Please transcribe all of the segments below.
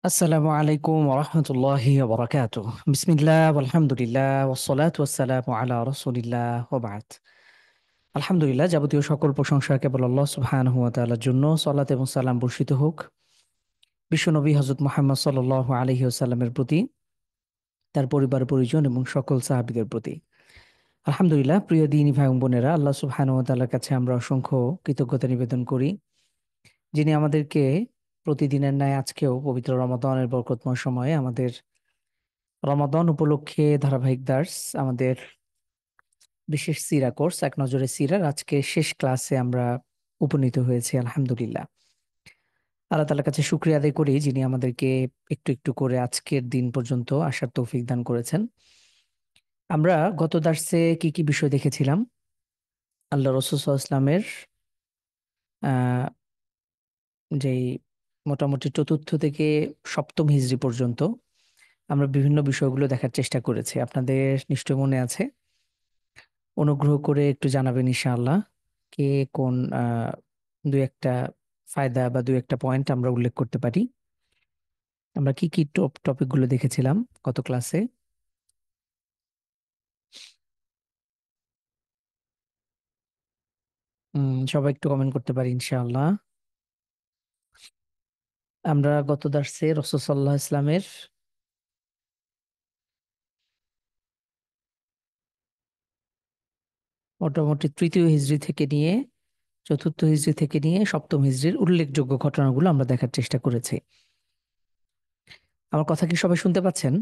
আসসালামু আলাইকুম ওরহমতুল্লাহি ওবরাকাতুহ। বিসমিল্লাহ আলহামদুলিল্লাহ ওয়াসসালাতু ওয়াসসালামু আলা রাসূলিল্লাহ ওয়া বা'দ। আলহামদুলিল্লাহ, যাবতীয় সকল প্রশংসা কেবল আল্লাহ সুবহানাহু ওয়া তাআলার জন্য। সালাত এবং সালাম বর্ষিত হোক বিশ্বনবী হযরত মুহাম্মদ সাল্লাল্লাহু আলাইহি ওয়াসাল্লামের প্রতি, তার পরিবার পরিজন এবং সকল সাহাবীদের প্রতি। আলহামদুলিল্লাহ, প্রিয় দিনী ভাই ও বোনেরা, আল্লাহ সুবহানাহু ওয়া তাআলার কাছে আমরা অসংখ্য কৃতজ্ঞতা নিবেদন করি, যিনি আমাদেরকে প্রতিদিনের ন্যায় আজকেও পবিত্র রমাদানের বরকতময় সময়ে আমাদের রমাদান উপলক্ষে ধারাবাহিক দার্স, আমাদের বিশেষ সিরা কোর্স এক নজরে সিরার আজকে শেষ ক্লাসে আমরা উপনীত হয়েছি। আলহামদুলিল্লাহ, আল্লাহ তাআলার কাছে শুকরিয়া আদায় করি, যিনি আমাদেরকে একটু একটু করে আজকের দিন পর্যন্ত আসার তৌফিক দান করেছেন। আমরা গত দার্সে কি কি বিষয় দেখেছিলাম? আল্লাহ রাসূল সাল্লাল্লাহু আলাইহি ওয়াসাল্লামের আহ যেই মোটামুটি চতুর্থ থেকে সপ্তম হিজরি পর্যন্ত আমরা বিভিন্ন বিষয়গুলো দেখার চেষ্টা করেছি। আপনাদের নিশ্চয় মনে আছে? অনুগ্রহ করে একটু জানাবেন ইনশাআল্লাহ, কে কোন দুই একটা ফায়দা বা দুই একটা পয়েন্ট আমরা উল্লেখ করতে পারি। আমরা কি কি টপিকগুলো দেখেছিলাম গত ক্লাসে? সবাই একটু কমেন্ট করতে পারি ইনশাআল্লাহ। আমরা গত দার্সে রাসূল সাল্লাল্লাহু আলাইহি ইসলামের মোটামুটি তৃতীয় হিজরি থেকে নিয়ে চতুর্থ হিজরি থেকে নিয়ে সপ্তম হিজরির উল্লেখযোগ্য ঘটনাগুলো আমরা দেখার চেষ্টা করেছি। আমার কথা কি সবাই শুনতে পাচ্ছেন?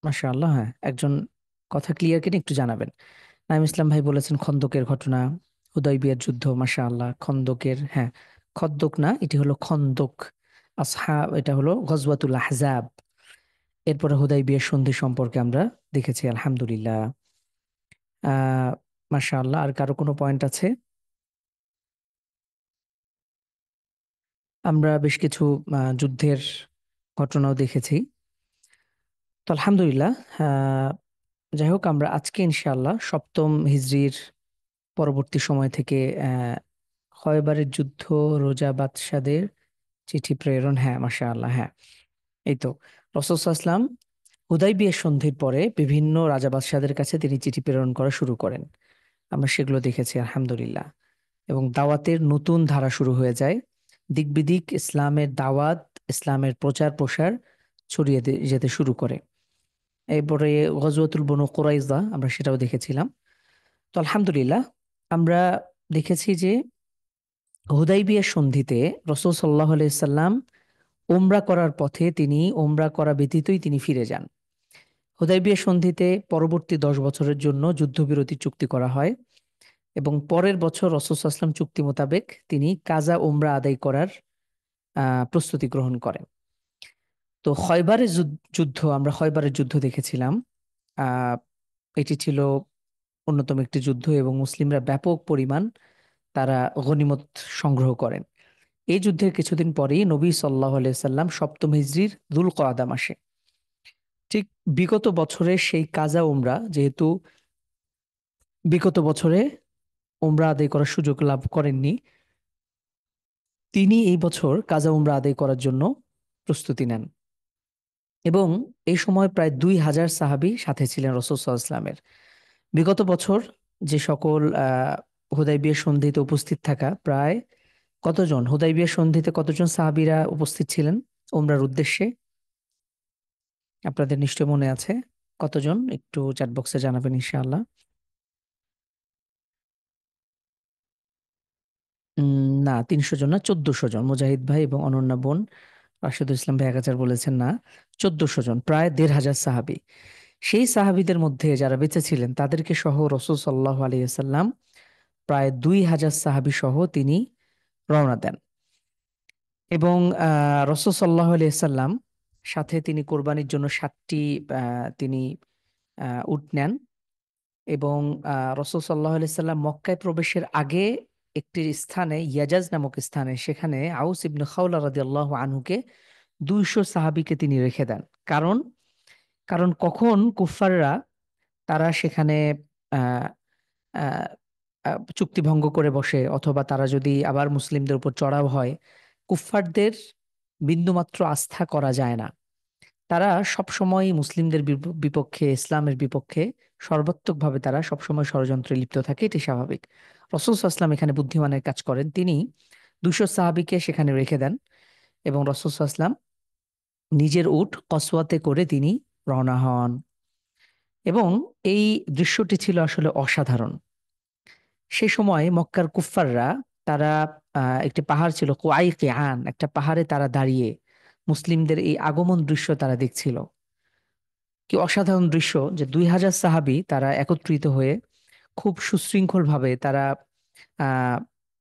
মাশাআল্লাহ, হ্যাঁ, একজন কথা ক্লিয়ার কিনা একটু জানাবেন। নাইম ইসলাম ভাই বলেছেন খন্দকের ঘটনা, হুদায়বিয়ার যুদ্ধ। মাশাআল্লাহ, খন্দকের, হ্যাঁ, খন্দক না, এটি হলো খন্দক। এটা হলো গজওয়াতুল আহজাব। এরপরে হুদায়বিয়ার সন্ধি সম্পর্কে আমরা দেখেছি। আলহামদুলিল্লাহ। আহ মাশাআল্লাহ, আর কারো কোনো পয়েন্ট আছে? আমরা বেশ কিছু যুদ্ধের ঘটনাও দেখেছি। তো আলহামদুলিল্লাহ, আহ যাই হোক, আমরা আজকে ইনশাআল্লাহ সপ্তম হিজরির পরবর্তী সময় থেকে খয়বারের যুদ্ধ, রোজা বাদশাদের চিঠি প্রেরণ, হ্যাঁ, মাশাআল্লাহ, হ্যাঁ, এই তো রাসূল সাল্লাল্লাহু আলাইহি ওয়াসাল্লাম হুদায়বিয়া সন্ধির পরে বিভিন্ন রাজা বাদশাদের কাছে তিনি চিঠি প্রেরণ করা শুরু করেন। আমরা সেগুলো দেখেছি আলহামদুলিল্লাহ। এবং দাওয়াতের নতুন ধারা শুরু হয়ে যায়। দিক বিদিক ইসলামের দাওয়াত, ইসলামের প্রচার প্রসার ছড়িয়ে যেতে শুরু করে। এরপরে গজওয়াতুল বনু কুরাইজা আমরা সেটাও দেখেছিলাম। তো আলহামদুলিল্লাহ, আমরা দেখেছি যে হুদাইবিয়া সন্ধিতে রাসূল সাল্লাল্লাহু আলাইহি সাল্লাম ওমরা করার পথে তিনি ওমরা করা ব্যতীতই তিনি ফিরে যান। হুদাইবিয়া সন্ধিতে পরবর্তী 10 বছরের জন্য যুদ্ধবিরতি চুক্তি করা হয় এবং পরের বছর রাসূল সাল্লাল্লাহু আলাইহি সাল্লাম চুক্তি মোতাবেক তিনি কাজা ওমরা আদায় করার প্রস্তুতি গ্রহণ করেন। তো যুদ্ধ, আমরা খয়বারের যুদ্ধ দেখেছিলাম। আহ এটি ছিল অন্যতম একটি যুদ্ধ এবং মুসলিমরা ব্যাপক পরিমাণ তারা গনিমত সংগ্রহ করেন। এই যুদ্ধের কিছুদিন পরেই নবী সাল্লাল্লাহু আলাইহি সাল্লাম সপ্তম হিজরির যুলকআদা মাসে, ঠিক বিগত বছরে সেই কাজা উমরা, যেহেতু বিগত বছরে উমরা আদায় করার সুযোগ লাভ করেননি, তিনি এই বছর কাজা উমরা আদায় করার জন্য প্রস্তুতি নেন। এবং এই সময় প্রায় 2000 সাহাবী সাথে ছিলেন রাসূল সাল্লাল্লাহু আলাইহি সাল্লামের। বিগত বছর যে সকল হুদায়বিয়া সন্ধিতে উপস্থিত থাকা প্রায় কতজন, হুদায়বিয়া সন্ধিতে কতজন সাহাবীরা উপস্থিত ছিলেন উমরার উদ্দেশ্যে? আপনাদের নিশ্চয় মনে আছে কতজন? একটু চ্যাট বক্সে জানাবেন ইনশাআল্লাহ। না, 300 জন না, 1400 জন। মুজাহিদ ভাই এবং অনন্যা বোন, রাশেদুল ইসলাম ভাই 1000 বলেছেন, না, 1400 জন, প্রায় 1500 সাহাবী। সেই সাহাবীদের মধ্যে যারা বেঁচে ছিলেন তাদেরকে সহ রাসূল সাল্লাল্লাহু আলাইহি ওয়াসাল্লাম প্রায় 2000 সাহাবী সহ তিনি রওনা দেন। এবং রাসূল সাল্লাল্লাহু আলাইহি ওয়াসাল্লাম সাথে তিনি কোরবানির জন্য 7টি তিনি উট নেন। এবং রাসূল সাল্লাল্লাহু আলাইহি সাল্লাম মক্কায় প্রবেশের আগে একটি স্থানে, ইয়াজাজ নামক স্থানে, সেখানে আউস ইবনে খাওলা রাদিয়াল্লাহু আনহুকে 200 সাহাবীকে তিনি রেখে দেন। কারণ কারণ কখন কুফফাররা তারা সেখানে আহ, আহ, চুক্তি ভঙ্গ করে বসে, অথবা তারা যদি আবার মুসলিমদের উপর চড়াও হয়, কুফফারদের বিন্দুমাত্র আস্থা করা যায় না। তারা সবসময় মুসলিমদের বিপক্ষে, ইসলামের বিপক্ষে সর্বাত্মকভাবে তারা সবসময় ষড়যন্ত্রে লিপ্ত থাকে, এটি স্বাভাবিক। রাসূল সাল্লাল্লাহু আলাইহি ওয়াসাল্লাম এখানে বুদ্ধিমানের কাজ করেন, তিনি 200 সাহাবীকে সেখানে রেখে দেন এবং রাসূল সাল্লাল্লাহু আলাইহি ওয়াসাল্লাম নিজের উট কসওয়াতে করে তিনি রওনা হন। এবং এই দৃশ্যটি ছিল আসলে অসাধারণ। সে সময় মক্কার কুফফাররা, তারা একটি পাহাড় ছিল কুআইকিআন, একটা পাহাড়ে তারা দাঁড়িয়ে মুসলিমদের এই আগমন দৃশ্য তারা দেখছিল। কি অসাধারণ দৃশ্য যে 2000 সাহাবী তারা একত্রিত হয়ে খুব সুশৃঙ্খল ভাবে তারা আহ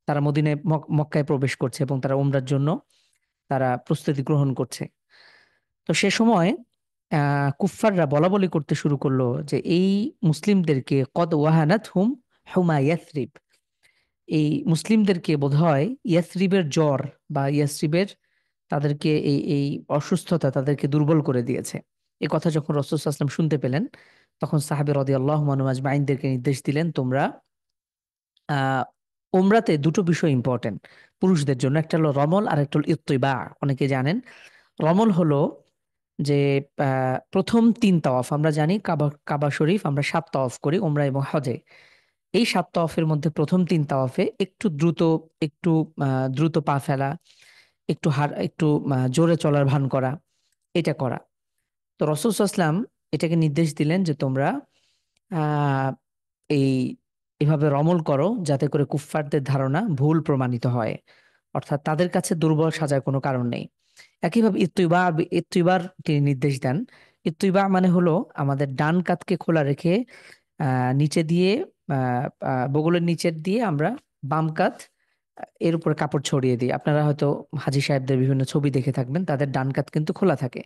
তারা মদিনায় মক্কায় প্রবেশ করছে এবং তারা উমরার জন্য তারা প্রস্তুতি গ্রহণ করছে। তো সে সময় কুফফাররা বলা বলি করতে শুরু করলো যে এই মুসলিমদেরকে কদ ওয়াহানাত হুম হুমা ইয়াসরিব, এই মুসলিমদেরকে বোধহয় ইয়াসরিবের জ্বর বা ইয়াসরিবের তাদেরকে এই এই অসুস্থতা তাদেরকে দুর্বল করে দিয়েছে। এই কথা যখন রাসূল সাল্লাল্লাহু আলাইহি ওয়াসাল্লাম শুনতে পেলেন, তখন সাহাবী রাদিয়াল্লাহু আনহুম আজমাইনদেরকে নির্দেশ দিলেন, তোমরা আহ উমরাতে দুটো বিষয় ইম্পর্টেন্ট পুরুষদের জন্য, একটা হলো রমল আর একটা হলো ইত্তিবা। অনেকে জানেন রমল হলো যে প্রথম 3 তাওয়াফ, আমরা জানি কাবা কাবা শরীফ আমরা 7 তাওয়াফ করি উমরা এবং হজে। এই 7 তাওয়াফের মধ্যে প্রথম 3 তাওয়াফে একটু দ্রুত, একটু দ্রুত পা ফেলা, একটু জোরে চলার ভান করা, এটা করা। তো রাসূল সাল্লাল্লাহু আলাইহি ওয়াসাল্লাম এটাকে নির্দেশ দিলেন যে তোমরা আহ এই এভাবে রমল করো যাতে করে কুফফারদের ধারণা ভুল প্রমাণিত হয়, অর্থাৎ তাদের কাছে দুর্বল সাজার কোনো কারণ নেই। একইভাবে ইত্তিবার তিনি নির্দেশ দেন। ইত্তিবা মানে হলো আমাদের ডান কাতকে খোলা রেখে নিচে দিয়ে বগলের নিচের দিয়ে আমরা বাম কাত এর উপরে কাপড় ছড়িয়ে দিই। আপনারা হয়তো হাজী সাহেবদের বিভিন্ন ছবি দেখে থাকবেন, তাদের ডান কাত কিন্তু খোলা থাকে।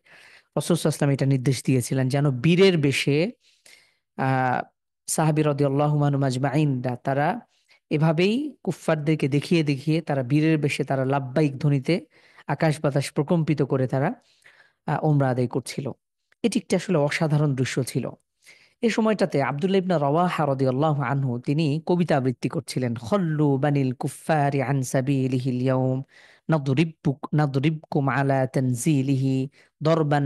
রাসূল সাল্লাল্লাহু আলাইহি ওয়াসাল্লাম এটা নির্দেশ দিয়েছিলেন যেন বীরের বেশে আহ সাহাবী রাদিয়াল্লাহু আনহুম আজমাইনরা তারা এভাবেই কুফফারদেরকে দেখিয়ে দেখিয়ে তারা বীরের বেশে তারা লাব্বাইক ধ্বনিতে আকাশ বাতাস প্রকম্পিত করে তারা উমরা আদায় করছিল। এটি একটি আসলে অসাধারণ দৃশ্য ছিল। এই সময়টাতে আব্দুল্লাহ ইবনে রাওয়াহা রাদিয়াল্লাহু আনহু তিনি কবিতা আবৃত্তি করছিলেন, খল্লু বানিল কুফফারি আন সাবিলিহিল ইয়াউম নাদরিবকুম আলা তানজিলিহি দরবান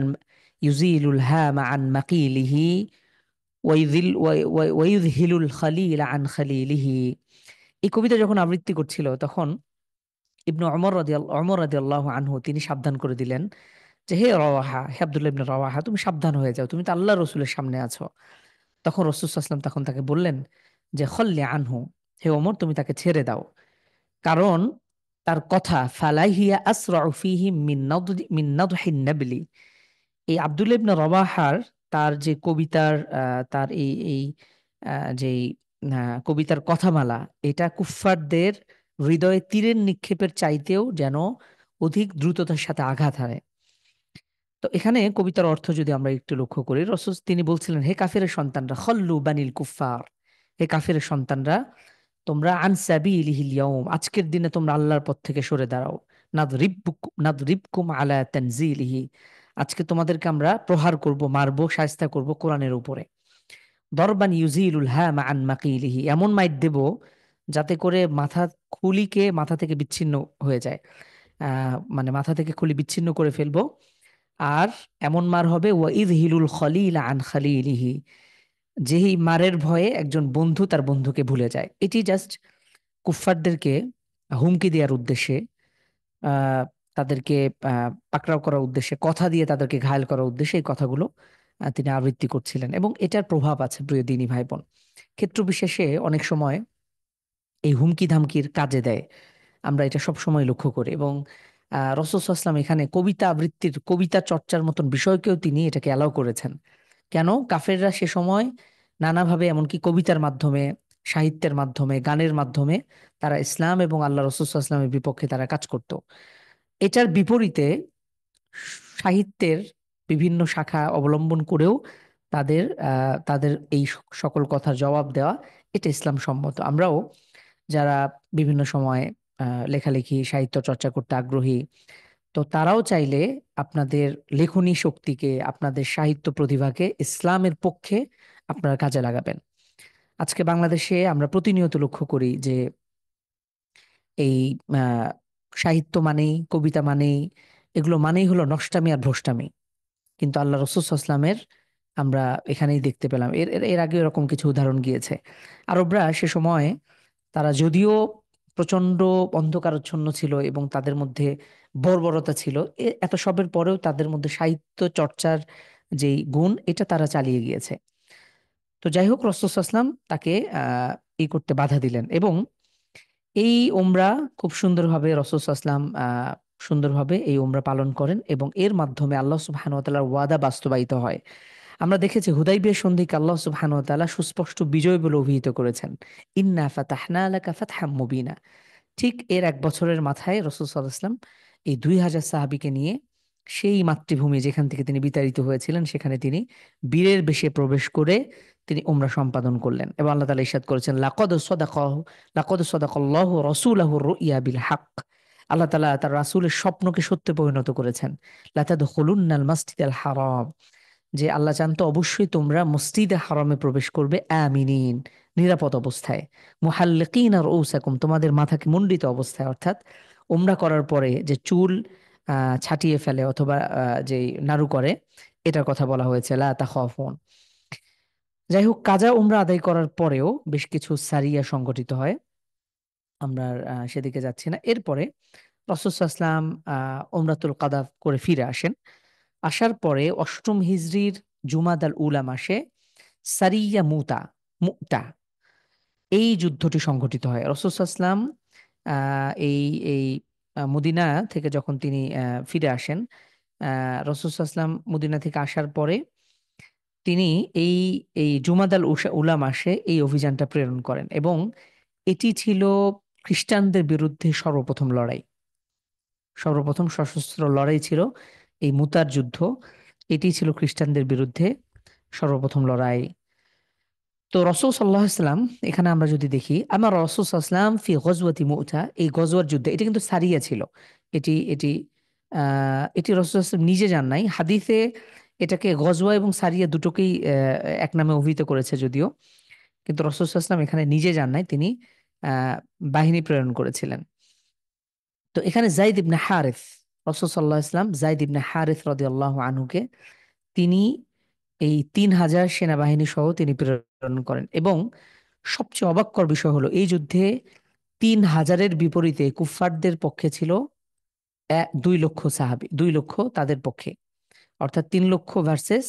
ইউজিলুল হামা আন মাকিলিহি ওয়াইযহিলুল খালিল আন খালিলিহি। এই কবিতা যখন আবৃত্তি করছিল তখন ইবনে ওমর রাদিয়াল্লাহু আনহু তিনি সাবধান করে দিলেন যে হে রাওয়াহা, হে আব্দুল্লাহ ইবনে রাওয়াহা, তুমি সাবধান হয়ে যাও, তুমি তো আল্লাহ রসুলের সামনে আছো। তখন রাসূল সাল্লাল্লাহু আলাইহি ওয়াসাল্লাম তখন তাকে বললেন যে খল্লি আনহু, হে ওমর তুমি তাকে ছেড়ে দাও, কারণ তার কথা ফালাহিয়া আসরাউ ফিহি মিন নাদহিন নাবলি। এই আব্দুল্লাহ ইবনে রবাহার তার যে কবিতার তার এই যে কবিতার কথামালা, এটা কুফফারদের হৃদয়ে তীরের নিক্ষেপের চাইতেও যেন অধিক দ্রুততার সাথে আঘাত হানে। তো এখানে কবিতার অর্থ যদি আমরা একটু লক্ষ্য করি, রাসূল তিনি বলছিলেন, হে কাফিরের সন্তানরা, খল্লু বানিল কুফফার, হে কাফিরের সন্তানরা, তোমরা আন সাবিলিহিল ইয়াউম, আজকের দিনে তোমরা আল্লাহর পথ থেকে সরে দাঁড়াও। নাদরিবকুম আলা তানজিলিহি, আজকে তোমাদেরকে আমরা প্রহার করব, মারবো, শায়েস্তা করব কোরআনের উপরে। দরবান ইউজিলুল হামা আন মাকিলিহি, এমন মাইর দেব যাতে করে খুলিকে মাথা থেকে বিচ্ছিন্ন হয়ে যায়, মানে মাথা থেকে খুলি বিচ্ছিন্ন করে ফেলবো। আর এমন মার হবে ওয়াইদ হিলুল খলিল আন খালিলিহি, যেই মারের ভয়ে একজন বন্ধু তার বন্ধুকে ভুলে যায়। এটি জাস্ট কুফফারদেরকে হুমকি দেওয়ার উদ্দেশ্যে, আহ তাদেরকে পাকড়াও করার উদ্দেশ্যে, কথা দিয়ে তাদেরকে ঘায়েল করার উদ্দেশ্যে এই কথাগুলো তিনি আবৃত্তি করছিলেন। এবং এটার প্রভাব আছে প্রিয় দিনী ভাই বোন, ক্ষেত্র বিশেষে অনেক সময় এই হুমকি ধামকির কাজে দেয়, আমরা এটা সব সময় লক্ষ্য করি। এবং রাসূল সাল্লাল্লাহু আলাইহি ওয়াসাল্লাম এখানে কবিতা আবৃত্তির, কবিতা চর্চার মতন বিষয়কেও তিনি এটাকে অ্যালাউ করেছেন। কেন? কাফেররা সে সময় নানাভাবে, এমনকি কবিতার মাধ্যমে, সাহিত্যের মাধ্যমে, গানের মাধ্যমে তারা ইসলাম এবং আল্লাহ রাসূল সাল্লাল্লাহু আলাইহি ওয়াসাল্লামের বিপক্ষে তারা কাজ করত। এটার বিপরীতে সাহিত্যের বিভিন্ন শাখা অবলম্বন করেও তাদের এই সকল কথার জবাব দেওয়া, এটা ইসলাম সম্মত। আমরাও যারা বিভিন্ন সময় লেখালেখি সাহিত্য চর্চা করতে আগ্রহী, তো তারাও চাইলে আপনাদের লেখনী শক্তিকে, আপনাদের সাহিত্য প্রতিভাকে ইসলামের পক্ষে আপনারা কাজে লাগাবেন। আজকে বাংলাদেশে আমরা প্রতিনিয়ত লক্ষ্য করি যে এই সাহিত্য মানেই, কবিতা মানেই এগুলো মানেই হলো নষ্টামি আর ভ্রষ্টামি। কিন্তু আল্লাহ রসুল সাল্লামের আমরা এখানেই দেখতে পেলাম। এর এর এর আগে এরকম কিছু উদাহরণ গিয়েছে। আরবরা সে সময়, তারা যদিও প্রচন্ড অন্ধকারাচ্ছন্ন ছিল এবং তাদের মধ্যে বর্বরতা ছিল, এত সবের পরেও তাদের মধ্যে সাহিত্য চর্চার যেই গুণ, এটা তারা চালিয়ে গিয়েছে। তো যাই হোক, রাসূল সাল্লাল্লাহু আলাইহি ওয়াসাল্লাম তাকে এই করতে বাধা দিলেন, এবং এই উমরা খুব সুন্দরভাবে রাসূল সাল্লাল্লাহু আলাইহি ওয়াসাল্লাম সুন্দরভাবে এই উমরা পালন করেন, এবং এর মাধ্যমে আল্লাহ সুবহানাহু ওয়া তাআলার ওয়াদা বাস্তবায়িত হয়। আমরা দেখেছি হুদাইবিয়া সন্ধিকে আল্লাহ সুবহানাহু ওয়া তাআলা সুস্পষ্ট বিজয় বলে অভিহিত করেছেন। ইন্না ফাতাহনা লাকা ফাতহাম মুবিনা। ঠিক এর এক বছরের মাথায় রাসূল সাল্লাল্লাহু আলাইহি ওয়াসাল্লাম এই ২০০০ সাহাবীকে নিয়ে সেই মাতৃভূমি যেখান থেকে তিনি বিতাড়িত হয়েছিলেন, সেখানে তিনি বীরের বেশে প্রবেশ করে তিনি উমরা সম্পাদন করলেন। এবং আল্লাহ তাআলা ইরশাদ করেছেন, লাকাদ সাদাকাল্লাহু রাসূলাহু রুইয়া বিল হক। আল্লাহ তাআলা তার রাসূলের স্বপ্নকে সত্যে পরিণত করেছেন। লা তাদখুলুন্নাল মাসজিদাল হারাম, যে আল্লাহ চান তো অবশ্যই তোমরা মসজিদে হারামে প্রবেশ করবে আমিনিন, নিরাপদ অবস্থায়। মুহাল্লিকিনা রুউসাকুম, তোমাদের মাথাকে মুন্ডিত অবস্থায়, অর্থাৎ ওমরা করার পরে যে চুল ছাটিয়ে ফেলে অথবা যে নাড়ু করে, এটার কথা বলা হয়েছে, লা তাখাফুন। যাই হোক, কাজা উমরা আদায় করার পরেও বেশ কিছু সারিয়া সংগঠিত হয়। আমরা সেদিকে যাচ্ছি না। এরপরে রাসূল সাল্লাল্লাহু আলাইহি ওয়াসাল্লাম উমরাতুল কাদা করে ফিরে আসেন। আসার পরে অষ্টম হিজরির জুমাদাল উলা মাসে সারিয়া মুতা এই যুদ্ধটি সংঘটিত হয়। রাসূল সাল্লাল্লাহু আলাইহি ওয়াসাল্লাম এই এই মদিনা থেকে যখন তিনি ফিরে আসেন, রাসূল সাল্লাল্লাহু আলাইহি ওয়াসাল্লাম মদিনা থেকে আসার পরে তিনি এই এই জুমাদাল উলা মাসে এই অভিযানটা প্রেরণ করেন, এবং এটি ছিল খ্রিস্টানদের বিরুদ্ধে সর্বপ্রথম লড়াই। সর্বপ্রথম সশস্ত্র লড়াই ছিল এই মুতার যুদ্ধ। এটি ছিল খ্রিস্টানদের বিরুদ্ধে সর্বপ্রথম লড়াই। তো রাসূল সাল্লাল্লাহু আলাইহি ওয়াসাল্লাম, এখানে আমরা যদি দেখি, আমার রাসূল সাল্লাল্লাহু আলাইহি ওয়াসাল্লাম ফি গজওয়াতি মুতা, এই গজওয়ার যুদ্ধে, এটা কিন্তু সারিয়া ছিল। এটি রাসূল সাল্লাল্লাহু আলাইহি ওয়াসাল্লাম নিজে যান নাই। হাদিসে এটাকে গজওয়া এবং সারিয়া দুটোকেই এক নামে অভিহিত করেছে যদিও, কিন্তু রাসূল সাল্লাল্লাহু আলাইহি ওয়াসাল্লাম এখানে নিজে যান নাই, তিনি বাহিনী প্রেরণ করেছিলেন। তো এখানে যায়েদ ইবনে হারিস, রাসূল সাল্লাল্লাহু আলাইহি ওয়াসাল্লাম যায়েদ ইবনে হারিস রাদিয়াল্লাহু আনহুকে তিনি এই ৩০০০ সেনাবাহিনী সহ তিনি প্রেরণ করেন, এবং সবচেয়ে অবাককর বিষয় হলো এই যুদ্ধে ৩০০০-এর বিপরীতে কুফফারদের পক্ষে ছিল ২ লক্ষ সাহাবী, ২ লক্ষ তাদের পক্ষে, অর্থাৎ ৩ লক্ষ ভার্সেস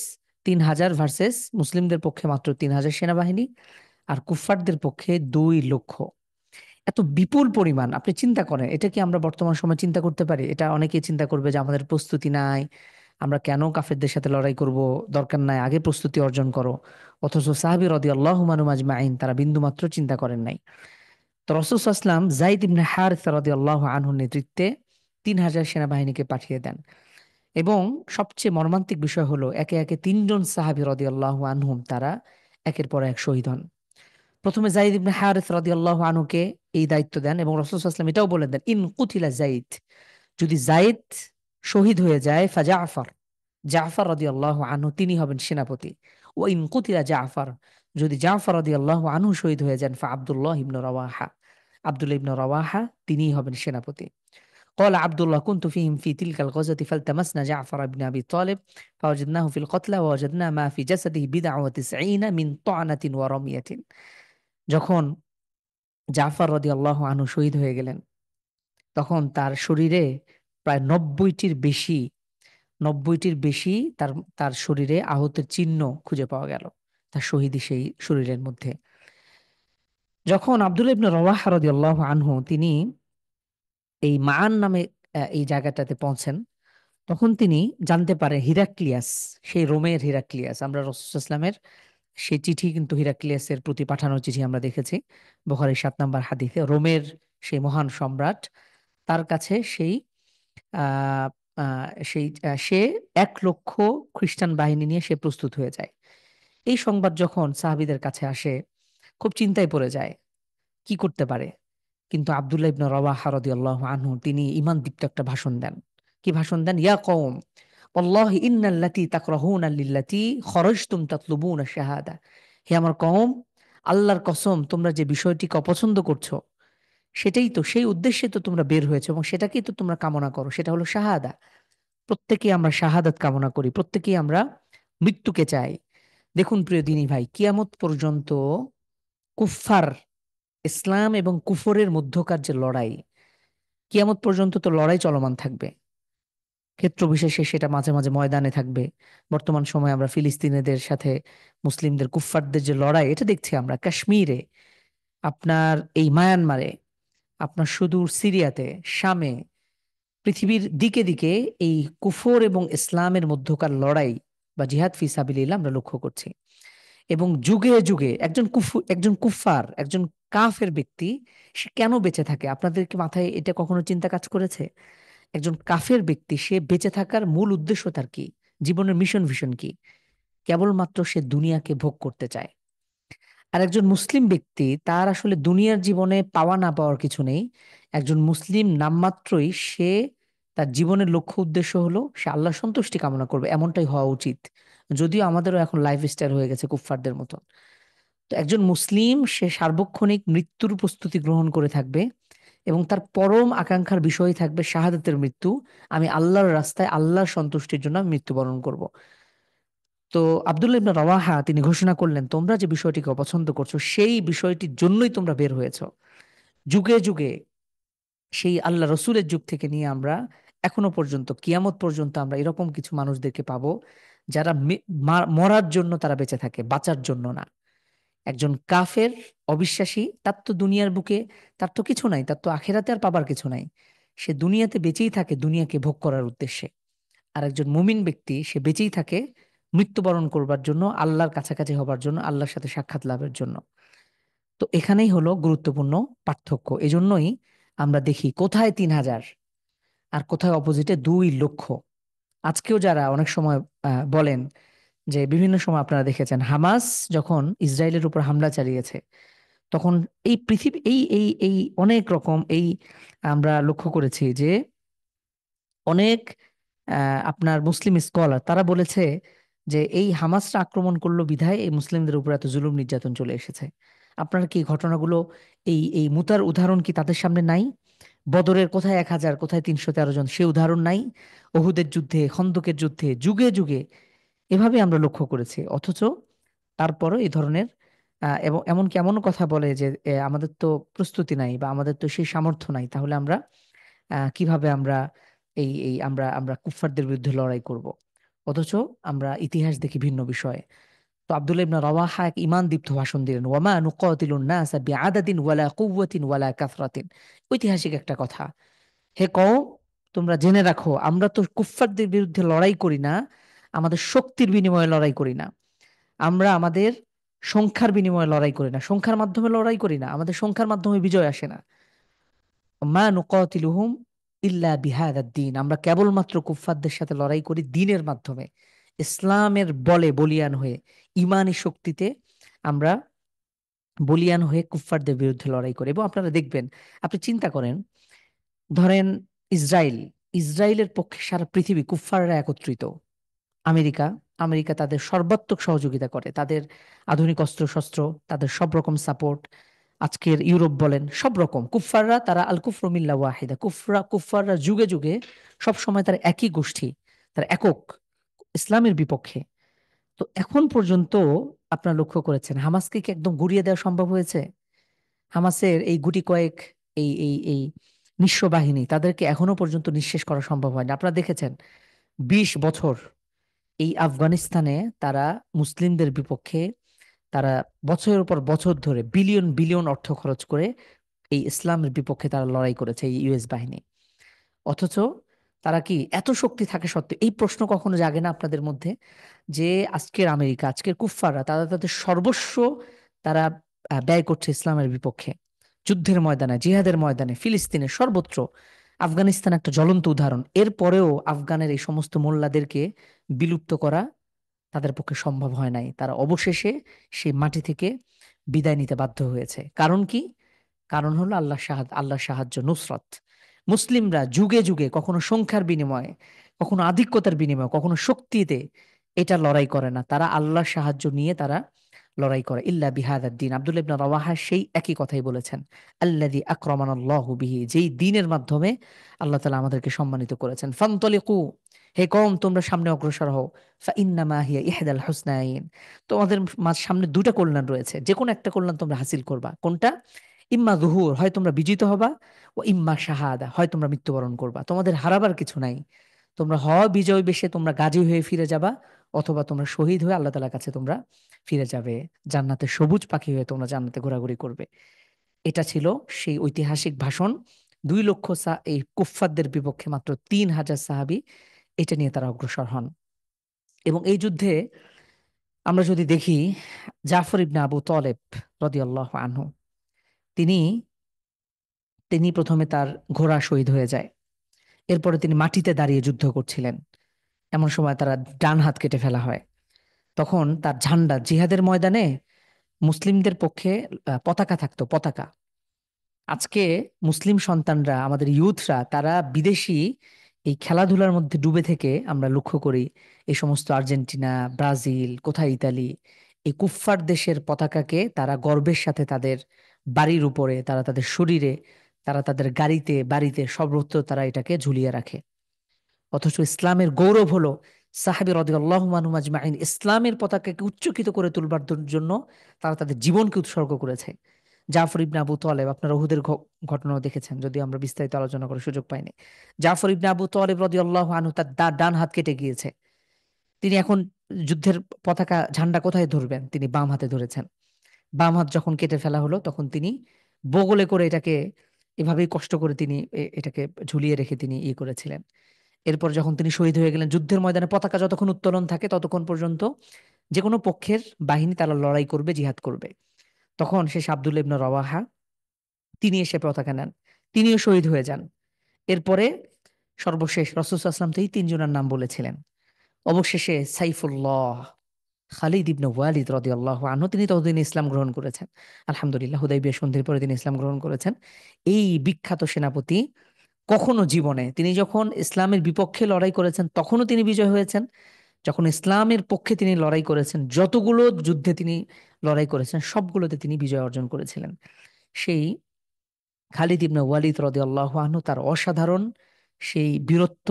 ৩০০০ ভার্সেস মুসলিমদের পক্ষে মাত্র ৩০০০ সেনাবাহিনী, আর কুফফারদের পক্ষে ২ লক্ষ। এত বিপুল পরিমাণ, আপনি চিন্তা করেন, এটা কি আমরা বর্তমান সময় চিন্তা করতে পারি? এটা অনেকেই চিন্তা করবে যে আমাদের প্রস্তুতি নাই, আমরা কেন কাফেরদের সাথে লড়াই করব, দরকার নাই, আগে প্রস্তুতি অর্জন করো। অথচ সাহাবী রাদিয়াল্লাহু আনহুম আজমাইন তারা বিন্দুমাত্র চিন্তা করেন নাই। তো রাসূল সাল্লাল্লাহু আলাইহি ওয়াসাল্লাম যায়েদ ইবনে হারিসা রাদিয়াল্লাহু আনহুর নেতৃত্বে ৩০০০ সেনাবাহিনীকে পাঠিয়ে দেন, এবং সবচেয়ে মর্মান্তিক বিষয় হলো একে একে ৩ জন সাহাবী রাদিয়াল্লাহু আনহুম তারা একের পর এক শহীদ হন। প্রথমে যায়েদ ইবনে হারিস রাদিয়াল্লাহু আনহুকে এই দায়িত্ব দেন, এবং রাসূল সাল্লাল্লাহু আলাইহি ওয়াসাল্লাম এটাও বলে দেন, ইন কুতিলা যায়েদ, যদি যায়েদ শহীদ হয়ে যায়, জাফর, জাফর রাদিয়াল্লাহু আনহু তিনি হবেন সেনাপতি। ও ইন কুতিলা জাফর, যদি জাফর রাদিয়াল্লাহু আনহু শহীদ হয়ে যান, আব্দুল্লাহ ইবনে রাওয়াহা, আব্দুল্লাহ ইবনে রাওয়াহা তিনিই হবেন সেনাপতি। قال عبد الله كنت فيهم في تلك الغزوة فالتمسنا جعفر بن أبي طالب فوجدناه في القتلى ووجدنا ما في جسده ৯৯ من طعنة ورمية। যখন জাফর রাদিয়াল্লাহু আনহু শহীদ হয়ে গেলেন, তখন তার শরীরে প্রায় ৯০টির বেশি তার তার শরীরে আহতের চিহ্ন খুঁজে পাওয়া গেল, তার শহীদী সেই শরীরের মধ্যে। যখন আব্দুল্লাহ ইবনে রাওয়াহা রাদিয়াল্লাহু আনহু তিনি এই মান নামে এই জায়গাটাতে পৌঁছেন, তখন তিনি জানতে পারেন হিরাক্লিয়াস, সেই রোমের হিরাক্লিয়াস, আমরা রাসূল সাল্লাল্লাহু আলাইহি ওয়াসাল্লামের সেই চিঠি কিন্তু হিরাক্লিয়াসের প্রতি পাঠানোর চিঠি আমরা দেখেছি বুখারীর ৭ নম্বর হাদিসে। রোমের সেই মহান সম্রাট, তার কাছে সেই আহ, সে ১ লক্ষ খ্রিস্টান বাহিনী নিয়ে সে প্রস্তুত হয়ে যায়। এই সংবাদ যখন সাহাবীদের কাছে আসে, খুব চিন্তায় পড়ে যায় কি করতে পারে। কিন্তু আব্দুল্লাহ ইবনে রাওয়াহা রাদিয়াল্লাহু আনহু তিনি ঈমান দীপ্ত একটা ভাষণ দেন। কি ভাষণ দেন? ইয়া কওম ওয়াল্লাহি ইন্নাল্লাতী তাকরাহুনা লিল্লাতী খরাজতুম তাতলুবুনা শাহাদা। হে আমার কওম, আল্লাহর কসম, তোমরা যে বিষয়টিকে অপছন্দ করছো, সেটাই তো, সেই উদ্দেশ্যে তো তোমরা বের হয়েছো এবং সেটাকেই তো তোমরা কামনা করো, সেটা হলো শাহাদা। প্রত্যেকেই আমরা শাহাদাত কামনা করি, প্রত্যেকেই আমরা মৃত্যুকে চাই। দেখুন প্রিয় দিনী ভাই, কিয়ামত পর্যন্ত কুফফার, ইসলাম এবং কুফরের মধ্যকার যে লড়াই, কিয়ামত পর্যন্ত তো লড়াই চলমান থাকবে। ক্ষেত্র বিশেষে সেটা মাঝে মাঝে ময়দানে থাকবে। বর্তমান সময়ে আমরা ফিলিস্তিনিদের সাথে মুসলিমদের, কুফফারদের যে লড়াই, এটা দেখছি আমরা কাশ্মীরে, আপনার এই মায়ানমারে, আপনার সুদূর সিরিয়াতে, শামে, পৃথিবীর দিকে দিকে এই কুফর এবং ইসলামের মধ্যকার লড়াই বা জিহাদ ফি সাবিলিল্লাহ আমরা লক্ষ্য করছি। এবং যুগে যুগে একজন কুফার, একজন কাফের ব্যক্তি, সে কেন বেঁচে থাকে? আপনাদের কি মাথায় এটা কখনো চিন্তা কাজ করেছে? একজন কাফের ব্যক্তি, সে বেঁচে থাকার মূল উদ্দেশ্য তার কি? জীবনের মিশন ভিশন কি? কেবলমাত্র সে দুনিয়াকে ভোগ করতে চায়। আর একজন মুসলিম ব্যক্তি, তার আসলে দুনিয়ার জীবনে পাওয়া না পাওয়ার কিছু নেই। একজন মুসলিম নামমাত্রই সে, তার জীবনের লক্ষ্য উদ্দেশ্য হলো সে আল্লাহর সন্তুষ্টি কামনা করবে, এমনটাই হওয়া উচিত। যদিও আমাদেরও এখন লাইফ স্টাইল হয়ে গেছে কুফফারদের মতো। তো একজন মুসলিম সে সার্বক্ষণিক মৃত্যুর প্রস্তুতি গ্রহণ করে থাকবে এবং তার পরম আকাঙ্ক্ষার বিষয় থাকবে শাহাদাতের মৃত্যু। আমি আল্লাহর রাস্তায় আল্লাহর সন্তুষ্টির জন্য আমি মৃত্যুবরণ করব। তো আব্দুল্লাহ ইবনে রাওয়াহা তিনি ঘোষণা করলেন, তোমরা যে বিষয়টিকে অপছন্দ করছো সেই বিষয়টির জন্যই তোমরা বের হয়েছো। যুগে যুগে, সেই আল্লাহ রসুলের যুগ থেকে নিয়ে আমরা এখনো পর্যন্ত, কিয়ামত পর্যন্ত আমরা এরকম কিছু মানুষদেরকে পাবো যারা মরার জন্য তারা বেঁচে থাকে, বাঁচার জন্য না। একজন কাফের, অবিশ্বাসী, তার তো দুনিয়ার বুকে, তার তো কিছু নাই, তার তো আখেরাতে আর পাবার কিছু নাই। সে দুনিয়াতে বেঁচেই থাকে দুনিয়াকে ভোগ করার উদ্দেশ্যে। আর একজন মুমিন ব্যক্তি, সে বেঁচেই থাকে মৃত্যুবরণ করবার জন্য, আল্লাহর কাছাকাছি হবার জন্য, আল্লাহর সাথে সাক্ষাৎ লাভের জন্য। তো এখানেই হলো গুরুত্বপূর্ণ পার্থক্য। এজন্যই আমরা দেখি কোথায় 3,000 আর কোথায় অপোজিটে 2 লক্ষ। আজকেও যারা অনেক সময় বলেন যে, বিভিন্ন সময় আপনারা দেখেছেন হামাস যখন ইসরায়েলের উপর হামলা চালিয়েছে, তখন এই পৃথিবী, এই অনেক রকম, এই আমরা লক্ষ্য করেছি যে অনেক আপনার মুসলিম স্কলার তারা বলেছে যে এই হামাসরা আক্রমণ করলো বিধায় এই মুসলিমদের উপর এত জুলুম নির্যাতন চলে এসেছে। আপনারা কি ঘটনাগুলো, এই মুতার উদাহরণ কি তাদের সামনে নাই? বদরের কোথায় 1,000, কোথায় 313 জন, সে উদাহরণ নাই? ওহুদের যুদ্ধে, খন্দকের যুদ্ধে, যুগে যুগে এভাবে আমরা লক্ষ্য করেছি। অথচ তারপরও এই ধরনের এবং এমনকি এমনও কথা বলে যে আমাদের তো প্রস্তুতি নাই বা আমাদের তো সেই সামর্থ্য নাই, তাহলে আমরা কিভাবে আমরা এই আমরা আমরা কুফফারদের বিরুদ্ধে লড়াই করব? অথচ আমরা ইতিহাস দেখি ভিন্ন বিষয়ে। তো আব্দুল্লাহ ইবনে রাওয়াহা এক ঈমান দীপ্ত ভাষণ দিলেন, ওয়ামা নুকাতিলুন নাসা বিআদাদিন ওয়ালা কুওয়াতিন ওয়ালা কাসরাতিন। ঐতিহাসিক একটা কথা। হে কওম, তোমরা জেনে রাখো, আমরা তো কুফফারদের বিরুদ্ধে লড়াই করি না আমাদের শক্তির বিনিময়ে লড়াই করি না, আমরা আমাদের সংখ্যার বিনিময়ে লড়াই করি না, সংখ্যার মাধ্যমে লড়াই করি না, আমাদের সংখ্যার মাধ্যমে বিজয় আসে না। মা নুকাতিলুহুম ইল্লা বিহাদাদ দ্বীন, আমরা কেবলমাত্র কুফফারদের সাথে লড়াই করি দ্বীনের মাধ্যমে, ইসলামের বলে বলিয়ান হয়ে, ইমানি শক্তিতে আমরা বলিয়ান হয়ে কুফফারদের বিরুদ্ধে লড়াই করি। এবং আপনারা দেখবেন, আপনি চিন্তা করেন, ধরেন ইসরায়েল, ইসরায়েলের পক্ষে সারা পৃথিবী কুফফাররা একত্রিত। আমেরিকা, আমেরিকা তাদের সর্বাত্মক সহযোগিতা করে, তাদের আধুনিক অস্ত্রশস্ত্র, তাদের সব রকম সাপোর্ট। আজকের ইউরোপ বলেন, সব রকম কুফফাররা, তারা আল কুফরু মিল্লা ওয়াহিদা, কুফফাররা যুগে যুগে সব সময় তার একই গোষ্ঠী, তার একক, ইসলামের বিপক্ষে। তো এখন পর্যন্ত আপনারা লক্ষ্য করেছেন হামাসকে কি একদম গুড়িয়ে দেওয়া সম্ভব হয়েছে? হামাসের এই গুটি কয়েক, এই নিঃস্ব বাহিনী, তাদেরকে এখনো পর্যন্ত নিঃশেষ করা সম্ভব হয়নি। আপনারা দেখেছেন 20 বছর এই আফগানিস্তানে তারা মুসলিমদের বিপক্ষে, তারা বছরের পর বছর ধরে বিলিয়ন বিলিয়ন অর্থ খরচ করে এই ইসলামের বিপক্ষে তারা লড়াই করেছে, এই ইউএস বাহিনী। অথচ তারা কি এত শক্তি থাকে সত্ত্বেও এই প্রশ্ন কখনো জাগে না আপনাদের মধ্যে যে আজকের আমেরিকা, আজকের কুফফাররা, তারা তাদের সর্বস্ব তারা ব্যয় করছে ইসলামের বিপক্ষে, যুদ্ধের ময়দানে, জিহাদের ময়দানে, ফিলিস্তিনে, সর্বত্র। আফগানিস্তান একটা জ্বলন্ত উদাহরণ। এরপরেও আফগানের এই সমস্ত মোল্লাদেরকে বিলুপ্ত করা তাদের পক্ষে সম্ভব হয় নাই। তারা অবশেষে সেই মাটি থেকে বিদায় নিতে বাধ্য হয়েছে। কারণ কি? কারণ হলো আল্লাহর সাহায্য, নুসরত। মুসলিমরা যুগে যুগে কখনো সংখ্যার বিনিময়ে, কখনো আধিক্যতার বিনিময়ে, কখনো শক্তিতে এটা লড়াই করে না, তারা আল্লাহর সাহায্য নিয়ে তারা লড়াই করে। ইল্লা বিহাদাদ দ্বীন, আব্দুল্লাহ ইবনে রাওয়াহা সেই একই কথাই বলেছেন। আল্লাযী আকরামানাল্লাহু বিহি, যেই দ্বীনের মাধ্যমে আল্লাহ তাআলা আমাদেরকে সম্মানিত করেছেন। ফান্তলিকু, হে কওম, তোমরা সামনে অগ্রসর হও। ফাইন্নামা হিয়া ইহদাল হুসনাইন, তোমাদের সামনে দুটা কল্যাণ রয়েছে, যে কোনো একটা কল্যাণ তোমরা হাসিল করবা। কোনটা? ইম্মা যুহুর, হয় তোমরা বিজিত হবা, ও ইম্মা শাহাদা, হয় তোমরা মৃত্যুবরণ করবা। তোমাদের হারাবার কিছু নাই। তোমরা হয় বিজয় বেশে তোমরা গাজী হয়ে ফিরে যাবা, অথবা তোমরা শহীদ হয়ে আল্লাহ তাআলার কাছে তোমরা ফিরে যাবে, জান্নাতে সবুজ পাখি হয়ে তোমরা জান্নাতে ঘোরাঘুরি করবে। এটা ছিল সেই ঐতিহাসিক ভাষণ। 2 লক্ষ এই কুফফারদের বিপক্ষে মাত্র 3,000 সাহাবী এটা নিয়ে তারা অগ্রসর হন। এবং এই যুদ্ধে আমরা যদি দেখি, জাফর ইবনে আবু তালেব রাদিয়াল্লাহু আনহু, তিনি তিনি প্রথমে তার ঘোড়া শহীদ হয়ে যায়। এরপরে তিনি মাটিতে দাঁড়িয়ে যুদ্ধ করছিলেন, এমন সময় তারা ডান হাত কেটে ফেলা হয়। তখন তার ঝান্ডা, জিহাদের ময়দানে মুসলিমদের পক্ষে পতাকা থাকতো, পতাকা। আজকে মুসলিম সন্তানরা, আমাদের ইউথরা, তারা বিদেশি এই খেলাধুলার মধ্যে ডুবে থেকে আমরা লক্ষ্য করি এই সমস্ত আর্জেন্টিনা, ব্রাজিল, কোথায় ইতালি, এই কুফফার দেশের পতাকাকে তারা গর্বের সাথে তাদের বাড়ির উপরে, তারা তাদের শরীরে, তারা তাদের গাড়িতে, বাড়িতে সর্বত্র তারা এটাকে ঝুলিয়ে রাখে। অথচ ইসলামের গৌরব হলো সাহাবী রাদিয়াল্লাহু আনহুম আজমাইন ইসলামের পতাকাকে উচ্চকিত করে তুলবার জন্য তারা তাদের জীবনকে উৎসর্গ করেছে। জাফর ইবনে আবু তালেব, আপনারা উহুদের ঘটনাও দেখেছেন, যদি আমরা বিস্তারিত আলোচনা করার সুযোগ পাইনি। জাফর ইবনে আবু তালেব রাদিয়াল্লাহু আনহু, তার ডান হাত কেটে গিয়েছে। তিনি এখন যুদ্ধের পতাকা, ঝান্ডা কোথায় ধরবেন? তিনি বাম হাতে ধরেছেন। বাম হাত যখন কেটে ফেলা হলো, তখন তিনি বগলে করে এটাকে এভাবেই কষ্ট করে তিনি এটাকে ঝুলিয়ে রেখে তিনি করেছিলেন। এরপর যখন তিনি শহীদ হয়ে গেলেন, যুদ্ধের ময়দানে পতাকা যতক্ষণ উত্তোলন থাকে ততক্ষণ পর্যন্ত যে কোনো পক্ষের বাহিনী তারা লড়াই করবে, জিহাদ করবে। তখন শেষ আব্দুল্লাহ ইবনে রওয়াহা, তিনি এসে পতাকা নেন, তিনিও শহীদ হয়ে যান। এরপরে সর্বশেষ রাসূল সাল্লাল্লাহু আলাইহি ওয়াসাল্লাম তো এই তিনজনের নাম বলেছিলেন। অবশেষে সাইফুল্লাহ খালিদ ইবনে ওয়ালিদ রাদিয়াল্লাহু আনহু, তিনি ততদিন ইসলাম গ্রহণ করেছেন। আলহামদুলিল্লাহ, হুদাইবিয়া সন্ধির পরে তিনি ইসলাম গ্রহণ করেছেন। এই বিখ্যাত সেনাপতি কখনো জীবনে, তিনি যখন ইসলামের বিপক্ষে লড়াই করেছেন তখনও তিনি বিজয় হয়েছেন, যখন ইসলামের পক্ষে তিনি লড়াই করেছেন, যতগুলো যুদ্ধে তিনি লড়াই করেছেন সবগুলোতে তিনি বিজয় অর্জন করেছিলেন। সেই খালিদ ইবনে ওয়ালিদ রাদিয়াল্লাহু আনহু, তার অসাধারণ সেই বীরত্ব,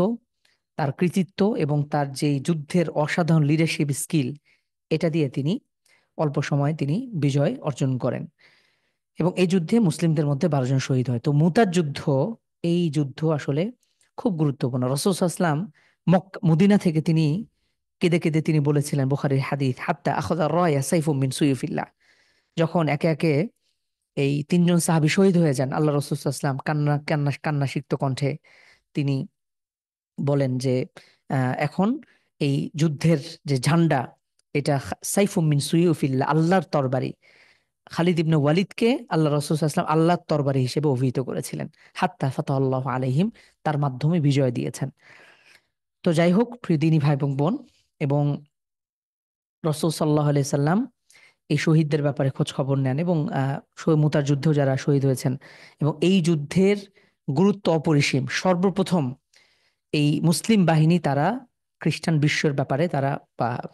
তার কৃতিত্ব এবং তার যেই যুদ্ধের অসাধারণ লিডারশিপ স্কিল, এটা দিয়ে তিনি অল্প সময়ে তিনি বিজয় অর্জন করেন। এবং এই যুদ্ধে মুসলিমদের মধ্যে 12 জন শহীদ হয়। তো মুতার যুদ্ধ, এই যুদ্ধ আসলে খুব গুরুত্বপূর্ণ। রাসূল সাল্লাল্লাহু আলাইহি ওয়াসাল্লাম মদিনা থেকে তিনি কেঁদে কেঁদে তিনি বলেছিলেন, বুখারীর হাদিস, হাত্তা আখাযা রায়া সাইফুম মিন সুয়ুফিল্লাহ, যখন একে একে এই 3 জন সাহাবী শহীদ হয়ে যান, আল্লাহ রাসূল সাল্লাল্লাহু আলাইহি ওয়াসাল্লাম কান্না কান্না কান্না সিক্ত কণ্ঠে তিনি বলেন যে এখন এই যুদ্ধের যে ঝান্ডা, এটা সাইফুম মিন সুয়ুফিল্লাহ, আল্লাহর তরবারি। খালিদ ইবনে ওয়ালিদকে আল্লাহ রাসূল সাল্লাল্লাহু আলাইহি ওয়াসাল্লাম আল্লাহর তরবারি হিসেবে অভিহিত করেছিলেন। হাত্তা ফাতাহাল্লাহু আলাইহিম, তার মাধ্যমে বিজয় দিয়েছেন। তো যাই হোক, প্রিয় দিনী ভাই এবং বোন, এবং রাসূল সাল্লাল্লাহু আলাইহি সাল্লাম এই শহীদদের ব্যাপারে খোঁজ খবর নেন, এবং মুতার যুদ্ধেও যারা শহীদ হয়েছেন, এবং এই যুদ্ধের গুরুত্ব অপরিসীম। সর্বপ্রথম এই মুসলিম বাহিনী তারা খ্রিস্টান বিশ্বের ব্যাপারে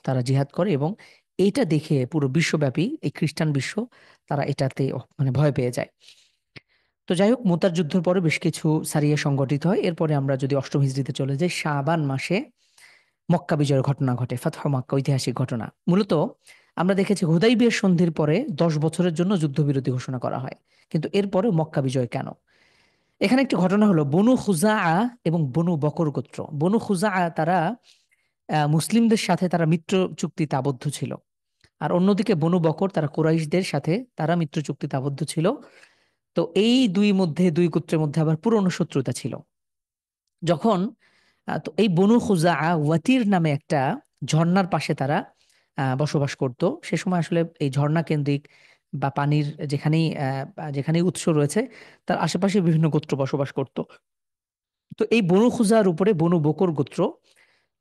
তারা জিহাদ করে, এবং এটা দেখে পুরো বিশ্বব্যাপী এই খ্রিস্টান বিশ্ব তারা এটাতে মানে ভয় পেয়ে যায়। তো যাই হোক, মুতার যুদ্ধের পরে বেশ কিছু সারিয়া সংগঠিত হয়। এরপরে আমরা যদি অষ্টম হিজরিতে চলে যাই, শাবান মাসে মক্কা বিজয়ের ঘটনা ঘটে, ফাতহ মক্কা, ঐতিহাসিক ঘটনা। মূলত আমরা দেখেছি হুদাইবিয়ার সন্ধির পরে 10 বছরের জন্য যুদ্ধবিরতি ঘোষণা করা হয়, কিন্তু এরপরে মক্কা বিজয় কেন? এখানে একটি ঘটনা হলো, বনু খুজাআ এবং বনু বকর গোত্র। বনু খুজাআ তারা মুসলিমদের সাথে তারা মিত্র চুক্তিতে আবদ্ধ ছিল, আর অন্যদিকে বনু বকর তারা কুরাইশদের সাথে তারা মিত্র চুক্তিতে আবদ্ধ ছিল। তো এই দুই গোত্রের মধ্যে আবার পুরনো শত্রুতা ছিল। যখন তো এই বনু খুজাআ ওয়াতির নামে একটা ঝর্ণার পাশে তারা বসবাস করত। সে সময় আসলে এই ঝর্ণা কেন্দ্রিক বা পানির যেখানেই উৎস রয়েছে, তার আশেপাশে বিভিন্ন গোত্র বসবাস করত। তো এই বনু খুজার উপরে বনু বকর গোত্র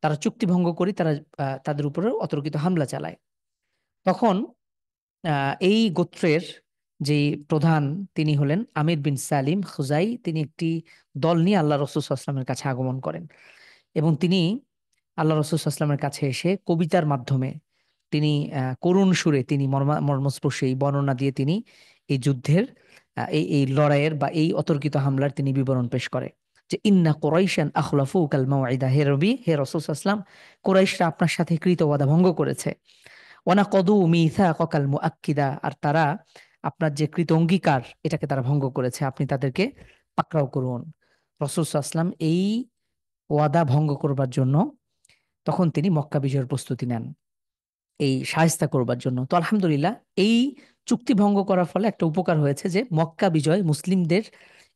তারা চুক্তি ভঙ্গ করে তারা তাদের উপরে অতর্কিত হামলা চালায়। তখন এই গোত্রের যে প্রধান, তিনি হলেন আমির বিন সালিম খুজাই। তিনি একটি দল নিয়ে আল্লাহ রাসূল সাল্লাল্লাহু আলাইহি ওয়াসাল্লামের কাছে আগমন করেন, এবং তিনি আল্লাহ রাসূল সাল্লাল্লাহু আলাইহি ওয়াসাল্লামের কাছে এসে কবিতার মাধ্যমে তিনি করুণ সুরে তিনি মর্মস্পর্শী এই বর্ণনা দিয়ে তিনি এই যুদ্ধের এই এই লড়াইয়ের বা এই অতর্কিত হামলার তিনি বিবরণ পেশ করে। যে ইন্না কুরাইশান আখলাফুকাল মাউইদা, হে রবি, হে রাসূল সাল্লাল্লাহু আলাইহি ওয়াসাল্লাম, কুরাইশরা আপনার সাথে কৃত ওয়াদা ভঙ্গ করেছে। ওয়ানা কদু মিসাকাল মুআক্কিদা, আর তারা আপনার যে কৃত অঙ্গীকার এটাকে তারা ভঙ্গ করেছে, আপনি তাদেরকে পাকড়াও করুন। রাসূল সাল্লাল্লাহু আলাইহি ওয়াসাল্লাম এই ওয়াদা ভঙ্গ করবার জন্য তখন তিনি মক্কা বিজয়ের প্রস্তুতি নেন, এই শায়েস্তা করবার জন্য। তো আলহামদুলিল্লাহ, এই চুক্তি ভঙ্গ করার ফলে একটা উপকার হয়েছে যে মক্কা বিজয়, মুসলিমদের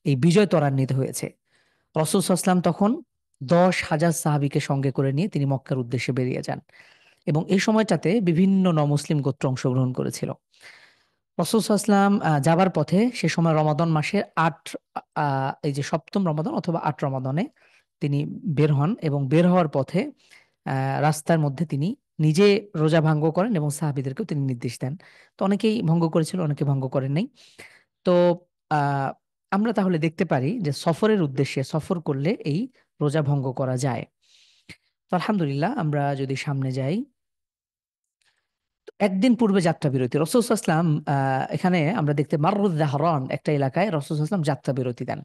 এই বিজয় ত্বরান্বিত হয়েছে। রাসূল সাল্লাল্লাহু আলাইহি ওয়াসাল্লাম তখন 10,000 সাহাবীকে সঙ্গে করে নিয়ে তিনি মক্কার উদ্দেশ্যে বেরিয়ে যান, এবং এই সময়টাতে বিভিন্ন নমুসলিম গোত্র অংশগ্রহণ করেছিল। রাসূল সাল্লাল্লাহু আলাইহি ওয়াসাল্লাম যাবার পথে, সে সময় রমাদান মাসের এই যে সপ্তম রমাদান অথবা 8 রমাদানে তিনি বের হন, এবং বের হওয়ার পথে রাস্তার মধ্যে তিনি নিজে রোজা ভঙ্গ করেন এবং সাহাবীদেরকেও তিনি নির্দেশ দেন। তো অনেকেই ভঙ্গ করেছিল, অনেকে ভঙ্গ করেন নাই। তো আহ, আমরা তাহলে দেখতে পারি যে সফরের উদ্দেশ্যে সফর করলে এই রোজা ভঙ্গ করা যায়। তো আলহামদুলিল্লাহ, আমরা যদি সামনে যাই, একদিন পূর্বে যাত্রা বিরতি রাসূল সাল্লাল্লাহু আলাইহি ওয়াসাল্লাম, এখানে আমরা দেখতে মাররুদ জাহরান একটা এলাকায় রাসূল সাল্লাল্লাহু আলাইহি ওয়াসাল্লাম যাত্রা বিরতি দেন,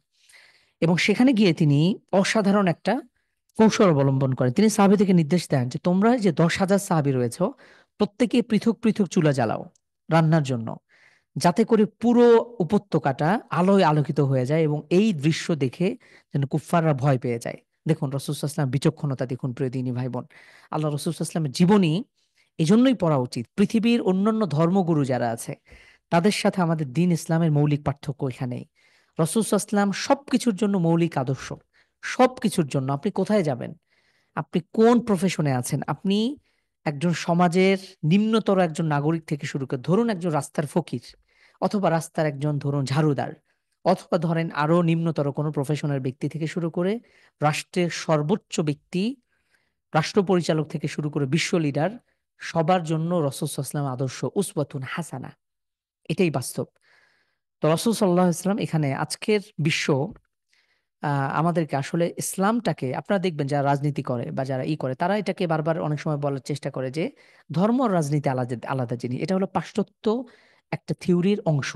এবং সেখানে গিয়ে তিনি অসাধারণ একটা কৌশল অবলম্বন করেন। তিনি সাহাবীদেরকে নির্দেশ দেন যে তোমরা যে 10,000 সাহাবী রয়েছে, প্রত্যেকে পৃথক পৃথক চুলা জ্বালাও রান্নার জন্য, যাতে করে পুরো উপত্যকাটা আলোয় আলোকিত হয়ে যায়, এবং এই দৃশ্য দেখে যেন কুফফাররা ভয় পেয়ে যায়। দেখুন রাসূল সাল্লাল্লাহু আলাইহি ওয়াসাল্লাম বিচক্ষণতা দেখুন, প্রিয় দিনী ভাই বোন। আল্লাহ রাসূল সাল্লাল্লাহু আলাইহি ওয়াসাল্লামের জীবনী এজন্যই পড়া উচিত। পৃথিবীর অন্যান্য ধর্মগুরু যারা আছে তাদের সাথে আমাদের দ্বীন ইসলামের মৌলিক পার্থক্য এখানেই। রাসূল সাল্লাল্লাহু আলাইহি ওয়াসাল্লাম সবকিছুর জন্য মৌলিক আদর্শ। সবকিছুর জন্য, আপনি কোথায় যাবেন, আপনি কোন প্রফেশনে আছেন, আপনি একজন সমাজের নিম্নতর একজন নাগরিক থেকে শুরু করে, ধরুন একজন রাস্তার ফকির, অথবা রাস্তার একজন ধরুন ঝাড়ুদার, অথবা ধরেন আরো নিম্নতর কোনো প্রফেশনের ব্যক্তি থেকে শুরু করে রাষ্ট্রের সর্বোচ্চ ব্যক্তি, রাষ্ট্র পরিচালক থেকে শুরু করে বিশ্ব লিডার, সবার জন্য রাসূল সাল্লাল্লাহু আলাইহি ওয়াসাল্লাম আদর্শ উসওয়াতুন হাসানা। এটাই বাস্তব। তো রাসূল সাল্লাল্লাহু আলাইহি ওয়াসাল্লাম এখানে আজকের বিশ্ব আমাদেরকে আসলে ইসলামটাকে, আপনারা দেখবেন যারা রাজনীতি করে বা যারা করে, তারা এটাকে বারবার অনেক সময় বলার চেষ্টা করে যে ধর্ম আর রাজনীতি আলাদা আলাদা জিনিস। এটা হলো পাশ্চাত্য একটা থিওরির অংশ।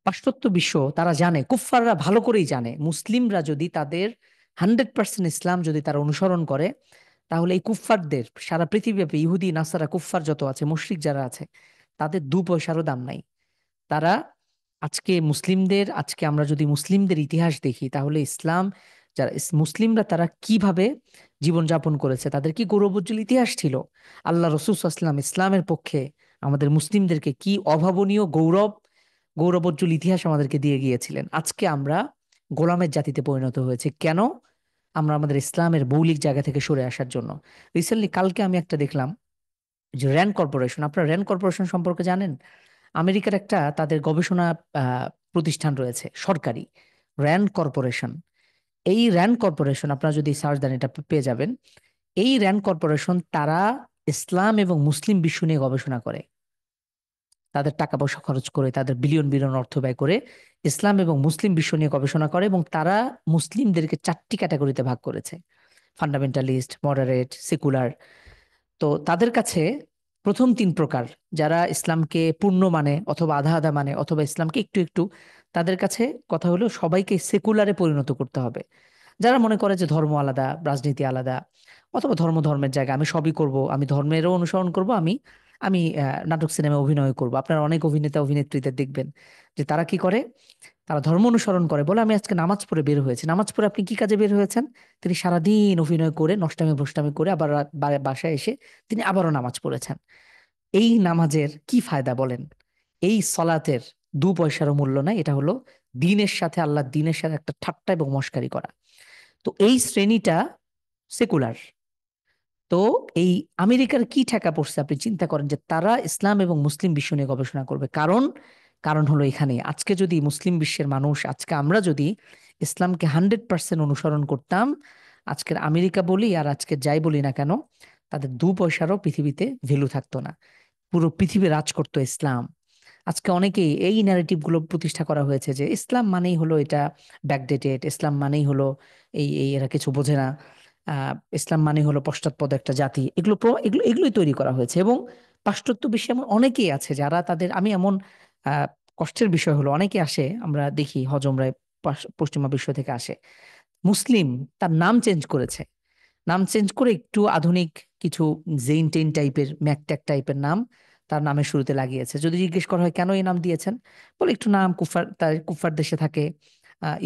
পাশ্চাত্য বিশ্ব তারা জানে, কুফফাররা ভালো করেই জানে, মুসলিমরা যদি তাদের 100% ইসলাম যদি তারা অনুসরণ করে, তাহলে এই কুফফারদের সারা পৃথিবীব্যাপী ইহুদি নাসারা কুফফার যত আছে, মুশরিক যারা আছে, তাদের 2 পয়সারও দাম নাই। তারা আজকে আমরা যদি মুসলিমদের ইতিহাস দেখি, তাহলে ইসলাম, যারা মুসলিমরা তারা কিভাবে জীবনযাপন করেছে, তাদের কি গৌরবোজ্জ্বল ইতিহাস ছিল। আল্লাহ রাসূল সাল্লাল্লাহু আলাইহি ওয়াসাল্লাম ইসলামের পক্ষে আমাদের মুসলিমদেরকে কি অভাবনীয় গৌরবোজ্জ্বল ইতিহাস আমাদেরকে দিয়ে গিয়েছিলেন। আজকে আমরা গোলামের জাতিতে পরিণত হয়েছে কেন? আমরা আমাদের ইসলামের মৌলিক জায়গা থেকে সরে আসার জন্য। রিসেন্টলি কালকে আমি একটা দেখলাম যে র্যান্ড কর্পোরেশন, আপনারা র্যান্ড কর্পোরেশন সম্পর্কে জানেন? আমেরিকার একটা তাদের গবেষণা আহ, প্রতিষ্ঠান রয়েছে সরকারি, র্যান্ড কর্পোরেশন। এই র্যান্ড কর্পোরেশন আপনারা যদি সার্চ দেন এটা পেয়ে যাবেন। এই র্যান্ড কর্পোরেশন তারা ইসলাম এবং মুসলিম বিশ্ব নিয়ে গবেষণা করে, তাদের টাকা পয়সা খরচ করে, তাদের বিলিয়ন বিলিয়ন অর্থ ব্যয় করে ইসলাম এবং মুসলিম বিশ্ব নিয়ে গবেষণা করে, এবং তারা মুসলিমদেরকে 4টি ক্যাটাগরিতে ভাগ করেছে: ফান্ডামেন্টালিস্ট, মডারেট, সেকুলার। তো তাদের কাছে প্রথম 3 প্রকার, যারা ইসলামকে পূর্ণ মানে অথবা আধা আধা মানে অথবা ইসলামকে একটু একটু, তাদের কাছে কথা হলো সবাইকে সেকুলারে পরিণত করতে হবে। যারা মনে করে যে ধর্ম আলাদা, রাজনীতি আলাদা, অথবা ধর্ম ধর্মের জায়গা, আমি সবই করব, আমি ধর্মেরও অনুসরণ করব, আমি আমি নাটক সিনেমা অভিনয় করব। আপনারা অনেক অভিনেতা অভিনেত্রীদের দেখবেন যে তারা কি করে, তারা ধর্ম অনুসরণ করে, বলে আমি আজকে নামাজ পড়ে বের হয়েছি। নামাজ পড়ে আপনি কি কাজে বের হয়েছেন? তিনি সারাদিন অভিনয় করে নষ্টামি ভ্রষ্টামি করে আবার বাসায় এসে তিনি আবারও নামাজ পড়েছেন। এই নামাজের কি ফায়দা বলেন? এই সলাতের 2 পয়সারও মূল্য নাই। এটা হলো দিনের সাথে, আল্লাহর দিনের সাথে একটা ঠাট্টা এবং মশকারি করা। তো এই শ্রেণীটা সেকুলার। তো এই আমেরিকার কি ঠেকা পড়ছে, আপনি চিন্তা করেন যে তারা ইসলাম এবং মুসলিম বিশ্ব নিয়ে গবেষণা করবে। কারণ কারণ হলো এখানে, আজকে যদি মুসলিম বিশ্বের মানুষ, আজকে আমরা যদি ইসলামকে 100% অনুসরণ করতাম, আজকের আমেরিকা বলি আর আজকে যাই বলি না কেন, তাদের 2 পয়সারও পৃথিবীতে ভ্যালু থাকতো না। পুরো পৃথিবী রাজ করতো ইসলাম। আজকে অনেকেই এই ন্যারেটিভ গুলো প্রতিষ্ঠা করা হয়েছে যে ইসলাম মানেই হলো এটা ব্যাকডেটেড, ইসলাম মানেই হলো এই এই এরা কিছু বোঝে না, ইসলাম মানে হলো পশ্চাৎপদ একটা জাতি। এগুলোই তৈরি করা হয়েছে, এবং পাশ্চাত্য বিশ্বে এমন অনেকেই আছে যারা তাদের, আমি এমন কষ্টের বিষয় হলো অনেকে আসে, আমরা দেখি হজমরায় পশ্চিমা বিশ্ব থেকে আসে, মুসলিম তার নাম চেঞ্জ করেছে, নাম চেঞ্জ করে একটু আধুনিক কিছু জেইন টেইন টাইপের, ম্যাকট্যাক টাইপের নাম তার নামের শুরুতে লাগিয়েছে। যদি জিজ্ঞেস করা হয় কেন এই নাম দিয়েছেন, বলে একটু নাম, কুফার, তার কুফার দেশে থাকে,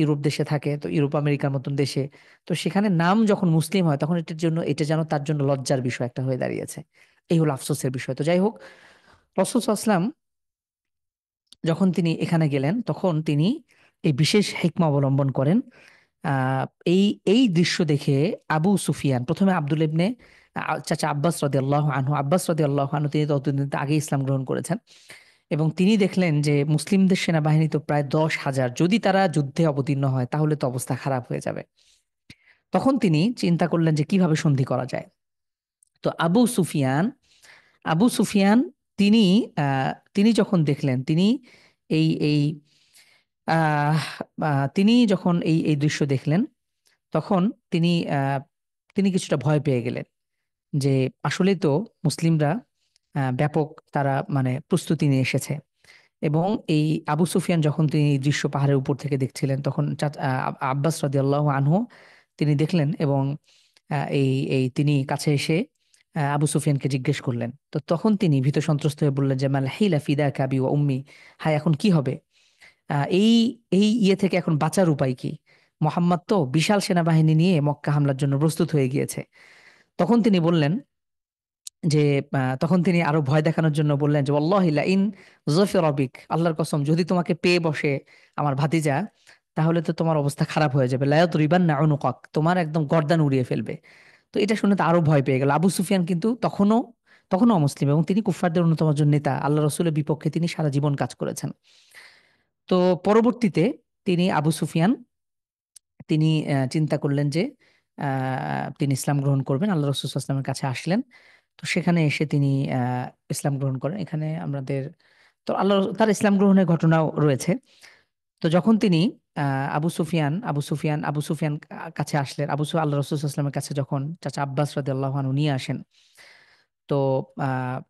ইউরোপ দেশে থাকে, তো ইউরোপ আমেরিকার মতন দেশে, তো সেখানে নাম যখন মুসলিম হয় তখন এটার জন্য, এটা যেন তার জন্য লজ্জার বিষয় একটা হয়ে দাঁড়িয়েছে। এই হলো আফসোসের বিষয়। তো যাই হোক, রাসূল সাল্লাল্লাহু আলাইহি ওয়াসাল্লাম যখন তিনি এখানে গেলেন তখন তিনি এই বিশেষ হিকমা অবলম্বন করেন। আহ, এই এই দৃশ্য দেখে আবু সুফিয়ান, প্রথমে আব্দুল ইবনে চাচা আব্বাস রাদিয়াল্লাহু আনহু, আব্বাস রাদিয়াল্লাহু আনহু তিনি ততদিন আগে ইসলাম গ্রহণ করেছেন, এবং তিনি দেখলেন যে মুসলিমদের সেনাবাহিনী তো প্রায় 10,000, যদি তারা যুদ্ধে অবতীর্ণ হয় তাহলে তো অবস্থা খারাপ হয়ে যাবে। তখন তিনি চিন্তা করলেন যে কিভাবে সন্ধি করা যায়। তো আবু সুফিয়ান তিনি তিনি যখন দেখলেন, তিনি এই আহ তিনি যখন এই দৃশ্য দেখলেন, তখন তিনি তিনি কিছুটা ভয় পেয়ে গেলেন যে আসলে তো মুসলিমরা ব্যাপক তারা মানে প্রস্তুতি নিয়ে এসেছে। এবং এই আবু সুফিয়ান যখন তিনি এই দৃশ্য পাহাড়ের উপর থেকে দেখছিলেন তখন আব্বাস রাদিয়াল্লাহু আনহু তিনি দেখলেন, এবং এই এই তিনি কাছে এসে আবু সুফিয়ানকে জিজ্ঞেস করলেন। তো তখন তিনি ভীত সন্ত্রস্ত হয়ে বললেন যে মাল হিলা ফিদা কাবি ওয়া উম্মি, হায় এখন কি হবে, এই এই ইয়ে থেকে এখন বাঁচার উপায় কি? মোহাম্মদ তো বিশাল সেনাবাহিনী নিয়ে মক্কা হামলার জন্য প্রস্তুত হয়ে গিয়েছে। তখন তিনি বললেন যে তখন তিনি আরো ভয় দেখানোর জন্য বললেন যে ওয়াল্লাহি লা ইন যুফিরা বিক, আল্লাহর কসম যদি তোমাকে পেয়ে বসে আমার ভাতিজা, তাহলে তো তোমার অবস্থা খারাপ হয়ে যাবে, লা ইয়াদরিবান্না উনুকাক, তোমার একদম গর্দান উড়িয়ে ফেলবে। তো এটা শুনে তো আরো ভয় পেয়ে গেল। আবু সুফিয়ান কিন্তু তখনও তখনও অমুসলিম, এবং তিনি কুফফারদের অন্যতম একজন নেতা, আল্লাহ রসুলের বিপক্ষে তিনি সারা জীবন কাজ করেছেন। তো পরবর্তীতে তিনি আবু সুফিয়ান তিনি চিন্তা করলেন যে তিনি ইসলাম গ্রহণ করবেন, আল্লাহ রসুল সাল্লাল্লাহু আলাইহি ওয়াসাল্লামের কাছে আসলেন। তো সেখানে এসে তিনি ইসলাম গ্রহণ করেন। এখানে আমাদের তো আল্লাহ তার ইসলাম গ্রহণের ঘটনাও রয়েছে। তো যখন তিনি আবু সুফিয়ান কাছে আসলেন, আল্লাহ রসুল সাল্লাল্লাহু আলাইহি ওয়াসাল্লামের কাছে যখন চাচা আব্বাস রাদিয়াল্লাহু আনহু নিয়ে আসেন, তো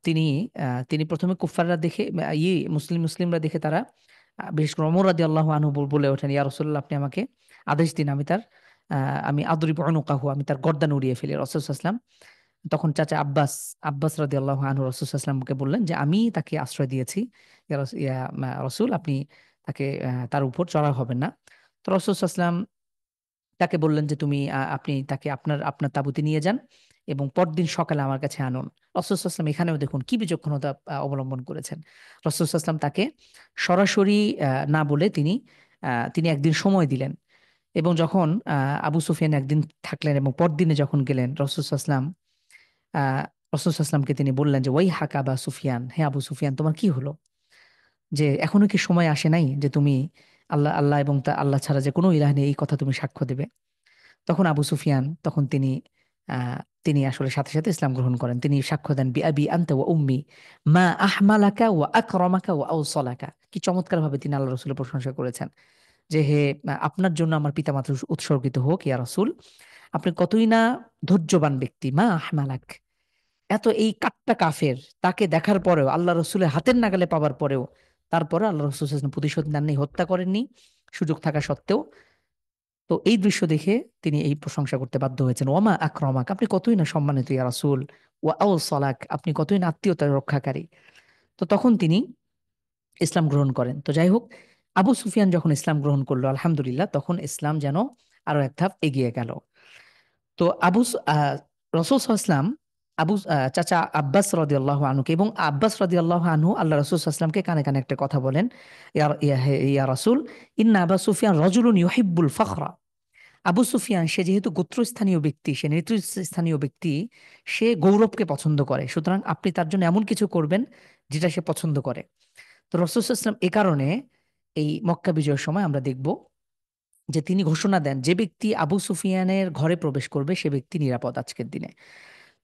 তিনি তিনি প্রথমে কুফাররা দেখে, মুসলিমরা দেখে তারা, বিশেষ করে ওমর রাদিয়াল্লাহু আনহু বলে ওঠেন, ইয়া রাসূলুল্লাহ আপনি আমাকে আদেশ দিন, আমি আদরিবু উনুকাহু, আমি তার গর্দান উড়িয়ে ফেলি। রাসূল সাল্লাল্লাহু আলাইহি ওয়াসাল্লাম তখন চাচা আব্বাস রাদিয়াল্লাহু আনহু রাসূল সাল্লাল্লাহু আলাইহি ওয়াসাল্লামকে বললেন যে আমি তাকে আশ্রয় দিয়েছি, রাসূল আপনি তাকে তার উপর চড়াও হবেন না। তো রাসূল সাল্লাল্লাহু আলাইহি ওয়াসাল্লাম তাকে বললেন যে তুমি আপনি তাকে আপনার আপনার তাঁবুতে নিয়ে যান এবং পরদিন সকালে আমার কাছে আনুন। রাসূল সাল্লাল্লাহু আলাইহি ওয়াসাল্লাম এখানেও দেখুন কি বিচক্ষণতা অবলম্বন করেছেন। রাসূল সাল্লাল্লাহু আলাইহি ওয়াসাল্লাম তাকে সরাসরি না বলে তিনি একদিন সময় দিলেন, এবং যখন আবু সুফিয়ান একদিন থাকলেন এবং পরদিনে যখন গেলেন, রাসূল সাল্লাল্লাহু আলাইহি ওয়াসাল্লামকে তিনি বললেন যে ওয়াই হাক আবা সুফিয়ান, হে আবু সুফিয়ান তোমার কি হলো, যে এখনো কি সময় আসে নাই যে তুমি আল্লাহ আল্লাহ এবং তা আল্লাহ ছাড়া যে কোনো ইলাহ নেই এই কথা তুমি সাক্ষ্য দেবে। তখন আবু সুফিয়ান তখন আহ, তিনি আসলে সাথে সাথে ইসলাম গ্রহণ করেন। তিনি সাক্ষ্য দেন বি আবি আনতা ওয়া উম্মি মা আহমালাকা ওয়া আকরামাকা ওয়া আওসালাকা। কি চমৎকার ভাবে তিনি আল্লাহ রসুলের প্রশংসা করেছেন যে হে আপনার জন্য আমার পিতামাতা উৎসর্গিত হোক ইয়া রাসূল, আপনি কতই না ধৈর্যবান ব্যক্তি, মা আহমালাক, এত এই কাট্টা কাফের তাকে দেখার পরেও, আল্লাহ রসুলের হাতের নাগালে পাওয়ার পরেও, তারপরে আল্লাহ রসুল সাল্লাল্লাহু আলাইহি ওয়াসাল্লাম প্রতিশোধ নেননি, হত্যা করেননি সুযোগ থাকা সত্ত্বেও। তো এই দৃশ্য দেখে তিনি এই প্রশংসা করতে বাধ্য হয়েছেন, ওমা আকরমাক, আপনি কতই না সম্মানিত ইয়া রাসূল, ওয়া আওসালাক, আপনি কতই না আত্মীয়তার রক্ষাকারী। তো তখন তিনি ইসলাম গ্রহণ করেন। তো যাই হোক, আবু সুফিয়ান যখন ইসলাম গ্রহণ করলো আলহামদুলিল্লাহ, তখন ইসলাম যেন আরো এক ধাপ এগিয়ে গেল। তো রসূল সাল্লাল্লাহু আলাইহি ওয়াসাল্লাম চাচা আব্বাস রাদিয়াল্লাহু আনহুকে, এবং আব্বাস রাদিয়াল্লাহু আনহু আল্লাহ রাসূল সাল্লাল্লাহু আলাইহি ওয়াসাল্লামকে কানে কানে একটা কথা বলেন, ইয়া রাসূল, ইন্না আবা সুফিয়ান রাজুলুন ইউহিব্বুল ফখরা। আবু সুফিয়ান সে যেহেতু গোত্রস্থানীয় ব্যক্তি, সে নেতৃস্থানীয় ব্যক্তি, সে গৌরবকে পছন্দ করে, সুতরাং আপনি তার জন্য এমন কিছু করবেন যেটা সে পছন্দ করে। তো রাসূল সাল্লাল্লাহু আলাইহি ওয়াসাল্লাম এ কারণে এই মক্কা বিজয়ের সময় আমরা দেখব যে তিনি ঘোষণা দেন যে ব্যক্তি আবু সুফিয়ানের ঘরে প্রবেশ করবে সে ব্যক্তি নিরাপদ আজকের দিনে।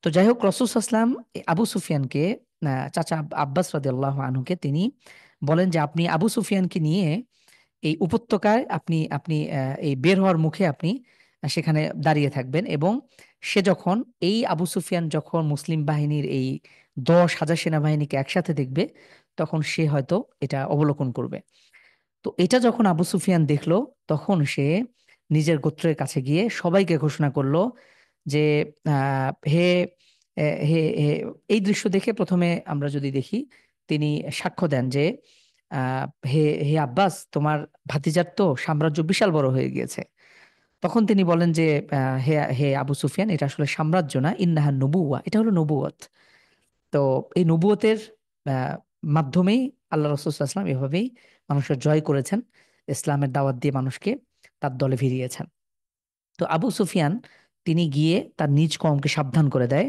তো যাই হোক, রাসূল সাল্লাল্লাহু আলাইহি ওয়াসাল্লাম আবু সুফিয়ানকে, চাচা আব্বাস রাদিয়াল্লাহু আনহুকে তিনি বলেন যে আপনি আবু সুফিয়ানকে নিয়ে এই উপত্যকায় আপনি আপনি এই বের হওয়ার মুখে আপনি সেখানে দাঁড়িয়ে থাকবেন, এবং সে যখন এই আবু সুফিয়ান যখন মুসলিম বাহিনীর এই 10,000 সেনাবাহিনীকে একসাথে দেখবে তখন সে হয়তো এটা অবলোকন করবে। তো এটা যখন আবু সুফিয়ান দেখলো তখন সে নিজের গোত্রের কাছে গিয়ে সবাইকে ঘোষণা করলো যে হে হে হে এই দৃশ্য দেখে প্রথমে আমরা যদি দেখি, তিনি সাক্ষ্য দেন যে আহ, হে হে আব্বাস, তোমার ভাতিজার তো সাম্রাজ্য বিশাল বড় হয়ে গিয়েছে। তখন তিনি বলেন যে হে হে আবু সুফিয়ান, এটা আসলে সাম্রাজ্য না, ইন্নাহা নবুয়া, এটা হলো নবুয়ত। তো এই নবুয়তের আহ, মাধ্যমেই আল্লাহ রসুল সাল্লাল্লাহু আলাইহি ওয়াসাল্লাম এভাবেই মানুষের জয় করেছেন, ইসলামের দাওয়াত দিয়ে মানুষকে তার দলে ভিড়িয়েছেন। তো আবু সুফিয়ান তিনি গিয়ে তার নিজ কওমকে সাবধান করে দেয়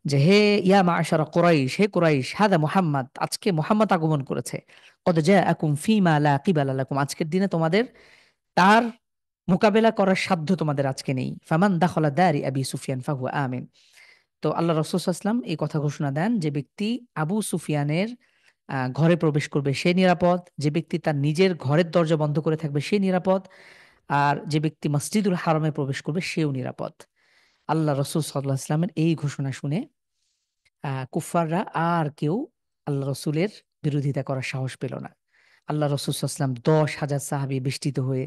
যে হে ইয়া মাআশারা কুরাইশ, হে কুরাইশ, হাদা মুহাম্মদ, আজকে মুহাম্মদ আগমন করেছে। কদ জাআকুম ফীমা লা কিবালা লাকুম, আজকের দিনে তোমাদের তার মোকাবেলা করার সাধ্য তোমাদের আজকে নেই। ফামান দাখলা দারি আবি সুফিয়ান ফাহুয়া আমিন। তো আল্লাহ রাসূল সাল্লাল্লাহু আলাইহি ওয়াসাল্লাম এই কথা ঘোষণা দেন যে ব্যক্তি আবু সুফিয়ানের ঘরে প্রবেশ করবে সে নিরাপদ, যে ব্যক্তি তার নিজের ঘরের দরজা বন্ধ করে থাকবে সে নিরাপদ, আর যে ব্যক্তি মসজিদুল হারামে প্রবেশ করবে সেও নিরাপদ। আল্লাহ রসুল সাল্লাল্লাহু আলাইহি ওয়াসাল্লামের এই ঘোষণা শুনে কুফাররা আর কেউ আল্লাহ রসুলের বিরোধিতা করার সাহস পেল না। আল্লাহ রসুল সাল্লাল্লাহু আলাইহি ওয়াসাল্লাম 10,000 সাহাবী বেষ্টিত হয়ে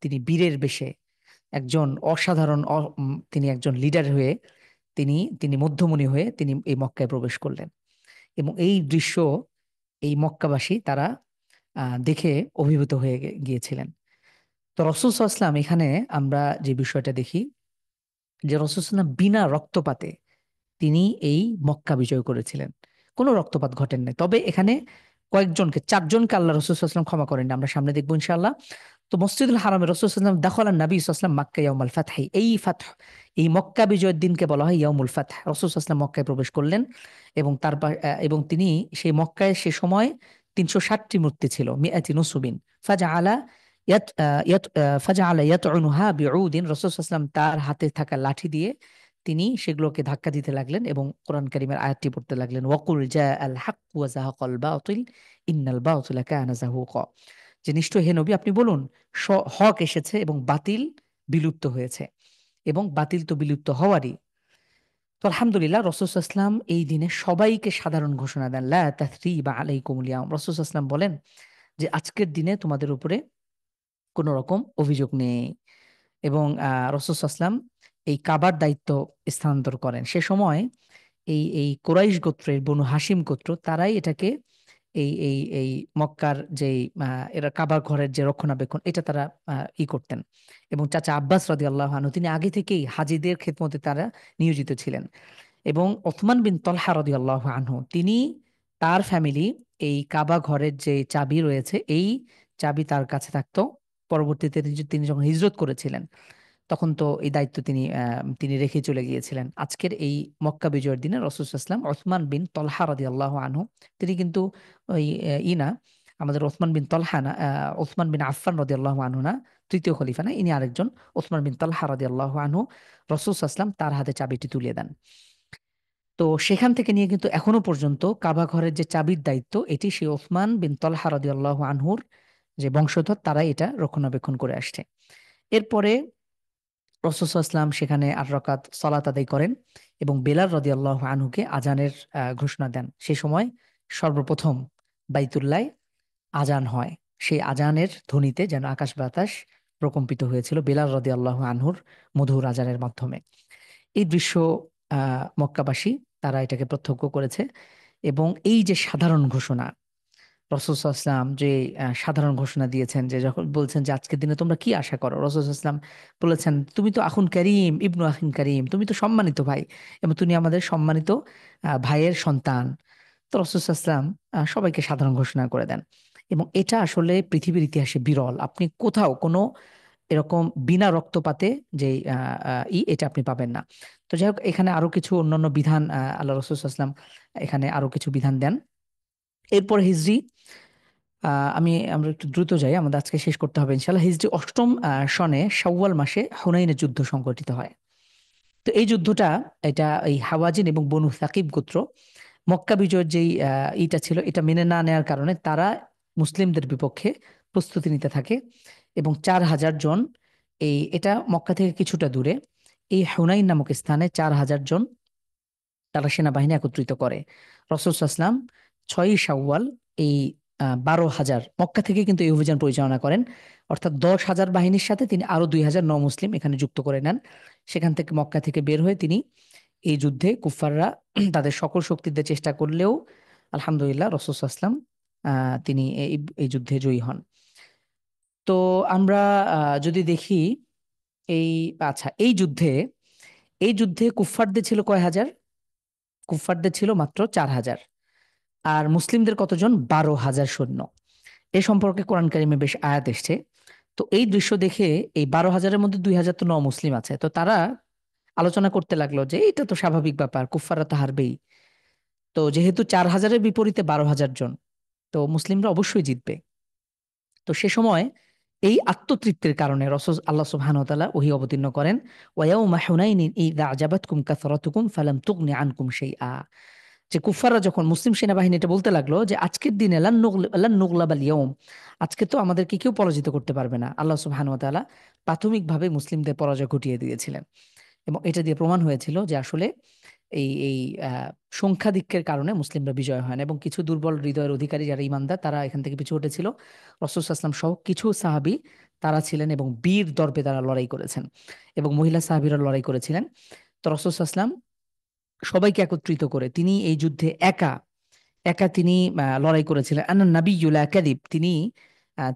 তিনি বীরের বেশে একজন অসাধারণ তিনি একজন লিডার হয়ে তিনি তিনি মধ্যমণি হয়ে তিনি এই মক্কায় প্রবেশ করলেন। এবং এই দৃশ্য এই মক্কাবাসী তারা দেখে অভিভূত হয়ে গিয়েছিলেন। তো রসুল সাল্লাল্লাহু আলাইহি ওয়াসাল্লাম এখানে আমরা যে বিষয়টা দেখি যে রসুল সাল্লাল্লাহু আলাইহি ওয়াসাল্লাম বিনা রক্তপাতে তিনি এই মক্কা বিজয় করেছিলেন। কোনো রক্তপাত ঘটেন নাই, তবে এখানে কয়েকজনকে, 4জনকে আল্লাহ রসুল সাল্লাল্লাহু আলাইহি ওয়াসাল্লাম ক্ষমা করেন, আমরা সামনে দেখবো ইনশাআল্লাহ। তো মসজিদুল হারামে রাসূল সাল্লাল্লাহু আলাইহি ওয়াসাল্লাম দাখালান নবী সাল্লাল্লাহু আলাইহি ওয়াসাল্লাম মক্কা ইয়াউমাল ফাতহি, এই ফাতহ, এই মক্কা বিজয়ের দিনকে বলা হয় ইয়াউমুল ফাতহ। রাসূল সাল্লাল্লাহু আলাইহি ওয়াসাল্লাম মক্কায় প্রবেশ করলেন এবং এবং তিনি সেই মক্কায় সে সময় 360টি মূর্তি ছিল, মিআতি নুসুবিন, ফাজআলা ফাজআলা ইয়াতউনুহা বিউদিন। রাসূল সাল্লাল্লাহু আলাইহি ওয়াসাল্লাম তার হাতে থাকা লাঠি দিয়ে তিনি সেগুলোকে ধাক্কা দিতে লাগলেন এবং কোরআন কারীমের আয়াতটি পড়তে লাগলেন, ওয়াকুল জা আল হক ওয়া যাহাকাল বাতিল ইন্নাল বাতিলা কানা যাহুকা। যে নিশ্চয় হে নবী আপনি বলুন, হক এসেছে এবং বাতিল বিলুপ্ত হয়েছে, এবং বাতিল তো বিলুপ্ত হওয়ারই। তো আলহামদুলিল্লাহ রাসূল সাল্লাল্লাহু আলাইহি ওয়াসাল্লাম এই দিনে সবাইকে সাধারণ ঘোষণা দেন, লা তাথরিবা আলাইকুমুল ইয়াউম। রাসূল সাল্লাল্লাহু আলাইহি ওয়াসাল্লাম বলেন যে আজকের দিনে তোমাদের উপরে কোনো রকম অভিযোগ নেই। এবং রাসূল সাল্লাল্লাহু আলাইহি ওয়াসাল্লাম এই কাবার দায়িত্ব স্থানান্তর করেন। সে সময় এই কুরাইশ গোত্রের বনু হাসিম গোত্র তারাই এটাকে এই মক্কার যে এরা কাবা ঘরের যে রক্ষণাবেক্ষণ এটা তারা করতেন। এবং চাচা আব্বাস রাদিয়াল্লাহু আনহু তিনি আগে থেকেই হাজীদের খেদমতে তারা নিয়োজিত ছিলেন। এবং ওসমান বিন তলহা রাদিয়াল্লাহু আনহু তিনি, তার ফ্যামিলি, এই কাবা ঘরের যে চাবি রয়েছে এই চাবি তার কাছে থাকতো। পরবর্তীতে তিনি যখন হিজরত করেছিলেন তখন তো এই দায়িত্ব তিনি রেখে চলে গিয়েছিলেন। আজকের এই মক্কা বিজয়ের দিনে রাসূল সাল্লাল্লাহু আলাইহি ওয়াসাল্লাম ওসমান বিন তলহা রাদিয়াল্লাহু আনহু, তিনি কিন্তু ওই না, আমাদের ওসমান বিন তলহা না, ওসমান বিন আফফান রাদিয়াল্লাহু আনহু না, তৃতীয় খলিফা না, ইনি আরেকজন ওসমান বিন তলহা রাদিয়াল্লাহু আনহু। রাসূল সাল্লাল্লাহু আলাইহি ওয়াসাল্লাম তার হাতে চাবিটি তুলিয়ে দেন। তো সেখান থেকে নিয়ে কিন্তু এখনো পর্যন্ত কাবা ঘরের যে চাবির দায়িত্ব এটি সেই ওসমান বিন তলহা রাদিয়াল্লাহু আনহুর যে বংশধর তারাই এটা রক্ষণাবেক্ষণ করে আসছে। এরপরে রাসূল সাল্লাল্লাহু আলাইহি ওয়াসাল্লাম সেখানে 8 রাকাত সালাত আদায় করেন এবং বেলাল রাদিয়াল্লাহু আনহুকে আজানের ঘোষণা দেন। সেই সময় সর্বপ্রথম বাইতুল্লায় আজান হয়, সেই আজানের ধ্বনিতে যেন আকাশ বাতাস প্রকম্পিত হয়েছিল বেলাল রাদিয়াল্লাহু আনহুর মধুর আজানের মাধ্যমে। এই দৃশ্য মক্কাবাসী তারা এটাকে প্রত্যক্ষ করেছে। এবং এই যে সাধারণ ঘোষণা, রাসূল সাল্লাল্লাহু আলাইহি ওয়াসাল্লাম যে সাধারণ ঘোষণা দিয়েছেন যে যখন বলছেন যে আজকের দিনে তোমরা কি আশা করো, রাসূল সাল্লাল্লাহু আলাইহি ওয়াসাল্লাম বলেছেন তুমি তো আখুন করিম ইবনু আখিন করিম, তুমি তো সম্মানিত ভাই এবং তুমি আমাদের সম্মানিত ভাইয়ের সন্তান। তো রাসূল সাল্লাল্লাহু আলাইহি ওয়াসাল্লাম সবাইকে সাধারণ ঘোষণা করে দেন। এবং এটা আসলে পৃথিবীর ইতিহাসে বিরল, আপনি কোথাও কোনো এরকম বিনা রক্তপাতে যে এটা আপনি পাবেন না। তো যাই হোক, এখানে আরো কিছু অন্যান্য বিধান আল্লাহ রাসূল সাল্লাল্লাহু আলাইহি ওয়াসাল্লাম এখানে আরো কিছু বিধান দেন। এরপর হিজরি, আমরা একটু দ্রুত যাই, আমাদের আজকে শেষ করতে হবে ইনশাআল্লাহ। হিজরি 8ম সনে শাওয়াল মাসে হুনাইনের যুদ্ধ সংঘটিত হয়। তো এই যুদ্ধটা, এটা এই হাওয়াজিন এবং বনু সাকিব গোত্র মক্কা বিজয়ের যেই ইটা ছিল এটা মেনে না নেওয়ার কারণে তারা মুসলিমদের বিপক্ষে প্রস্তুতি নিতে থাকে। এবং 4,000 জন, এটা মক্কা থেকে কিছুটা দূরে এই হুনাইন নামক স্থানে 4,000 জন তারা সেনাবাহিনী একত্রিত করে। রাসূল সাল্লাল্লাহু আলাইহি ওয়াসাল্লাম 6ই শাওয়াল এই 12,000 মক্কা থেকে কিন্তু এই অভিযান পরিচালনা করেন। অর্থাৎ 10,000 বাহিনীর সাথে তিনি আরো 2,000 মুসলিম এখানে যুক্ত করে নেন। সেখান থেকে মক্কা থেকে বের হয়ে তিনি এই যুদ্ধে কুফাররা তাদের সকল শক্তি দিয়ে চেষ্টা করলেও আলহামদুলিল্লাহ রাসূল সাল্লাল্লাহু আলাইহি ওয়াসাল্লাম তিনি এই যুদ্ধে জয়ী হন। তো আমরা যদি দেখি এই আচ্ছা এই যুদ্ধে কুফফারদের ছিল কয় হাজার? কুফফারদের ছিল মাত্র 4,000। আর মুসলিমদের কতজন? 12,000 সৈন্য। এ সম্পর্কে কোরআন কারিমে বেশ আয়াত এসছে। তো এই দৃশ্য দেখে এই 12,000-এর মধ্যে 2,000 তো মুসলিম আছে, তো তারা আলোচনা করতে লাগলো যে এটা তো স্বাভাবিক ব্যাপার, কুফফাররা তো হারবেই। তো যেহেতু 4,000-এর বিপরীতে 12,000 জন, তো মুসলিমরা অবশ্যই জিতবে। তো সে সময় এই আত্মতৃপ্তির কারণে রসুল আল্লাহ সুবহানাহু ওয়া তাআলা ওহী অবতীর্ণ করেন, ওয়ায়াউমা হুনাইনিন ইযা আজাবাতকুম কাসরাতুকুম ফালাম তুগনি আনকুম শাইআ। যে কুফাররা যখন মুসলিম সেনাবাহিনী এটা বলতে লাগলো যে আজকের দিনে লান নুগলাবাল ইয়াউম, আজকে তো আমাদেরকে কেউ পরাজিত করতে পারবে না, আল্লাহ সুবহানাহু ওয়া তাআলা প্রাথমিকভাবে মুসলিমদের পরাজয় ঘটিয়ে দিয়েছিলেন। এবং এটা দিয়ে প্রমাণ হয়েছিল যে আসলে এই সংখ্যাধিক্যের কারণে মুসলিমরা বিজয় হয় না, এবং কিছু দুর্বল হৃদয়ের অধিকারী যারা ইমানদার তারা এখান থেকে পিছু হটেছিল। রাসূল সাল্লাল্লাহু আলাইহি ওয়াসাল্লাম সহ কিছু সাহাবী তারা ছিলেন এবং বীর দর্পে তারা লড়াই করেছেন, এবং মহিলা সাহাবীরা লড়াই করেছিলেন। তো রাসূল সাল্লাল্লাহু আলাইহি ওয়াসাল্লাম সবাইকে একত্রিত করে তিনি এই যুদ্ধে একা একা তিনি লড়াই করেছিলেন। আনা নাবিয়্যু লা কাযিব,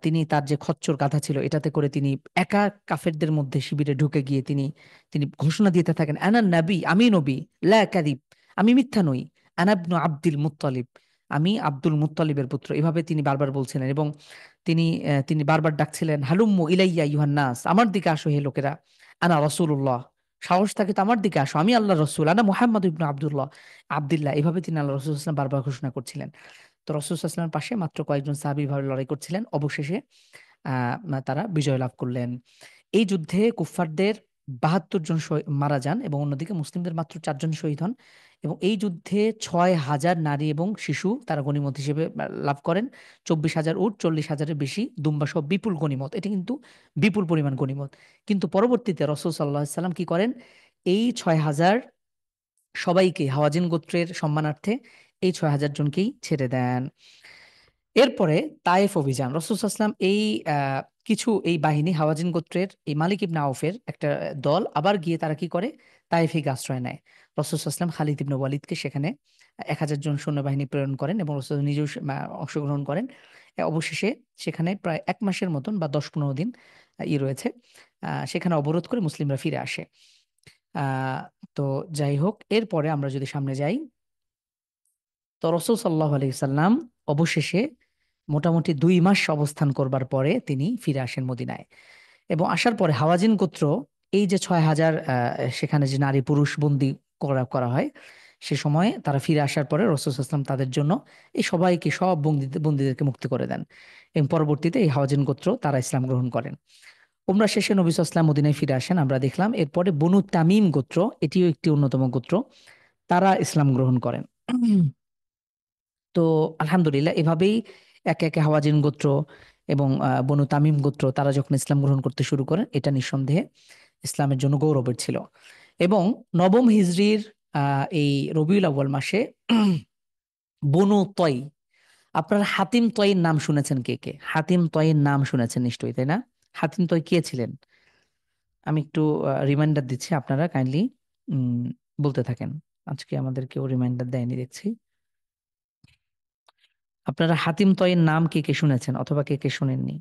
তিনি তার যে খচ্চর গাধা ছিল এটাতে করে তিনি একা কাফেরদের মধ্যে শিবিরে ঢুকে গিয়ে তিনি তিনি ঘোষণা দিতে থাকেন, আনা নবী, আমি নবী, লা কাযিব, আমি মিথ্যা নই, আনা ইবনু আব্দুল মুত্তালিব, আমি আব্দুল মুত্তালিবের পুত্র। এভাবে তিনি বারবার বলছিলেন, এবং তিনি বারবার ডাকছিলেন, হালুম্মু ইলাইয়া আইয়ুহান নাস, আমার দিকে আসো হে লোকেরা, আনা রাসূলুল্লাহ, সাহস থাকে তো আমার দিকে আসো, আমি আল্লাহর রাসূল, আনা মুহাম্মদ ইবনু আব্দুল্লাহ। এভাবে তিনি আল্লাহ রাসূল সাল্লাল্লাহু আলাইহি ওয়াসাল্লাম বারবার ঘোষণা করছিলেন। তো রাসূল সাল্লাল্লাহু আলাইহি ওয়াসাল্লামের পাশে মাত্র কয়েকজন সাহাবী ভাবে লড়াই করছিলেন। অবশেষে তারা বিজয় লাভ করলেন। এই যুদ্ধে কুফফারদের 72 জন মারা যান, এবং অন্যদিকে মুসলিমদের মাত্র 4 জন শহীদ হন। এবং এই যুদ্ধে 6,000 নারী এবং শিশু তারা গনিমত হিসেবে লাভ করেন। 24,000 উট, 40,000-এর বেশি দুম্বা সহ বিপুল গনিমত। এটি কিন্তু বিপুল পরিমাণ গনিমত। কিন্তু পরবর্তীতে রাসূল সাল্লাল্লাহু আলাইহি ওয়াসাল্লাম কি করেন? এই 6,000 সবাইকে হাওয়াজিন গোত্রের সম্মানার্থে এই 6,000 জনকেই ছেড়ে দেন। এরপরে তায়েফ অভিযান। রাসূল সাল্লাল্লাহু আলাইহি ওয়াসাল্লাম কিছু এই বাহিনী হাওয়াজিন গোত্রের এই মালিক ইবনে আউফের একটা দল আবার গিয়ে তারা কি করে? তায়েফে গিয়ে আশ্রয় নেয়। রাসূল সাল্লাল্লাহু আলাইহি ওয়াসাল্লাম খালিদ ইবনে ওয়ালিদকে সেখানে 1,000 জন সৈন্যবাহিনী প্রেরণ করেন, এবং রাসূল নিজেও অংশগ্রহণ করেন। অবশেষে সেখানে প্রায় 1 মাসের মতন বা 10-15 দিন রয়েছে। সেখানে অবরোধ করে মুসলিমরা ফিরে আসে। আ তো যাই হোক, এরপরে আমরা যদি সামনে যাই, তো রাসূল সাল্লাল্লাহু আলাইহি সাল্লাম অবশেষে মোটামুটি 2 মাস অবস্থান করবার পরে তিনি ফিরে আসেন মদিনায়। এবং আসার পরে হাওয়াজিন গোত্র এই যে 6,000 সেখানে যে নারী পুরুষ বন্দী করা করা হয়, সে সময়ে তারা ফিরে আসার পরে রাসূল সাল্লাল্লাহু আলাইহি ওয়াসাল্লাম তাদের জন্য এই সবাইকে সব বন্দীদেরকে মুক্তি করে দেন, এবং পরবর্তীতে এই হাওয়াজিন গোত্র তারা ইসলাম গ্রহণ করেন। উমরা শেষে নবী সাল্লাল্লাহু আলাইহি ওয়াসাল্লাম মদিনায় ফিরে আসেন, আমরা দেখলাম। এরপরে বনু তামিম গোত্র, এটিও একটি অন্যতম গোত্র, তারা ইসলাম গ্রহণ করেন। তো আলহামদুলিল্লাহ এভাবেই একে একে হাওয়াজিন গোত্র এবং বনু তামিম গোত্র তারা যখন ইসলাম গ্রহণ করতে শুরু করেন, এটা নিঃসন্দেহে ইসলামের জন্য গৌরবের ছিল। এবং নবম হিজরির এই রবিউল আউয়াল মাসে বনু তয়, আপনারা হাতিম তয়ের নাম শুনেছেন কে কে? হাতিম তয়ের নাম শুনেছেন নিশ্চয়ই, তাই না? হাতিম তয় কে ছিলেন? আমি একটু রিমাইন্ডার দিচ্ছি, আপনারা কাইন্ডলি বলতে থাকেন। আজকে আমাদের কেউ রিমাইন্ডার দেয়নি দেখছি। আপনারা হাতিম তয়ের নাম কে কে শুনেছেন অথবা কে কে শুনেননি?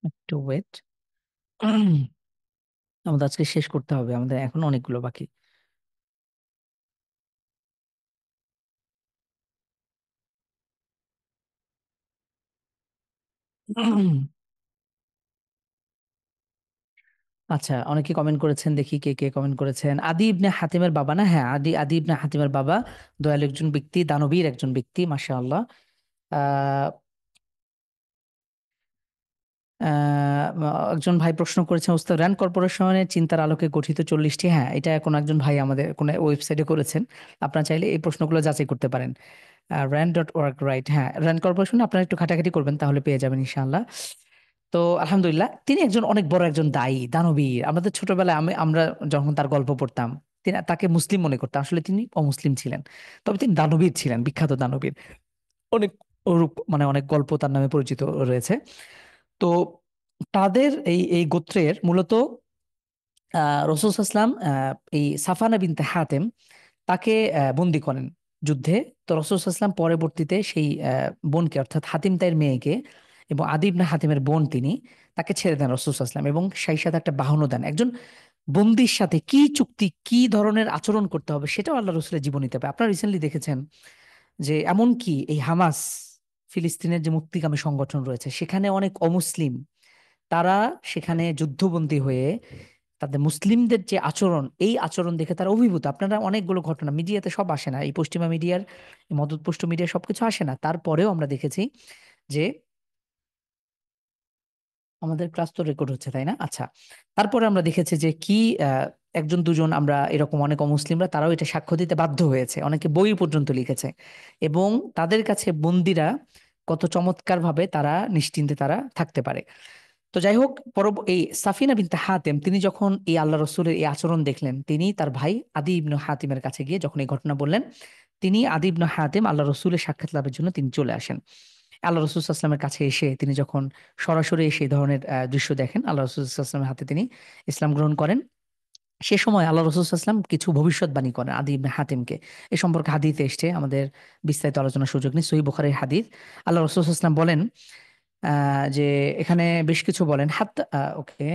একটু ওয়েট। আমাদের আজকে শেষ করতে হবে, আমাদের এখন অনেকগুলো বাকি। আচ্ছা, অনেকে কমেন্ট করেছেন, দেখি কে কে কমেন্ট করেছেন। আদি ইবনে হাতিমের বাবা না? হ্যাঁ, আদি ইবনে হাতিমের বাবা দয়ালু একজন ব্যক্তি, দানবীর একজন ব্যক্তি, মাশাআল্লাহ। আহ একজন ভাই প্রশ্ন করেছেন, উস্তাদ র্যান্ড কর্পোরেশনের চিন্তার আলোকে গঠিত 40টি, হ্যাঁ এটা কোন একজন ভাই আমাদের কোন ওয়েবসাইটে করেছেন। আপনারা চাইলে এই প্রশ্নগুলো যাচাই করতে পারেন। rand.org, রাইট, হ্যাঁ র্যান্ড কর্পোরেশন, আপনারা একটু ঘাটাঘাটি করবেন তাহলে পেয়ে যাবেন ইনশাআল্লাহ। তো আলহামদুলিল্লাহ তিনি একজন অনেক বড় একজন দায়ী, দানবীর। আমাদের ছোটবেলায় আমরা যখন তার গল্প পড়তাম, তিনি তাকে মুসলিম মনে করতেন, আসলে তিনি অমুসলিম ছিলেন। তবে তিনি দানবীর ছিলেন, বিখ্যাত দানবীর। অনেক মানে অনেক গল্প তার নামে পরিচিত রয়েছে। তো তাদের এই এই গোত্রের মূলত রাসূল সাল্লাল্লাহু আলাইহি ওয়াসাল্লাম এই সাফানা বিনতে হাতেম তাকে বন্দি করেন যুদ্ধে। তো রাসূল সাল্লাল্লাহু আলাইহি ওয়াসাল্লাম পরবর্তীতে সেই বোনকে, অর্থাৎ হাতিম তাইর মেয়েকে এবং আদি ইবনে হাতিমের বোন, তিনি তাকে ছেড়ে দেন রাসূল সাল্লাল্লাহু আলাইহি ওয়াসাল্লাম, এবং সেই সাথে একটা বাহনও দেন। একজন বন্দির সাথে কি চুক্তি, কি ধরনের আচরণ করতে হবে সেটাও আল্লাহ রসুলের জীবনীতে পায়। আপনারা রিসেন্টলি দেখেছেন যে এমন কি এই হামাস, ফিলিস্তিনের যে মুক্তিকামী সংগঠন রয়েছে, সেখানে অনেক অমুসলিম, তারা সেখানে যুদ্ধবন্দী হয়ে তাদের মুসলিমদের যে আচরণ, এই আচরণ দেখে তারা অভিভূত। আপনারা অনেকগুলো ঘটনা মিডিয়াতে সব আসে না, এই পশ্চিমা মিডিয়ার, মদতপুষ্ট মিডিয়া সবকিছু আসে না, তারপরেও আমরা দেখেছি যে আমাদের ক্লাস তো রেকর্ড হচ্ছে, তাই না? আচ্ছা, তারপরে আমরা দেখেছি যে কি একজন দুজন আমরা এরকম অনেক অমুসলিমরা তারাও এটা সাক্ষ্য দিতে বাধ্য হয়েছে, অনেকে বই পর্যন্ত লিখেছে। এবং তাদের কাছে বন্দিরা কত চমৎকার ভাবে তারা নিশ্চিন্তে তারা থাকতে পারে। তো যাই হোক, এই সাফিনা বিনতে হাতেম তিনি যখন এই আল্লাহ রসুলের এই আচরণ দেখলেন, তিনি তার ভাই আদি ইবনে হাতিমের কাছে গিয়ে যখন এই ঘটনা বললেন, তিনি আদি ইবনে হাতিম আল্লাহ রসুলের সাক্ষাৎ লাভের জন্য তিনি চলে আসেন। আল্লাহ রসুল আসলামের কাছে এসে তিনি যখন সরাসরি সেই ধরনের দৃশ্য দেখেন, আল্লাহ রসুল আসলামের হাতে তিনি ইসলাম গ্রহণ করেন। সে সময় আল্লাহ রসুল আসলাম কিছু ভবিষ্যৎবাণী করেন আদি ইবনে হাতিমকে। এ সম্পর্কে হাদিসে এসছে, আমাদের বিস্তারিত আলোচনার সুযোগ নেই, সহিহ বুখারীর হাদিস। আল্লাহ রসুল আসলাম বলেন যে এখানে বেশ কিছু বলেন, হাত ওকে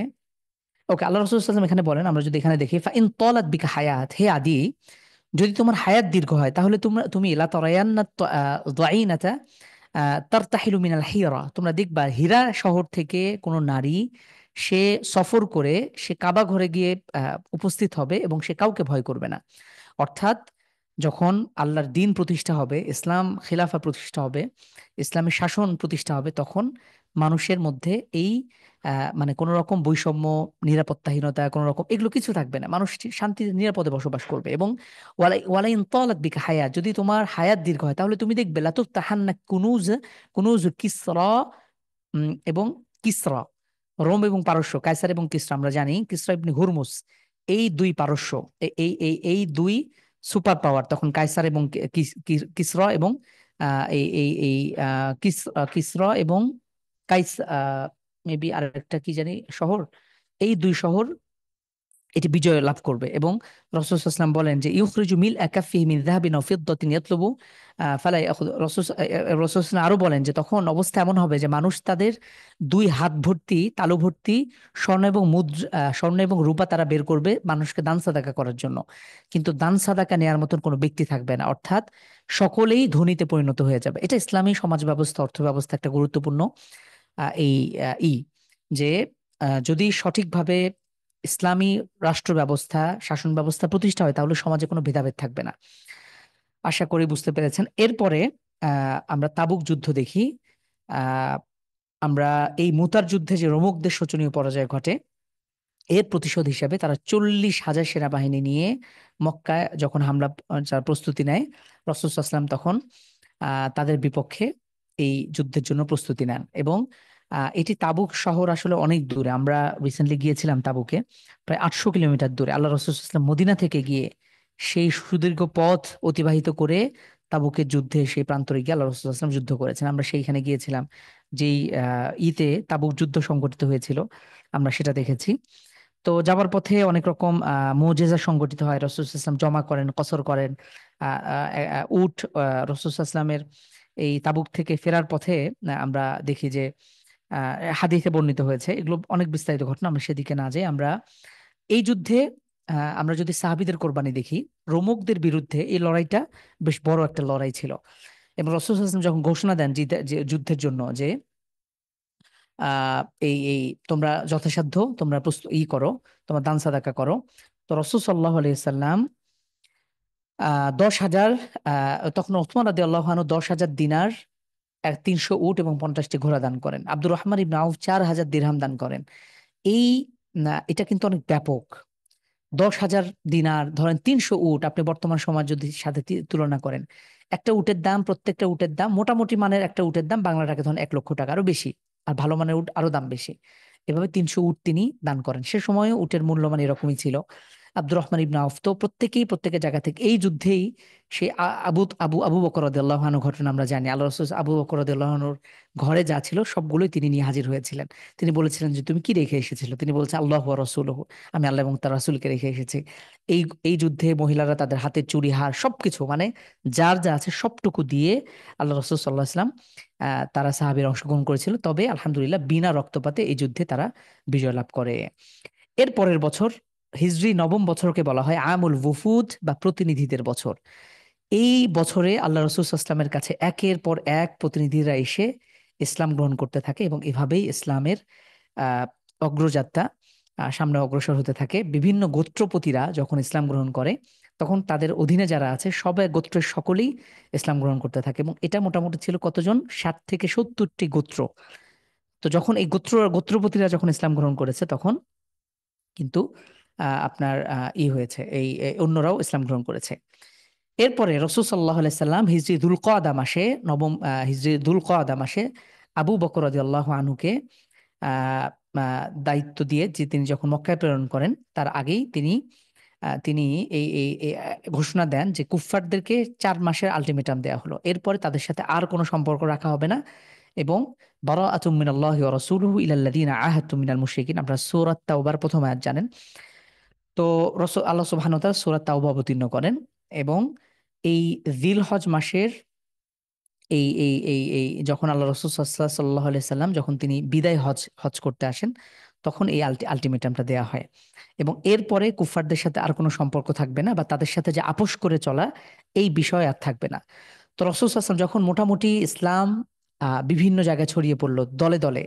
ওকে আল্লাহ রসুল আসলাম এখানে বলেন, আমরা যদি এখানে দেখি, ফা ইন তলাত বিকা হায়াত, হে আদি, যদি তোমার হায়াত দীর্ঘ হয় তাহলে তুমি লা তারায়ান্না দাঈনাতা তারতাহিলু মিনাল হিরা, তোমরা দেখবা হীরা শহর থেকে কোনো নারী সে সফর করে সে কাবা ঘরে গিয়ে উপস্থিত হবে এবং সে কাউকে ভয় করবে না। অর্থাৎ যখন আল্লাহর দ্বীন প্রতিষ্ঠা হবে, ইসলাম খিলাফা প্রতিষ্ঠা হবে, ইসলামের শাসন প্রতিষ্ঠা হবে, তখন মানুষের মধ্যে এই মানে কোনো রকম বৈষম্য, নিরাপত্তাহীনতা, কোনো রকম এগুলো কিছু থাকবে না। মানুষ শান্তি নিরাপদে বসবাস করবে। এবং ওয়ালাইন তালাত বিকা হায়াত, যদি তোমার হায়াত দীর্ঘ হয় তাহলে তুমি দেখবে লাতুফ তাহান্না কুনুজ, কুনুজ কিসরা এবং কিসরা, রোম এবং পারস্য, কায়সার এবং কিসরা, আমরা জানি কিসরা ইবনে হুরমুস, এই দুই পারস্য, এই দুই সুপার পাওয়ার তখন কায়সার এবং কিসরা এবং এই কিসরা এবং কাইস মেবি আরেকটা কি জানি শহর, এই দুই শহর এটি বিজয় লাভ করবে। এবং রাসূল সাল্লাল্লাহু আলাইহি ওয়াসাল্লাম বলেন যে ইউখরিজু মিল আকাফিহি মিন যাহাবিন ওয়া ফিদ্দাতিন ইয়াতলুবু ফালা ইয়াখুদ, রাসূল সাল্লাল্লাহু আলাইহি ওয়াসাল্লাম আরো বলেন যে তখন অবস্থা এমন হবে যে মানুষ তাদের দুই হাত ভর্তি, তালু ভর্তি স্বর্ণ এবং স্বর্ণ এবং রূপা তারা বের করবে মানুষকে দান সাদাকা করার জন্য, কিন্তু দান সাদাকা নেয়ার মতন কোনো ব্যক্তি থাকবে না। অর্থাৎ সকলেই ধনীতে পরিণত হয়ে যাবে। এটা ইসলামী সমাজ ব্যবস্থা, অর্থ ব্যবস্থা একটা গুরুত্বপূর্ণ এই ই যে যদি সঠিকভাবে ইসলামী রাষ্ট্র ব্যবস্থা, শাসন ব্যবস্থা প্রতিষ্ঠা হয় তাহলে সমাজে কোনো ভেদাভেদ থাকবে না। আশা করি বুঝতে পেরেছেন। এরপরে আমরা তাবুক যুদ্ধ দেখি। আহ আমরা এই মুতার যুদ্ধে যে রোমকদের শোচনীয় পরাজয় ঘটে, এর প্রতিশোধ হিসেবে তারা 40,000 সেনাবাহিনী নিয়ে মক্কায় যখন হামলা যার প্রস্তুতি নেয়, রাসূল সাল্লাল্লাহু আলাইহি ওয়াসাল্লাম তখন তাদের বিপক্ষে এই যুদ্ধের জন্য প্রস্তুতি নেন। এবং এটি তাবুক শহর আসলে অনেক দূরে, আমরা রিসেন্টলি গিয়েছিলাম তাবুকে, প্রায় 800 কিলোমিটার দূরে। আল্লাহ রাসূল সাল্লাল্লাহু আলাইহি ওয়াসাল্লাম মদিনা থেকে গিয়ে সেই সুদীর্ঘ পথ অতিবাহিত করে তাবুকের যুদ্ধে সেই প্রান্তরে গিয়ে আল্লাহ রাসূল সাল্লাল্লাহু আলাইহি ওয়াসাল্লাম যুদ্ধ করেছেন। আমরা সেইখানে গিয়েছিলাম, যেই ঈদে তাবুক যুদ্ধ সংঘটিত হয়েছিল, আমরা সেটা দেখেছি। তো যাবার পথে অনেক রকম মুজিজা সংঘটিত হয়, রাসূল সাল্লাল্লাহু আলাইহি ওয়াসাল্লাম জমা করেন, কসর করেন উট। রাসূল সাল্লাল্লাহু আলাইহি ওয়াসাল্লামের এই তাবুক থেকে ফেরার পথে আমরা দেখি যে হাদিসে বর্ণিত হয়েছে, এগুলো অনেক বিস্তারিত ঘটনা, আমরা সেদিকে না যাই। আমরা এই যুদ্ধে আমরা যদি সাহাবীদের কোরবানি দেখি, রোমকদের বিরুদ্ধে এই লড়াইটা বেশ বড় একটা লড়াই ছিল। এবং রাসূল সাল্লাল্লাহু আলাইহি ওয়াসাল্লাম যখন ঘোষণা দেন যে যুদ্ধের জন্য, যে এই এই তোমরা যথাসাধ্য তোমরা প্রস্তুত করো, তোমরা দান সাদাকা করো। তো রাসূল সাল্লাল্লাহু আলাইহি সাল্লাম 10,000, তখন ওসমান রাদিয়াল্লাহু আনহু 10,000 দিনার, 300 উট এবং 50টি ঘোড়া দান করেন। আব্দুর রহমান ইবনে আউফ 4,000 দিরহাম দান করেন। এই এটা কিন্তু অনেক ব্যাপক। 10,000 দিনার, ধরেন 300 উট, আপনি বর্তমান সমাজ যদি সাথে তুলনা করেন, একটা উটের দাম, প্রত্যেকটা উটের দাম মোটামুটি মানের একটা উটের দাম বাংলা টাকা ধরেন 1 লক্ষ টাকা, আরো বেশি, আর ভালো মানের উট আরো দাম বেশি। এভাবে 300 উট তিনি দান করেন। সে সময়ে উটের মূল্যমান এরকমই ছিল। আব্দুর রহমান ইবনে আউফ, তো প্রত্যেকেই প্রত্যেকের জায়গা থেকে এই যুদ্ধেই সেই আবু আবু আবু বকর রাদিয়াল্লাহু আনহু ঘটনা আমরা জানি। আল্লাহ রাসূল আবু বকর রাদিয়াল্লাহু আনহুর ঘরে যা ছিল সবগুলোই তিনি নিয়ে হাজির হয়েছিলেন। তিনি বলেছিলেন যে তুমি কি রেখে এসেছিল? তিনি বলছেন আল্লাহু ওয়া রাসূলুহু, আমি আল্লাহ এবং তার রাসূলকে রেখে এসেছি। এই এই যুদ্ধে মহিলারা তাদের হাতের চুড়ি হার সবকিছু, মানে যার যা আছে সবটুকু দিয়ে আল্লাহ রাসূল সাল্লাল্লাহু আলাইহি ওয়াসাল্লাম তারা সাহাবীরা অংশগ্রহণ করেছিল। তবে আলহামদুলিল্লাহ বিনা রক্তপাতে এই যুদ্ধে তারা বিজয় লাভ করে। এর পরের বছর হিজরি নবম বছরকে বলা হয় আমুল ওয়ুফুদ বা প্রতিনিধিদের বছর। এই বছরে আল্লাহ রসুল সাল্লামের কাছে একের পর এক প্রতিনিধিরা এসে ইসলাম গ্রহণ করতে থাকে এবং এভাবেই ইসলামের আহ অগ্রযাত্রা সামনে অগ্রসর হতে থাকে। বিভিন্ন গোত্রপতিরা যখন ইসলাম গ্রহণ করে তখন তাদের অধীনে যারা আছে সবাই গোত্রের সকলেই ইসলাম গ্রহণ করতে থাকে এবং এটা মোটামুটি ছিল কতজন, 60 থেকে 70টি গোত্র। তো যখন এই গোত্রপতিরা যখন ইসলাম গ্রহণ করেছে তখন কিন্তু আপনার হয়েছে, এই অন্যরাও ইসলাম গ্রহণ করেছে। এরপরে রসুল সাল্লাহ সাল্লাম হিজরি দুল কওয়াদা মাসে, নবম হিজরি দুল কওয়াদা মাসে আবু বকর রাদিয়াল্লাহু আনহুকে আহ, দায়িত্ব দিয়ে যে তিনি যখন মক্কায় প্রেরণ করেন তার আগেই তিনি তিনি এই ঘোষণা দেন যে কুফফারদেরকে 4 মাসের আলটিমেটাম দেওয়া হলো, এরপরে তাদের সাথে আর কোনো সম্পর্ক রাখা হবে না এবং বারাআতুম মিনাল্লাহি ওয়া রাসূলুহু ইলাল্লাযীনা আহাদতুম মিনাল মুশরিকিন। আপনারা সূরা তাওবার প্রথম আয়াত জানেন। তো রসুল আল্লাহ সুবহানাহু ওয়া তাআলা সূরা তাওবা অবতীর্ণ করেন এবং এই জিলহজ মাসের এই যখন আল্লাহ রসুল সাল্লাল্লাহু আলাইহি সাল্লাম যখন তিনি বিদায় হজ হজ করতে আসেন তখন এই আলটিমেটামটা দেয়া হয় এবং এরপরে কুফারদের সাথে আর কোনো সম্পর্ক থাকবে না বা তাদের সাথে যে আপোষ করে চলা এই বিষয় আর থাকবে না। তো রসুল সাল্লাল্লাহু আলাইহি ওয়াসাল্লাম যখন মোটামুটি ইসলাম বিভিন্ন জায়গায় ছড়িয়ে পড়লো, দলে দলে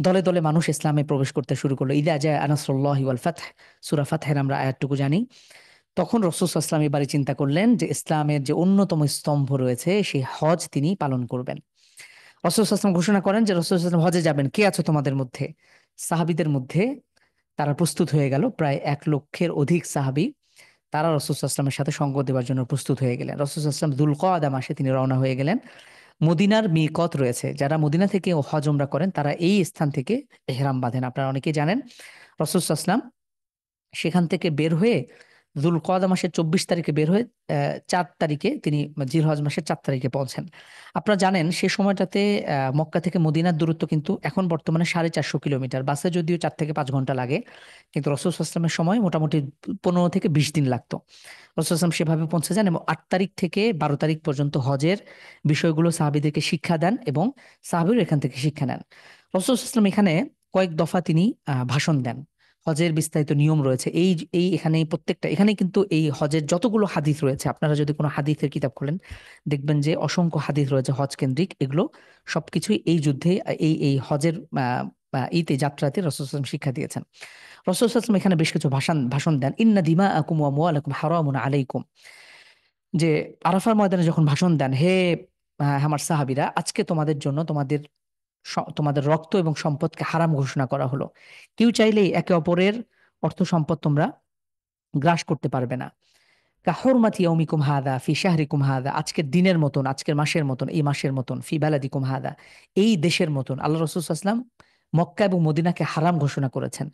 দলে দলে মানুষ ইসলামে প্রবেশ করতে শুরু করলো, ইদা জা নাসরুল্লাহি ওয়াল ফাতহ, সূরা ফাতহের আমরা আয়াতটুকু জানি। তখন রসুল সাল্লাল্লাহু আলাইহি ওয়াসাল্লাম এবারে চিন্তা করলেন যে ইসলামের যে অন্যতম স্তম্ভ রয়েছে সেই হজ তিনি পালন করবেন। রসুল সাল্লাল্লাহু আলাইহি ওয়াসাল্লাম ঘোষণা করেন যে রসুল সাল্লাল্লাহু আলাইহি ওয়াসাল্লাম হজে যাবেন, কে আছো তোমাদের মধ্যে? সাহাবীদের মধ্যে তারা প্রস্তুত হয়ে গেল, প্রায় 1 লক্ষের অধিক সাহাবী তারা রসুল সাল্লাল্লাহু আলাইহি ওয়াসাল্লামের সাথে সঙ্গ দেওয়ার জন্য প্রস্তুত হয়ে গেলেন। রসুল সাল্লাল্লাহু আলাইহি ওয়াসাল্লাম দুল কওয়াদা মাসে তিনি রওনা হয়ে গেলেন। মদিনার মিকত রয়েছে, যারা মদিনা থেকে হজ উমরা করেন তারা এই স্থান থেকে ইহরাম বাঁধেন, আপনারা অনেকেই জানেন। রসুল সাল্লাল্লাহু আলাইহি ওয়াসাল্লাম সেখান থেকে বের হয়ে যুলকওয়াদা মাসের 24 তারিখে বের হয়ে 4 তারিখে তিনি জিলহজ মাসের 4 তারিখে পৌঁছেন। আপনারা জানেন সে সময়টাতে মক্কা থেকে মদিনার দূরত্ব কিন্তু এখন বর্তমানে 450 কিলোমিটার, বাসে যদিও 4 থেকে 5 ঘন্টা লাগে, কিন্তু রসুল সাল্লামের সময় মোটামুটি 15 থেকে 20 দিন লাগতো। রসুল সাল্লাম সেভাবে পৌঁছে যান এবং 8 তারিখ থেকে 12 তারিখ পর্যন্ত হজের বিষয়গুলো সাহাবীদেরকে শিক্ষা দেন এবং সাহাবীরা এখান থেকে শিক্ষা নেন। রসুল সাল্লাম এখানে কয়েক দফা তিনি ভাষণ দেন। হজের বিস্তারিত নিয়ম রয়েছে, এই এই এখানে প্রত্যেকটা, এখানে কিন্তু এই হজের যতগুলো হাদিস রয়েছে আপনারা যদি কোনো হাদিসের কিতাব খোলেন দেখবেন যে অসংখ্য হাদিস রয়েছে হজ কেন্দ্রিক, এগুলো সবকিছুই এই যুদ্ধে এই হজের ঈদে যাত্রাতে রাসূল সাল্লাল্লাহু আলাইহি ওয়াসাল্লাম শিক্ষা দিয়েছেন। রাসূল সাল্লাল্লাহু আলাইহি ওয়াসাল্লাম এখানে বেশ কিছু ভাষণ দেন। ইন্না দিমাআকুম ওয়া আমওয়ালাকুম হারামুন আলাইকুম, যে আরাফার ময়দানে যখন ভাষণ দেন, হে আমার সাহাবীরা, আজকে তোমাদের জন্য তোমাদের রক্ত এবং সম্পদকে হারাম ঘোষণা করা হলো। কেউ চাইলেই একে অপরের অর্থ সম্পদ তোমরা গ্রাস করতে পারবে না। কাহুরমাতি ইয়াউমিকুম হাদা ফি শাহরিকুম হাদা, আজকের দিনের মতন, আজকের মাসের মতন, এই মাসের মতন, ফি বালাদিকুম হাদা, এই দেশের মতন। আল্লাহ রাসূল সাল্লাল্লাহু আলাইহি ওয়াসাল্লাম মক্কা এবং মদিনাকে হারাম ঘোষণা করেছেন।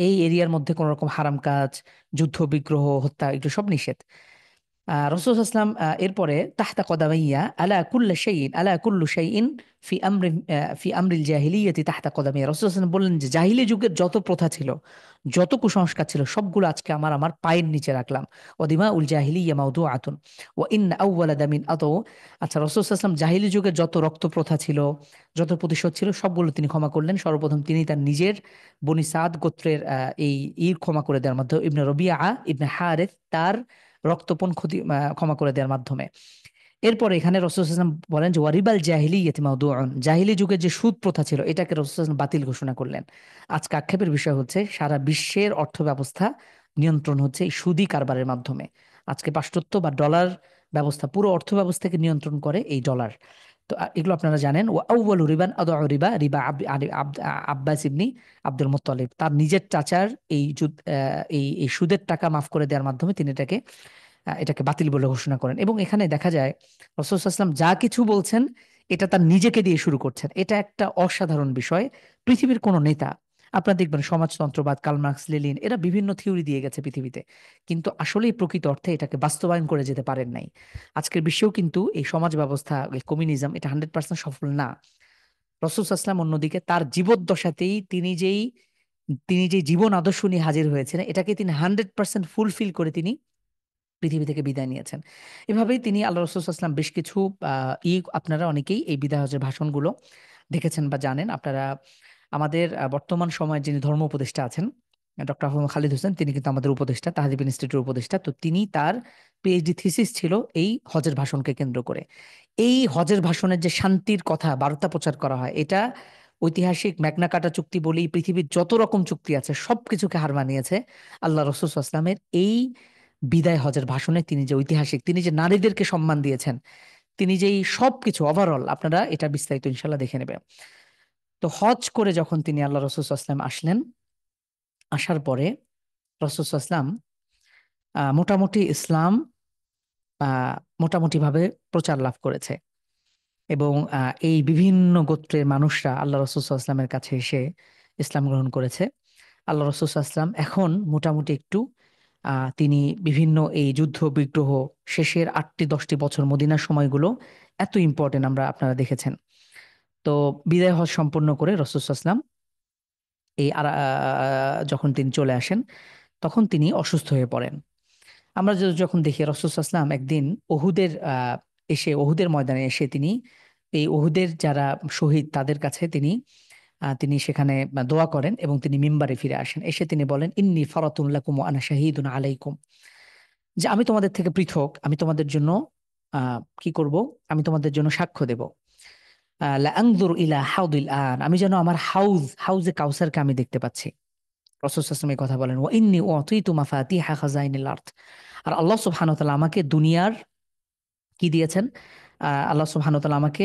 এই এরিয়ার মধ্যে কোনো রকম হারাম কাজ, যুদ্ধ বিগ্রহ, হত্যা, এগুলো সব নিষেধ। রসুল ইসলাম এরপরে তাহতা কদামাইয়া আলা কুল্লা শাইইন আলা কুল্লু শাইইন ফি আমরিল জাহিলিয়াতি তাহতা কদামাইয়া, রসুল ইসলাম বললেন যে জাহিলি যুগের যত প্রথা ছিল, যত কুসংস্কার ছিল, সবগুলো আজকে আমার পায়ের নিচে রাখলাম। ওদিমা উল জাহিলিয়া মাউদুআতুন ওয়া ইন্না আউওয়ালা দামিন আতও। আচ্ছা, রসুল ইসলাম জাহিলি যুগের যত রক্ত প্রথা ছিল, যত প্রতিশোধ ছিল, সবগুলো তিনি ক্ষমা করলেন। সর্বপ্রথম তিনি তার নিজের বনি সাদ গোত্রের এই ক্ষমা করে দেওয়ার মাধ্যমে, ইবনে রবিআ ইবনে হারেস তার রক্তপণ ক্ষমা করে দেওয়ার মাধ্যমে। এরপরে এখানে রাসূল সাল্লাল্লাহু আলাইহি ওয়াসাল্লাম বলেন যে ওয়ারিবাল জাহিলিয়াতি মাউদুউন, জাহিলি যুগে যে সুদ প্রথা ছিল এটাকে রাসূল সাল্লাল্লাহু আলাইহি ওয়াসাল্লাম বাতিল ঘোষণা করলেন। আজকে আক্ষেপের বিষয় হচ্ছে সারা বিশ্বের অর্থ ব্যবস্থা নিয়ন্ত্রণ হচ্ছে এই সুদি কারবারের মাধ্যমে। আজকে পাশ্চাত্য বা ডলার ব্যবস্থা, পুরো অর্থ ব্যবস্থাকে নিয়ন্ত্রণ করে এই ডলার। তো এগুলো আপনারা জানেন। ও আউয়ালু রিবান আদউ রিবা রিবা আব্বাস ইবনি আব্দুল মুত্তালিব, তার নিজের চাচার এই সুদের টাকা মাফ করে দেওয়ার মাধ্যমে তিনি এটাকে বাতিল বলে ঘোষণা করেন। এবং এখানে দেখা যায় রাসূল সাল্লাল্লাহু আলাইহি ওয়াসাল্লাম যা কিছু বলছেন এটা তার নিজেকে দিয়ে শুরু করছেন, এটা একটা অসাধারণ বিষয়। পৃথিবীর কোনো নেতা আপনারা দেখবেন সমাজতন্ত্রবাদ, কার্ল মার্কস, লেনিন এরা বিভিন্ন থিওরি দিয়ে গেছে পৃথিবীতে, কিন্তু আসলেই প্রকৃত অর্থে এটাকে বাস্তবায়ন করে যেতে পারেন নাই। আজকের বিশ্বেও কিন্তু এই সমাজ ব্যবস্থা, এই কমিউনিজম, এটা 100% সফল না। রাসূল সাল্লাল্লাহু আলাইহি ওয়াসাল্লাম অন্যদিকে তার জীবদ্দশাতেই তিনি যেই জীবন আদর্শ নিয়ে হাজির হয়েছেন, এটাকে তিনি 100% ফুলফিল করে তিনি পৃথিবী থেকে বিদায় নিয়েছেন। এভাবেই তিনি আল্লাহ রাসূল সাল্লাল্লাহু আলাইহি ওয়াসাল্লাম বেশ কিছু আপনারা অনেকেই এই বিদায় হজের ভাষণগুলো দেখেছেন বা জানেন। আপনারা আমাদের বর্তমান সময়ের যিনি ধর্ম উপদেষ্টা আছেন, ডক্টর আহমদ খালিদ হোসেন, তিনি কিন্তু আমাদের উপদেষ্টা, তাহজিব ইনস্টিটিউটের উপদেষ্টা। তো তিনি তার পিএইচডি থিসিস ছিল এই হজের ভাষণকে কেন্দ্র করে। এই হজের ভাষণের যে শান্তির কথা বার্তা প্রচার করা হয়, এটা ঐতিহাসিক ম্যাগনা কাটা চুক্তি বলেই পৃথিবীর যত রকম চুক্তি আছে সবকিছুকে হার মানিয়েছে আল্লাহ রাসূল সাল্লাল্লাহু আলাইহি ওয়াসাল্লামের এই বিদায় হজের ভাষণে। তিনি যে ঐতিহাসিক, তিনি যে নারীদেরকে সম্মান দিয়েছেন, তিনি যেই সবকিছু ওভারঅল, আপনারা এটা বিস্তারিত ইনশাল্লাহ দেখে নেবেন। তো হজ করে যখন তিনি আল্লাহ রাসূল সাল্লাল্লাহু আলাইহি ওয়াসাল্লাম আসলেন, আসার পরে রাসূল সাল্লাল্লাহু আলাইহি ওয়াসাল্লাম মোটামুটি ইসলাম মোটামুটি ভাবে প্রচার লাভ করেছে, এবং এই বিভিন্ন গোত্রের মানুষরা আল্লাহ রাসূল সাল্লাল্লাহু আলাইহি ওয়াসাল্লামের কাছে এসে ইসলাম গ্রহণ করেছে। আল্লাহ রাসূল সাল্লাল্লাহু আলাইহি ওয়াসাল্লাম এখন মোটামুটি একটু তিনি বিভিন্ন এই যুদ্ধ বিগ্রহ শেষের ৮টি ১০টি বছর মদিনার সময়গুলো এত ইম্পর্টেন্ট আপনারা দেখেছেন। তো বিদায় হজ সম্পূর্ণ করে রাসূল সাল্লাল্লাহু আলাইহি ওয়াসাল্লাম যখন তিনি চলে আসেন, তখন তিনি অসুস্থ হয়ে পড়েন। আমরা যখন দেখি রাসূল সাল্লাল্লাহু আলাইহি ওয়াসাল্লাম একদিন ওহুদের ময়দানে এসে তিনি এই ওহুদের যারা শহীদ তাদের কাছে তিনি সেখানে দোয়া করেন, এবং তিনি মিম্বারে ফিরে আসেন। এসে তিনি বলেন, ইন্নী ফারাতুন লাকুম ওয়া আনা শাহীদুন আলাইকুম, যে আমি তোমাদের থেকে পৃথক, আমি তোমাদের জন্য কি করব, আমি তোমাদের জন্য সাক্ষ্য দেব। লা আনজুরু ইলা হাউদিল আন, আমি যেন আমার হাউজে কাউসারকে আমি দেখতে পাচ্ছি। রাসূল সাল্লাল্লাহু আলাইহি ওয়াসাল্লাম এই কথা বলেন। ওয়া ইন্নী উতিতু মাফাতিহা খাযাইনিল আরদ, আর আল্লাহ সুবহানাহু ওয়া তাআলা আমাকে দুনিয়ার কি দিয়েছেন? আল্লাহ সুবহানাহু ওয়া তাআলা আমাকে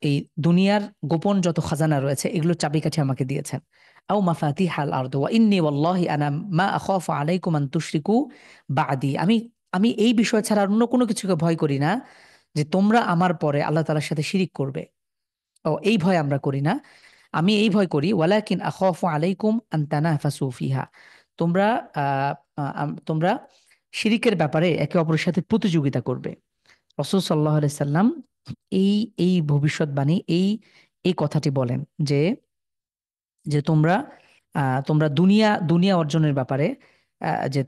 এই দুনিয়ার গোপন যত খাজানা রয়েছে এগুলোর চাবিকাঠি আমাকে দিয়েছেন। আও মাফাতিহাল আরদ ওয়া ইন্নী ওয়াল্লাহি আনা মা আখাফু আলাইকুম আন তুশরিকু বা'দি, আমি এই বিষয় ছাড়া আর অন্য কোনো কিছুকে ভয় করি না যে তোমরা আমার পরে আল্লাহ তাআলার সাথে শিরিক করবে। এই ভয় আমরা করি না। আমি এই ভয় করি, ওয়ালাকিন আখাফু আলাইকুম আন তানাফাসু ফিহা, তোমরা আ তোমরা শিরিকের ব্যাপারে একে অপরের সাথে প্রতিযোগিতা করবে। রাসূল সাল্লাল্লাহু আলাইহি সাল্লাম এই এই ভবিষ্যৎবাণী, এই কথাটি বলেন যে যে তোমরা দুনিয়া অর্জনের ব্যাপারে যে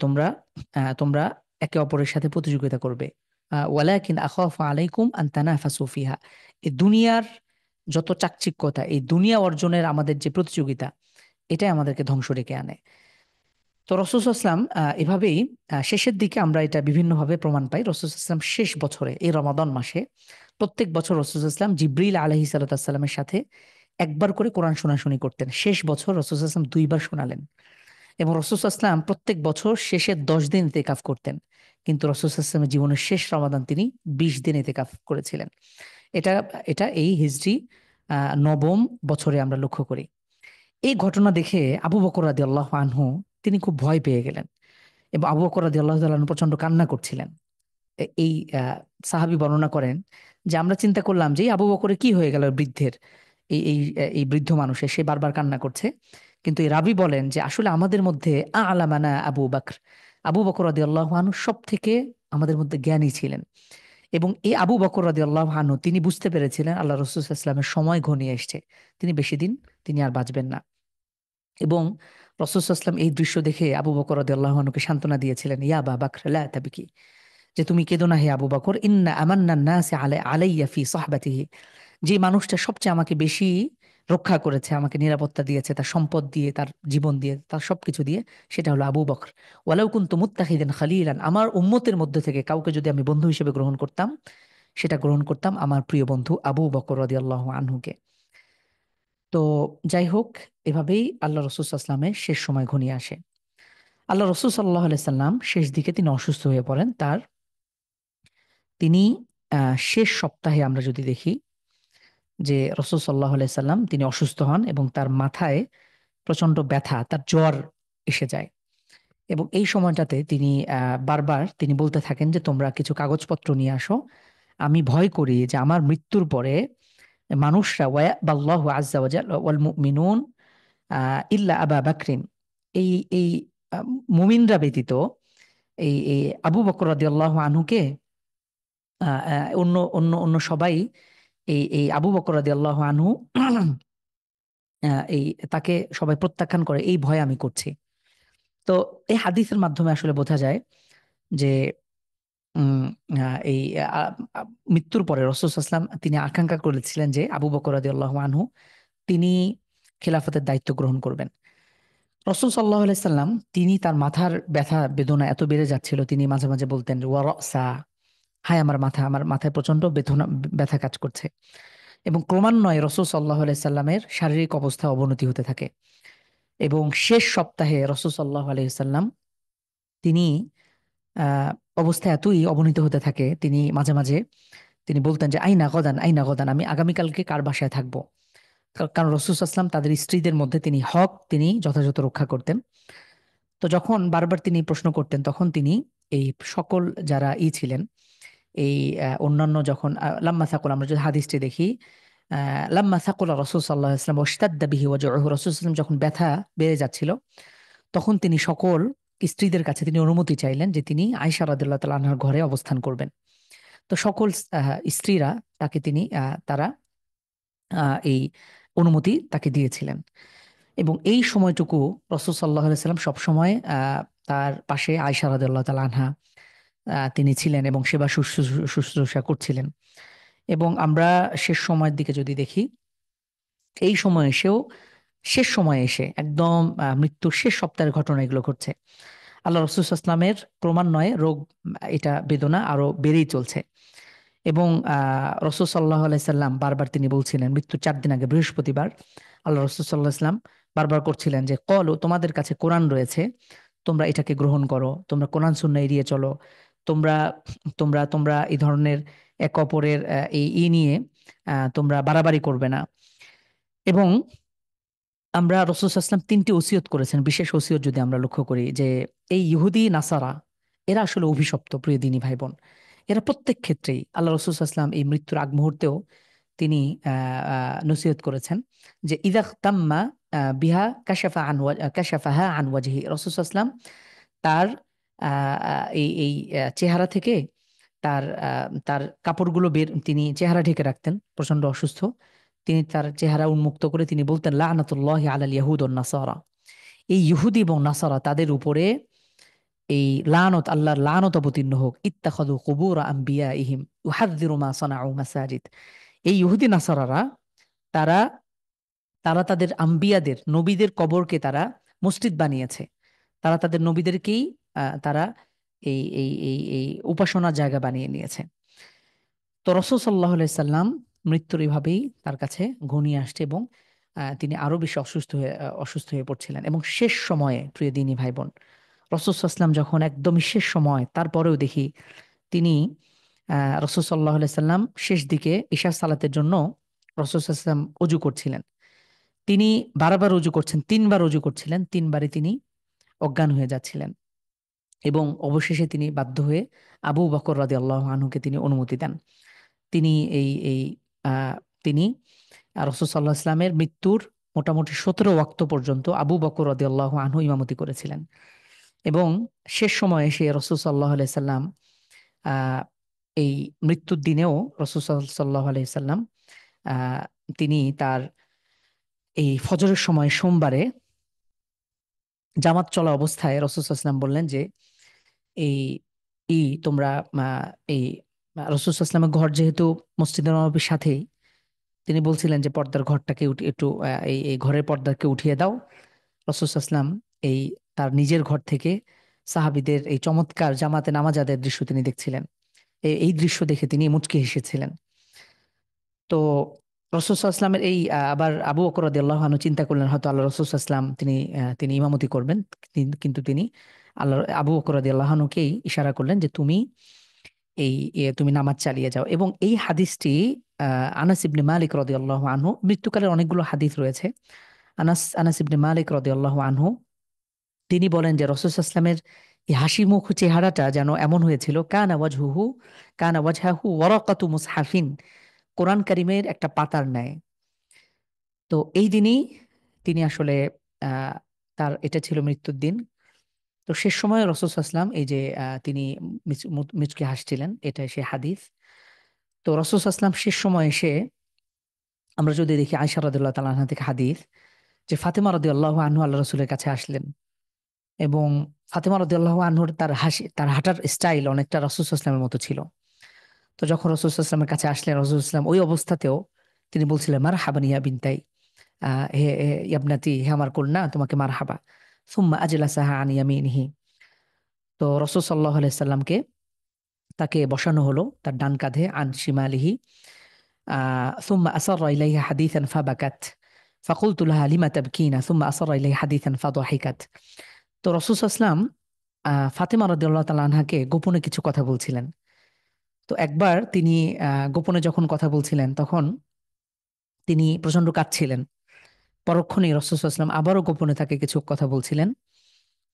তোমরা একে অপরের সাথে প্রতিযোগিতা করবে। ওয়ালাকিন আখাফু আলাইকুম আন তানাফাসু ফিহা, এই দুনিয়ার যত চাকচিক্যতা, এই দুনিয়া অর্জনের আমাদের যে প্রতিযোগিতা, এটাই আমাদেরকে ধ্বংস ডেকে আনে। তো রাসূল সাল্লাল্লাহু আলাইহি ওয়াসাল্লাম এভাবেই শেষের দিকে আমরা এটা বিভিন্নভাবে প্রমাণ পাই। রাসূল সাল্লাল্লাহু আলাইহি ওয়াসাল্লাম শেষ বছরে এই রমাদান মাসে প্রত্যেক বছর রাসূল সাল্লাল্লাহু আলাইহি ওয়াসাল্লাম জিবরিল আলাইহিস সালামের সাথে একবার করে কোরআন শোনাশুনি করতেন। শেষ বছর রাসূল সাল্লাল্লাহু আলাইহি ওয়াসাল্লাম ২ বার শোনালেন, এবং রাসূল সাল্লাল্লাহু আলাইহি ওয়াসাল্লাম প্রত্যেক বছর শেষের ১০ দিন ইতিকাফ করতেন। কিন্তু রাসূল সাল্লাল্লাহু আলাইহি ওয়াসাল্লামের জীবনের শেষ রমাদান তিনি ২০ দিন ইতিকাফ করেছিলেন। এটা এটা এই হিজরি ৯ম বছরে আমরা লক্ষ্য করি। এই ঘটনা দেখে আবু বকর রাদিয়াল্লাহু আনহু তিনি খুব ভয় পেয়ে গেলেন, এবং আবু বকর রাদিয়াল্লাহু তাআলা আনহু প্রচন্ড কান্না করছিলেন। এই সাহাবী বর্ণনা করেন যে আমরা চিন্তা করলাম যে এই আবু বকরের কি হয়ে গেল বৃদ্ধের, এই বৃদ্ধ মানুষের, সে বারবার কান্না করছে। কিন্তু এই রাবী বলেন যে আসলে আমাদের মধ্যে আ'লামানা আবু বকর রাদিয়াল্লাহু আনহু সবথেকে আমাদের মধ্যে জ্ঞানী ছিলেন, এবং এই আবু বকর রাদিয়াল্লাহু আনহু তিনি বুঝতে পেরেছিলেন আল্লাহ রাসূল সাল্লাল্লাহু আলাইহি ওয়াসাল্লামের সময় ঘনিয়ে এসেছে, তিনি বেশি দিন তিনি আর বাঁচবেন না। এবং রাসূল সাল্লাল্লাহু আলাইহি ওয়াসাল্লাম এই দৃশ্য দেখে আবু বকর রাদিয়াল্লাহু আনহুকে সান্ত্বনা দিয়েছিলেন, ইয়া আবা বকর লা তাবকি, যে তুমি কেঁদো না হে আবু বকর, ইন্না আমান্নান নাসি আলাইয়া ফি সাহবাতিহি, যে মানুষটা সবচেয়ে আমাকে বেশি রক্ষা করেছে, আমাকে নিরাপত্তা দিয়েছে তার সম্পদ দিয়ে, তার জীবন দিয়ে, তার সবকিছু দিয়ে, সেটা হলো আবু বকর। ওয়ালাউ কুনতু মুত্তাখিদান খলিলান, আমার উম্মতের মধ্যে থেকে কাউকে যদি আমি বন্ধু হিসেবে গ্রহণ করতাম, সেটা গ্রহণ করতাম আমার প্রিয় বন্ধু আবু বকর রাদিয়াল্লাহু আনহুকে। তো যাই হোক, এভাবেই আল্লাহ রাসূল সাল্লাল্লাহু আলাইহি ওয়াসাল্লামের শেষ সময় ঘনিয়ে আসে। আল্লাহ রাসূল সাল্লাল্লাহু আলাইহি সাল্লাম শেষ দিকে তিনি অসুস্থ হয়ে পড়েন। তিনি শেষ সপ্তাহে আমরা যদি দেখি যে রাসূল সাল্লাল্লাহু আলাইহি সাল্লাম তিনি অসুস্থ হন, এবং তার মাথায় প্রচন্ড ব্যথা, তার জ্বর এসে যায়। এবং এই সময়টাতে তিনি বারবার তিনি বলতে থাকেন যে তোমরা কিছু কাগজপত্র নিয়ে আসো, আমি ভয় করি যে আমার মৃত্যুর পরে মানুষরা ওয়া'বাল্লাহু আযজা ওয়া জাল্লা ওয়াল মুমিনুন ইল্লা আবা বাকরিন, এই এই আহ, মুমিনরা ব্যতীত এই এই আবু বকর রাদিয়াল্লাহু আনহুকে অন্য অন্য অন্য সবাই এই আবু বকর রাদিয়াল্লাহু আনহু এই তাকে সবাই প্রত্যাখ্যান করে, এই ভয় আমি করছি। তো এই হাদিসের মাধ্যমে আসলে বোঝা যায় যে উম, এই আহ, আহ, মৃত্যুর পরে রাসূল সাল্লাল্লাহু আলাইহি ওয়াসাল্লাম তিনি আকাঙ্ক্ষা করেছিলেন যে আবু বকর রাদিয়াল্লাহু আনহু তিনি খেলাফতের দায়িত্ব গ্রহণ করবেন। রাসূল সাল্লাল্লাহু আলাইহি সাল্লাম তিনি তার মাথার ব্যথা বেদনা এত বেড়ে যাচ্ছিল, তিনি মাঝে মাঝে বলতেন ওয়া রাসা, হায় আমার মাথা, আমার মাথায় প্রচন্ড বেদনা ব্যথা কাজ করছে। এবং ক্রমান্বয়ে রাসূল সাল্লাল্লাহু আলাইহি সাল্লামের শারীরিক অবস্থা অবনতি হতে থাকে। এবং শেষ সপ্তাহে রাসূল সাল্লাল্লাহু আলাইহি সাল্লাম তিনি আহ অবস্থা এতই অবনীত হতে থাকে, তিনি মাঝে মাঝে তিনি বলতেন যে আইনা গদান, আইনা গদান, আমি আগামীকালকে কার বাসায় থাকবো। কারণ রাসূল সাল্লাল্লাহু আলাইহি সাল্লাম তাদের স্ত্রীদের মধ্যে তিনি হক তিনি যথাযথ রক্ষা করতেন। তো যখন বারবার তিনি প্রশ্ন করতেন তখন তিনি এই সকল যারা ছিলেন, এই অন্যান্য যখন লাম্মা সাকুল, আমরা যদি হাদিসটি দেখি, লাম্মা সাকুল রাসূল সাল্লাল্লাহু আলাইহি ওয়াসাল্লাম ওয়াশতাদ্দা বিহি ওয়াজউহু, রাসূল সাল্লাল্লাহু আলাইহি ওয়াসাল্লাম যখন ব্যথা বেড়ে যাচ্ছিল তখন তিনি সকল স্ত্রীদের কাছে তিনি অনুমতি চাইলেন যে তিনি আয়েশা রাদিয়াল্লাহু তাআলা আনহার ঘরে অবস্থান করবেন। তো সকল স্ত্রীরা তাকে তিনি তারা এই অনুমতি তাকে দিয়েছিলেন। এবং এই সময়টুকু রাসূল সাল্লাল্লাহু আলাইহি ওয়াসাল্লাম সবসময় তার পাশে আয়েশা রাদিয়াল্লাহু তাআলা আনহা তিনি ছিলেন এবং সেবা শুশ্রূষা করছিলেন। এবং আমরা শেষ সময়ের দিকে যদি দেখি, এই সময় এসেও, শেষ সময়ে এসে একদম মৃত্যুর শেষ সপ্তাহের ঘটনা এগুলো ঘটছে। আল্লাহ রাসূল সাল্লাল্লাহু আলাইহি ওয়াসাল্লামের ক্রমান্বয়ে রোগ, এটা বেদনা আরো বেড়েই চলছে। এবং রাসূল সাল্লাল্লাহু আলাইহি সাল্লাম বারবার তিনি বলছিলেন, মৃত্যুর 4 দিন আগে বৃহস্পতিবার আল্লাহ রাসূল সাল্লাল্লাহু আলাইহি সাল্লাম বারবার করছিলেন যে কলো, তোমাদের কাছে কোরআন রয়েছে, তোমরা এটাকে গ্রহণ করো, তোমরা কোরআন সুন্নাহ এড়িয়ে চলো, তোমরা তোমরা তোমরা এই ধরনের একে অপরের এই নিয়ে তোমরা বাড়াবাড়ি করবে না। এবং আমরা রাসূল সাল্লাল্লাহু আলাইহি ওয়াসাল্লাম 3টি ওসিয়ত করেছেন, বিশেষ ওসিয়ত যদি আমরা লক্ষ্য করি যে এই ইহুদি নাসারা এরা আসলে অভিশপ্ত, প্রিয় দিনী ভাই বোন। এরা প্রত্যেক ক্ষেত্রেই আল্লাহ রাসূল সাল্লাল্লাহু আলাইহি ওয়াসাল্লাম এই মৃত্যুর আগ মুহূর্তেও তিনি নসিহত করেছেন যে ইযা তাম্মা বিহা কাশাফাহা আন ওয়াজহি, রাসূল সাল্লাল্লাহু আলাইহি ওয়াসাল্লাম তার এই চেহারা থেকে তার কাপড়গুলো বের, তিনি চেহারা ঢেকে রাখতেন, প্রচন্ড অসুস্থ। তিনি তার চেহারা উন্মুক্ত করে তিনি বলতেন লানাতুল্লাহি আলাল ইয়াহুদ ওয়ান নাসারা, এই ইহুদি এবং নাসারা তাদের উপরে এই লানত, আল্লাহর লানত অবতীর্ণ হোক। ইত্তাখাযু কুবুর আম্বিয়াইহিম ইউহাযযিরু মা সানাউ মাসাজিদ, এই ইহুদি নাসারারা তারা তারা তাদের আম্বিয়াদের, নবীদের কবরকে তারা মসজিদ বানিয়েছে। তারা তাদের নবীদেরকেই তারা এই উপাসনার জায়গা বানিয়ে নিয়েছে। তো রাসূল সাল্লাল্লাহু আলাইহি সাল্লাম মৃত্যুর এভাবেই তার কাছে ঘনিয়ে আসছে এবং তিনি আরো বেশি অসুস্থ হয়ে পড়ছিলেন। এবং শেষ সময়ে, প্রিয় দিনী ভাই বোন, রাসূল সাল্লাল্লাহু আলাইহি সাল্লাম যখন একদমই শেষ সময়, তারপরেও দেখি তিনি রাসূল সাল্লাল্লাহু আলাইহি সাল্লাম শেষ দিকে ইশার সালাতের জন্য রাসূল সাল্লাল্লাহু আলাইহি সাল্লাম ওযু করছিলেন। তিনি বারবার ওযু করছেন, 3বার ওযু করছিলেন, 3বারই তিনি অজ্ঞান হয়ে যাচ্ছিলেন। এবং অবশেষে তিনি বাধ্য হয়ে আবু বকর রাদিয়াল্লাহু আনহুকে তিনি অনুমতি দেন। তিনি এই এই আহ, তিনি রাসূল সাল্লাল্লাহু আলাইহি ওয়াসাল্লামের মৃত্যুর মোটামুটি 17 ওয়াক্ত পর্যন্ত আবু বকর রাদিয়াল্লাহু আনহু ইমামতি করেছিলেন। এবং শেষ সময়ে এসে রাসূল সাল্লাল্লাহু আলাইহি সাল্লাম আহ, এই মৃত্যুর দিনেও রাসূল সাল্লাল্লাহু আলাইহি সাল্লাম আহ, তিনি তার এই ফজরের সময় সোমবারে জামাত চলা অবস্থায় রাসূল সাল্লাল্লাহু আলাইহি সাল্লাম বললেন যে এই তোমরা এই রাসূল সাল্লাল্লাহু আলাইহি সাল্লামের ঘর যেহেতু মসজিদে নববীর সাথেই, তিনি বলছিলেন যে পর্দার ঘরটাকে একটু এই ঘরের পর্দাকে উঠিয়ে দাও। রাসূল সাল্লাল্লাহু আলাইহি সাল্লাম এই তার নিজের ঘর থেকে সাহাবীদের এই চমৎকার জামাতে নামাজ আদায়ের দৃশ্য তিনি দেখছিলেন। এই দৃশ্য দেখে তিনি মুচকি হেসেছিলেন। তো রাসূল সাল্লাল্লাহু আলাইহি ওয়াসাল্লামের এই আবার আবু বকর রাদিয়াল্লাহু আনহু চিন্তা করলেন হয়তো আল্লাহ রাসূল সাল্লাল্লাহু আলাইহি ওয়াসাল্লাম তিনি ইমামতি করবেন। কিন্তু তিনি আল্লাহ আবু বকর রাদিয়াল্লাহু আনহুকেই ইশারা করলেন যে তুমি তুমি নামাজ চালিয়ে যাও। এবং এই হাদিসটি আনাস ইবনে মালিক রাদিয়াল্লাহু আনহু, মৃত্যুকালের অনেকগুলো হাদিস রয়েছে। আনাস ইবনে মালিক রাদিয়াল্লাহু আনহু তিনি বলেন যে রাসূল সাল্লাল্লাহু আলাইহি ওয়াসাল্লামের এই হাসি মুখ চেহারাটা যেন এমন হয়েছিল, কানা ওয়াজহাহু ওয়ারাকাতু মুসহাফিন, কোরআন কারিমের একটা পাতার ন্যায়। তো এই দিনই তিনি আসলে আহ, তার এটা ছিল মৃত্যুর দিন। তো শেষ সময় রাসূল সাল্লাল্লাহু আলাইহি ওয়াসাল্লাম এই যে তিনি মুচকি হাসছিলেন, এটা সে হাদিস। তো রাসূল সাল্লাল্লাহু আলাইহি ওয়াসাল্লাম শেষ সময় এসে, আমরা যদি দেখি আয়েশা রাদিয়াল্লাহু তাআলা আনহা থেকে হাদিস, যে ফাতেমা রাদিয়াল্লাহু আনহা আল্লাহ রাসূলের কাছে আসলেন, এবং ফাতেমা রাদিয়াল্লাহু আনহুর তার হাসি, তার হাঁটার স্টাইল অনেকটা রাসূল সাল্লাল্লাহু আলাইহি ওয়াসাল্লামের মতো ছিল। তো যখন রাসূল সাল্লাল্লাহু আলাইহি ওয়াসাল্লামের কাছে আসলেন, রাসূল সাল্লাল্লাহু আলাইহি ওয়াসাল্লাম ওই অবস্থাতেও তিনি বলছিলেন মারহাবান ইয়া বিনতাই, হে হে ইয়াবনাতি, হে আমার কন্যা, তোমাকে মারহাবা। সুম্মা আজলাসাহা আন ইয়ামিনিহি। তো রাসূল সাল্লাল্লাহু আলাইহি সাল্লামকে, তাকে বসানো হলো তার ডান কাঁধে, আন শিমালিহি। সুম্মা আসাররা ইলাইহা হাদিসান ফাবাকাত ফাকুলতু লাহা লিমা তাবকিনা সুম্মা আসাররা ইলাইহা হাদিসান ফাদাহিকাত। তো রাসূল সাল্লাল্লাহু আলাইহি ওয়াসাল্লাম ফাতেমা রাদিয়াল্লাহু তাআলা আনহাকে গোপনে কিছু কথা বলছিলেন। তো একবার তিনি গোপনে যখন কথা বলছিলেন, তখন তিনি প্রচন্ড কাঁদছিলেন। পরক্ষণেই রাসূল সাল্লাল্লাহু আলাইহি ওয়াসাল্লাম আবারও গোপনে তাকে কিছু কথা বলছিলেন,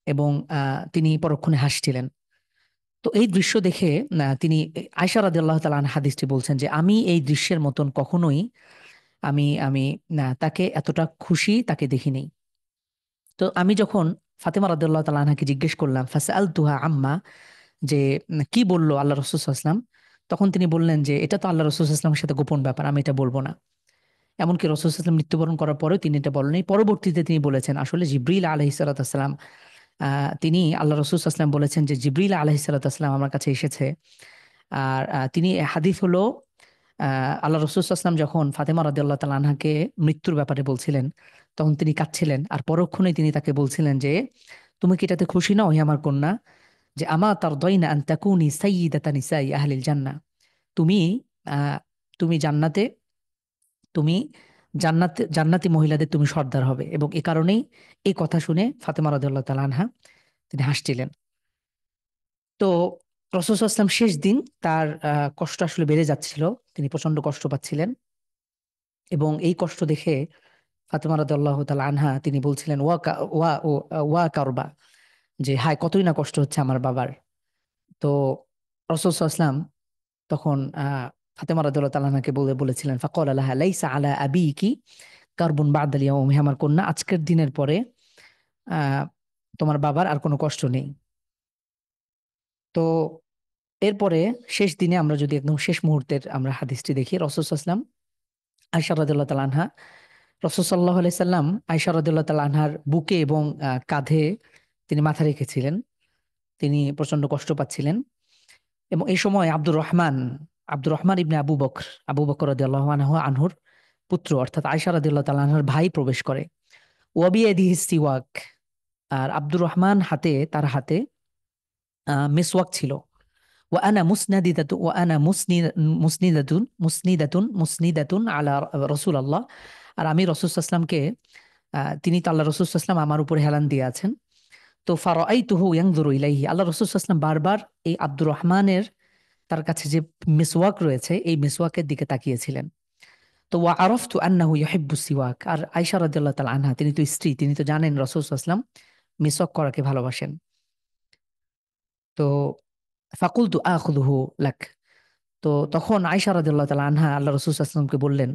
এবং তিনি পরক্ষণে হাসছিলেন। তো এই দৃশ্য দেখে তিনি, আয়েশা রাদিয়াল্লাহু তাআলা আনহা হাদিসটি বলছেন যে আমি এই দৃশ্যের মতন কখনোই, আমি আমি তাকে এতটা খুশি তাকে দেখিনি। তো আমি যখন ফাতেমা রাদিয়াল্লাহু তাআলা আনহাকে জিজ্ঞেস করলাম ফাসআলতুহা আম্মা, যে কি বললো আল্লাহ রাসূল সাল্লাল্লাহু আলাইহি ওয়াসাল্লাম, তখন তিনি বললেন যে এটা তো আল্লাহ রাসূল সাল্লাল্লাহু আলাইহি ওয়াসাল্লামের সাথে গোপন ব্যাপার, আমি এটা বলবো না। এমনকি রাসূল সাল্লাল্লাহু আলাইহি ওয়াসাল্লাম মৃত্যুবরণ করার পরেও তিনি এটা বলেননি। পরবর্তীতে তিনি বলেছেন আসলে জিবরিল আলাইহিস সালাতু ওয়াস সালাম, তিনি আল্লাহ রাসূল সাল্লাল্লাহু আলাইহি ওয়াসাল্লাম বলেছেন যে জিবরিল আলাইহিস সালাতু ওয়াস সালাম আমার কাছে এসেছে। আর তিনি, হাদিস হলো, আল্লাহ রাসূল সাল্লাল্লাহু আলাইহি ওয়াসাল্লাম যখন ফাতেমা রাদিয়াল্লাহু তাআলা আনহাকে মৃত্যুর ব্যাপারে বলছিলেন, তখন তিনি কাঁদছিলেন, আর পরক্ষণেই তিনি তাকে বলছিলেন যে তুমি কি এটাতে খুশি নও হে আমার কন্যা, যে আমা তারদাইনা আন তাকুনি সাইয়্যিদাতা নিসাই আহলিল জান্নাহ, তুমি আহ, তুমি জান্নাতে, তুমি জান্নাতি মহিলাদের তুমি সর্দার হবে। এবং এ কারণেই এই কথা শুনে ফাতেমা রাদিয়াল্লাহু তাআলা আনহা তিনি হাসছিলেন। তো রাসূল সাল্লাল্লাহু আলাইহি ওয়াসাল্লাম শেষ দিন তার কষ্ট আসলে বেড়ে যাচ্ছিল, তিনি প্রচন্ড কষ্ট পাচ্ছিলেন, এবং এই কষ্ট দেখে ফাতেমা রাদিয়াল্লাহু তাআলা আনহা তিনি বলছিলেন ওয়া কারবা, যে হায় কতই না কষ্ট হচ্ছে আমার বাবার। তো রাসূল সাল্লাল্লাহু আলাইহি ওয়াসাল্লাম তখন ফাতেমা রাদিয়াল্লাহু তাআলা আনহাকে বলেছিলেন ফাকালা লাহা লাইসা আলা আবিকি কারবুন বা'দাল ইয়াউম, হে আমার কন্যা, আজকের দিনের পরে আহ তোমার বাবার আর কোনো কষ্ট নেই। তো এরপরে শেষ দিনে আমরা যদি একদম শেষ মুহূর্তের আমরা হাদিসটি দেখি, রাসূল সাল্লাল্লাহু আলাইহি ওয়াসাল্লাম আয়েশা রাদিয়াল্লাহু তাআলা আনহা, রাসূল সাল্লাল্লাহু আলাইহি সাল্লাম আয়েশা রাদিয়াল্লাহু তাআলা আনহার বুকে এবং কাঁধে তিনি মাথা রেখেছিলেন, তিনি প্রচন্ড কষ্ট পাচ্ছিলেন। এবং এই সময় আব্দুর রহমান ইবনে আবু বকর রাদিয়াল্লাহু আনহুর পুত্র অর্থাৎ আয়েশা রাদিয়াল্লাহু তাআলা আনহার ভাই প্রবেশ করে। ওয়াবিয়াদিহি সিওয়াক, আর আব্দুর রহমান তার হাতে মিসওয়াক ছিল। ওয়ানা মুসনাদিদাতু ওয়ানা মুসনিদাতুন আলা রাসূলুল্লাহ, আর আমি রাসূল সাল্লাল্লাহু আলাইহি ওয়াসাল্লামকে, তিনি তো আল্লাহ রাসূল সাল্লাল্লাহু আলাইহি ওয়াসাল্লাম আমার উপরে হেলান দিয়ে আছেন। তো ফারাআইতুহু ইয়ানজুরু ইলাইহি, আল্লাহ রাসূল সাল্লাল্লাহু আলাইহি ওয়াসাল্লাম বারবার এই আব্দুর রহমানের, তার কাছে যে মিসওয়াক রয়েছে, এই মিসওয়াকের দিকে তাকিয়েছিলেন। তো ওয়া আরাফতু আন্নাহু ইউহিব্বু সিওয়াক, আর আয়েশা রাদিয়াল্লাহু তাআলা আনহা, তিনি তো স্ত্রী, তিনি তো জানেন রাসূল সাল্লাল্লাহু আলাইহি ওয়াসাল্লাম মিসওয়াক করাকে ভালোবাসেন। তো ফাকুলতু আখুযুহু লাক, তো তখন আয়েশা রাদিয়াল্লাহু তাআলা আনহা আল্লাহ রাসূল সাল্লাল্লাহু আলাইহি ওয়াসাল্লামকে বললেন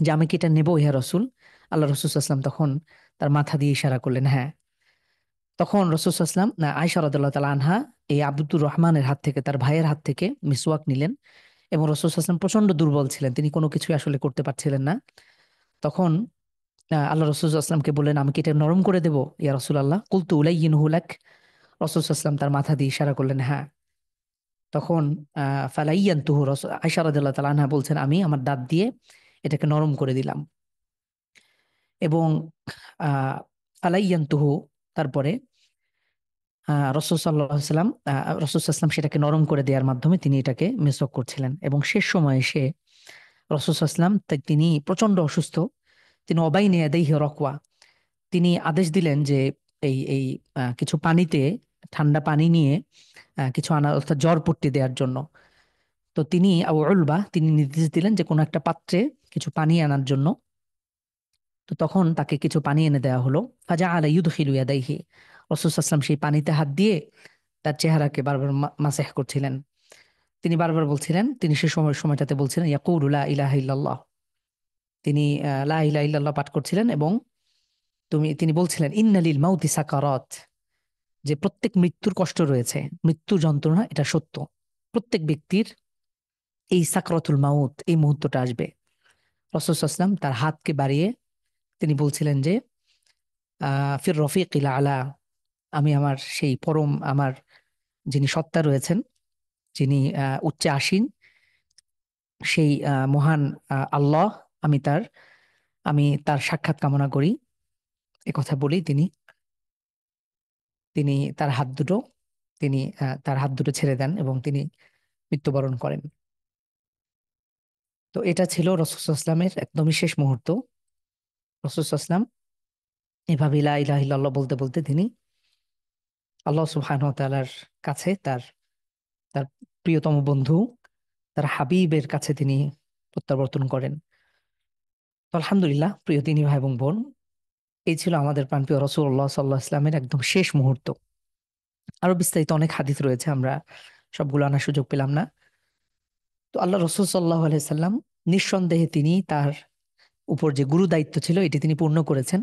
যে আমি কি এটা নেবো ইয়া রাসূল? আল্লাহ রাসূল সাল্লাল্লাহু আলাইহি ওয়াসাল্লাম তখন তার মাথা দিয়ে ইশারা করলেন হ্যাঁ। তখন রাসূল সাল্লাল্লাহু আলাইহি ওয়াসাল্লাম, আয়েশা রাদিয়াল্লাহু তাআলা আনহা এই আব্দুর রহমানের হাত থেকে, তার ভাইয়ের হাত থেকে মিসওয়াক নিলেন, এবং রাসূল সাল্লাল্লাহু আলাইহি ওয়াসাল্লাম প্রচন্ড দুর্বল ছিলেন, তিনি কোনো কিছুই আসলে করতে পারছিলেন না। তখন আল্লাহ রাসূল সাল্লাল্লাহু আলাইহি ওয়াসাল্লামকে বললেন আমি কি এটা নরম করে দেবো ইয়া রাসূলুল্লাহ? কুলতু উলাইয়িনহু লাক, রাসূল সাল্লাল্লাহু আলাইহি ওয়াসাল্লাম তার মাথা দিয়ে ইশারা করলেন হ্যাঁ। তখন ফালাইয়ানতুহু, আয়েশা রাদিয়াল্লাহু তাআলা আনহা বলছেন আমি আমার দাঁত দিয়ে এটাকে নরম করে দিলাম। এবং আহ ফালাইয়ানতুহু, তারপরে রাসূল সাল্লাল্লাহু আলাইহি ওয়াসাল্লাম, রাসূল সাল্লাল্লাহু আলাইহি ওয়াসাল্লাম সেটাকে নরম করে দেওয়ার মাধ্যমে তিনি এটাকে মেসওয়াক করছিলেন। এবং শেষ সময়ে এসে রাসূল সাল্লাল্লাহু আলাইহি ওয়াসাল্লাম, তিনি প্রচন্ড অসুস্থ, তিনি ওয়াবাইনা ইয়াদাইহি রাকওয়া, তিনি আদেশ দিলেন যে এই এই কিছু পানিতে, ঠান্ডা পানি নিয়ে কিছু আনা, অর্থাৎ জ্বরপট্টি দেওয়ার জন্য। তো তিনি আবু উলবা, তিনি নির্দেশ দিলেন যে কোনো একটা পাত্রে কিছু পানি আনার জন্য। তো তখন তাকে কিছু পানি এনে দেওয়া হলো। ফাজা আলা ইউদখিলু ইয়াদাইহি, রাসূল সাল্লাল্লাহু আলাইহি ওয়াসাল্লাম সেই পানিতে হাত দিয়ে তার চেহারাকে বারবার মাসাহ করছিলেন। তিনি বারবার বলছিলেন, তিনি সে সময়টাতে বলছিলেন ইয়াকুলু লা ইলাহা ইল্লাল্লাহ, তিনি লা ইলাহা ইল্লাল্লাহ পাঠ করছিলেন। এবং তিনি বলছিলেন ইন্নালিল মাউতি সাকারাত, যে প্রত্যেক মৃত্যুর কষ্ট রয়েছে, মৃত্যু যন্ত্রণা এটা সত্য। প্রত্যেক ব্যক্তির এই সাকরাতুল মাউত, এই মুহূর্তটা আসবে। রাসূল সাল্লাল্লাহু আলাইহি ওয়াসাল্লাম তার হাতকে বাড়িয়ে তিনি বলছিলেন যে ফির রফিকিল আলা, আমি আমার সেই পরম, আমার যিনি সত্তা রয়েছেন, যিনি উচ্চে আসীন, সেই মহান আল্লাহ, আমি তার আমি তার সাক্ষাৎ কামনা করি। এ কথা বলেই তিনি তিনি তার হাত দুটো তার হাত দুটো ছেড়ে দেন এবং তিনি মৃত্যুবরণ করেন। তো এটা ছিল রাসূল সাল্লাল্লাহু আলাইহি ওয়াসাল্লামের একদমই শেষ মুহূর্ত। রাসূল সাল্লাল্লাহু আলাইহি ওয়াসাল্লাম এভাবে লা ইলাহা ইল্লাল্লাহ বলতে বলতে তিনি আল্লাহ সুবহানাহু ওয়া তাআলার কাছে, তার তার প্রিয়তম বন্ধু, তার হাবিবের কাছে তিনি প্রত্যাবর্তন করেন। তো আলহামদুলিল্লাহ, প্রিয় দিনী ভাই এবং বোন, এই ছিল আমাদের প্রাণপ্রিয় রাসূলুল্লাহ সাল্লাল্লাহু আলাইহি ওয়াসাল্লামের একদম শেষ মুহূর্ত। আরো বিস্তারিত অনেক হাদিস রয়েছে, আমরা সবগুলো আনার সুযোগ পেলাম না। তো আল্লাহ রাসূল সাল্লাল্লাহু আলাইহি ওয়াসাল্লাম নিঃসন্দেহে তিনি তার উপর যে গুরু দায়িত্ব ছিল এটি তিনি পূর্ণ করেছেন,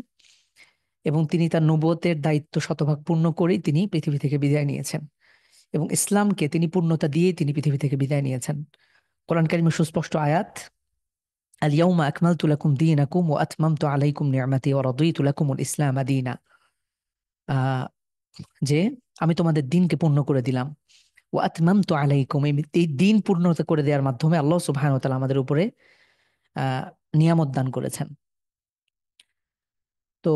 এবং তিনি তার নবুয়তের দায়িত্ব শতভাগ পূর্ণ করেই তিনি পৃথিবী থেকে বিদায় নিয়েছেন, এবং ইসলামকে তিনি পূর্ণতা দিয়েই তিনি পৃথিবী থেকে বিদায় নিয়েছেন। কোরআন কারিমে সুস্পষ্ট আয়াত, আল ইয়াউমা আকমালতু লাকুম দীনাকুম ওয়া আতমামতু আলাইকুম নি'মাতি ওয়া রাদিতু লাকুমুল ইসলাম দীনা, আহ যে আমি তোমাদের দিনকে পূর্ণ করে দিলাম, ওয়া আতমামতু আলাইকুম, এই দিন পূর্ণতা করে দেওয়ার মাধ্যমে আল্লাহ সুবহানাহু ওয়া তাআলা আমাদের উপরে আহ নিয়ামত দান করেছেন। তো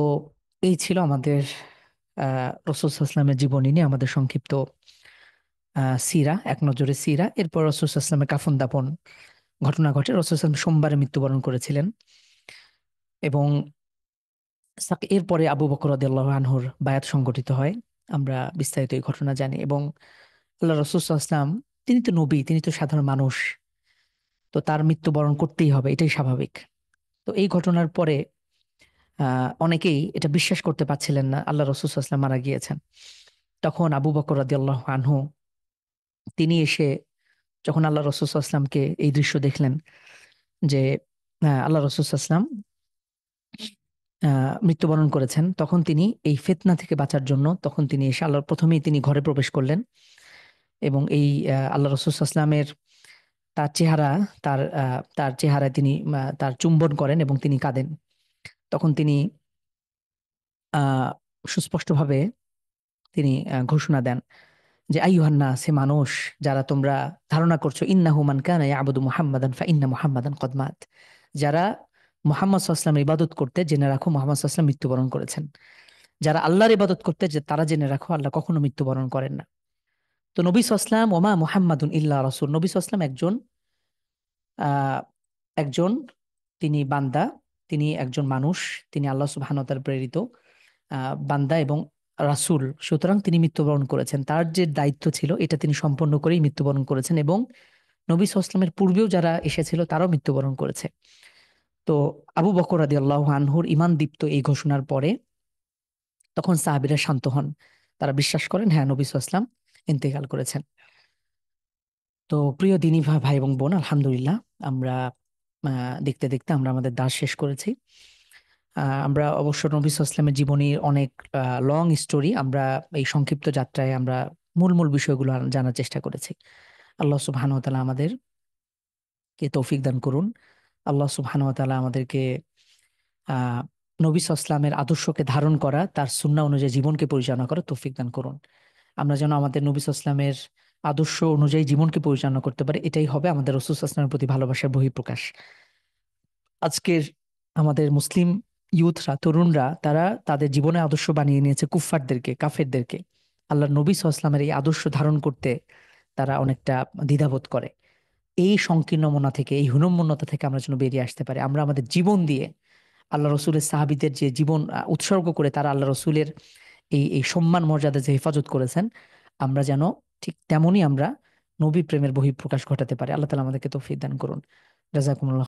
এই ছিল আমাদের রাসূল সাল্লাল্লাহু আলাইহি ওয়াসাল্লামের জীবনী নিয়ে আমাদের সংক্ষিপ্ত সিরা, এক নজরে সিরা। এরপর রাসূল সাল্লাল্লাহু আলাইহি ওয়াসাল্লামের কাফন দাফন ঘটনা ঘটে। রাসূল সাল্লাল্লাহু আলাইহি ওয়াসাল্লাম সোমবারে মৃত্যুবরণ করেছিলেন, এবং এরপরে আবু বকর রাদিয়াল্লাহু আনহুর বায়াত সংগঠিত হয়। আমরা বিস্তারিত এই ঘটনা জানি, এবং আল্লাহ রাসূল সাল্লাল্লাহু আলাইহি ওয়াসাল্লাম তিনি তো নবী, তিনি তো সাধারণ মানুষ, তো তার মৃত্যুবরণ করতেই হবে, এটাই স্বাভাবিক। তো এই ঘটনার পরে অনেকেই এটা বিশ্বাস করতে পারছিলেন না আল্লাহ রাসূল সাল্লাল্লাহু আলাইহি ওয়াসাল্লাম মারা গিয়েছেন। তখন আবু বকর রাদিয়াল্লাহু আনহু তিনি এসে, যখন আল্লাহ রাসূল সাল্লাল্লাহু আলাইহি ওয়াসাল্লামকে এই দৃশ্য দেখলেন যে আল্লাহ রাসূল সাল্লাল্লাহু আলাইহি ওয়াসাল্লাম মৃত্যুবরণ করেছেন, তখন তিনি এই ফিতনা থেকে বাঁচার জন্য তখন তিনি এসে আল্লাহর প্রথমেই তিনি ঘরে প্রবেশ করলেন, এবং এই আল্লাহ রাসূল সাল্লাল্লাহু আলাইহি ওয়াসাল্লামের তার চেহারা, তার চেহারায় তিনি তার চুম্বন করেন এবং তিনি কাঁদেন। তখন তিনি আহ সুস্পষ্টভাবে তিনি ঘোষণা দেন যে আইয়ুহান নাস, হে মানুষ, যারা তোমরা ধারণা করছো ইন্নাহু মান কানা ইয়াবুদু মুহাম্মাদান ফা ইন্না মুহাম্মাদান কদ মাত, যারা মুহাম্মদ সাল্লাল্লাহু আলাইহি ওয়াসাল্লামের ইবাদত করতে, জেনে রাখো মুহাম্মদ সাল্লাল্লাহু আলাইহি ওয়াসাল্লাম মৃত্যুবরণ করেছেন। যারা আল্লাহর ইবাদত করতে, যে তারা জেনে রাখো আল্লাহ কখনো মৃত্যুবরণ করেন না। তো নবী সাল্লাল্লাহু আলাইহি ওয়াসাল্লাম, ওমা মুহাম্মাদুন ইল্লা রাসূল, নবী সাল্লাল্লাহু আলাইহি ওয়াসাল্লাম আহ একজন, তিনি বান্দা, তিনি একজন মানুষ, তিনি আল্লাহ সুবহানাহু ওয়া তাআলার প্রেরিত বান্দা এবং রাসূল। সুতরাং তিনি মৃত্যুবরণ করেছেন, তার যে দায়িত্ব ছিল এটা তিনি সম্পন্ন করেই মৃত্যুবরণ করেছেন, এবং নবী সাল্লাল্লাহু আলাইহি ওয়াসাল্লামের পূর্বেও যারা এসেছিল তারাও মৃত্যুবরণ করেছে। তো আবু বকর রাদিয়াল্লাহু আনহুর ঈমান দীপ্ত এই ঘোষণার পরে তখন সাহাবীরা শান্ত হন, তারা বিশ্বাস করেন হ্যাঁ, নবী সাল্লাল্লাহু আলাইহি ওয়াসাল্লাম ইন্তেকাল করেছেন। তো প্রিয় দিনী ভাই এবং বোন, আলহামদুলিল্লাহ, আমরা দেখতে দেখতে আমরা আমাদের দাস শেষ করেছি। আমরা অবশ্য নবী সাল্লাল্লাহু আলাইহি ওয়াসাল্লামের জীবনীর অনেক লং স্টোরি আমরা এই সংক্ষিপ্ত যাত্রায় আমরা মূল মূল বিষয়গুলো জানার চেষ্টা করেছি। আল্লাহ সুবহানাহু ওয়া তাআলা আমাদেরকে তৌফিক দান করুন। আল্লাহ সুবহানাহু ওয়া তাআলা আমাদেরকে আহ নবী সাল্লাল্লাহু আলাইহি ওয়াসাল্লামের আদর্শকে ধারণ করা, তার সুন্নাহ অনুযায়ী জীবনকে পরিচালনা করার তৌফিক দান করুন। আমরা যেন আমাদের নবী সাল্লাল্লাহু আলাইহি ওয়াসাল্লামের আদর্শ অনুযায়ী জীবনকে পরিচালনা করতে পারি, এটাই হবে আমাদের রাসূল সাল্লাল্লাহু আলাইহি ওয়াসাল্লামের প্রতি ভালোবাসার বহিঃপ্রকাশ। আজকের আমাদের মুসলিম ইউথরা, তরুণরা, তারা তাদের জীবনে আদর্শ বানিয়ে নিয়েছে কুফফারদেরকে, কাফেরদেরকে। আল্লাহর নবী সাল্লাল্লাহু আলাইহি ওয়াসাল্লামের এই আদর্শ ধারণ করতে তারা অনেকটা দ্বিধাবোধ করে। এই সংকীর্ণ মনা থেকে, এই হীনম্মন্যতা থেকে আমরা যেন বেরিয়ে আসতে পারি। আমরা আমাদের জীবন দিয়ে আল্লাহ রসুলের সাহাবীদের যে জীবন উৎসর্গ করে তারা আল্লাহ রসুলের এই এই সম্মান মর্যাদা যে হেফাজত করেছেন, আমরা যেন ঠিক তেমনই আমরা নবী প্রেমের বহিঃপ্রকাশ ঘটাতে পারি। আল্লাহ তাআলা আমাদেরকে তৌফিক দান করুন। জাযাকুমুল্লাহ।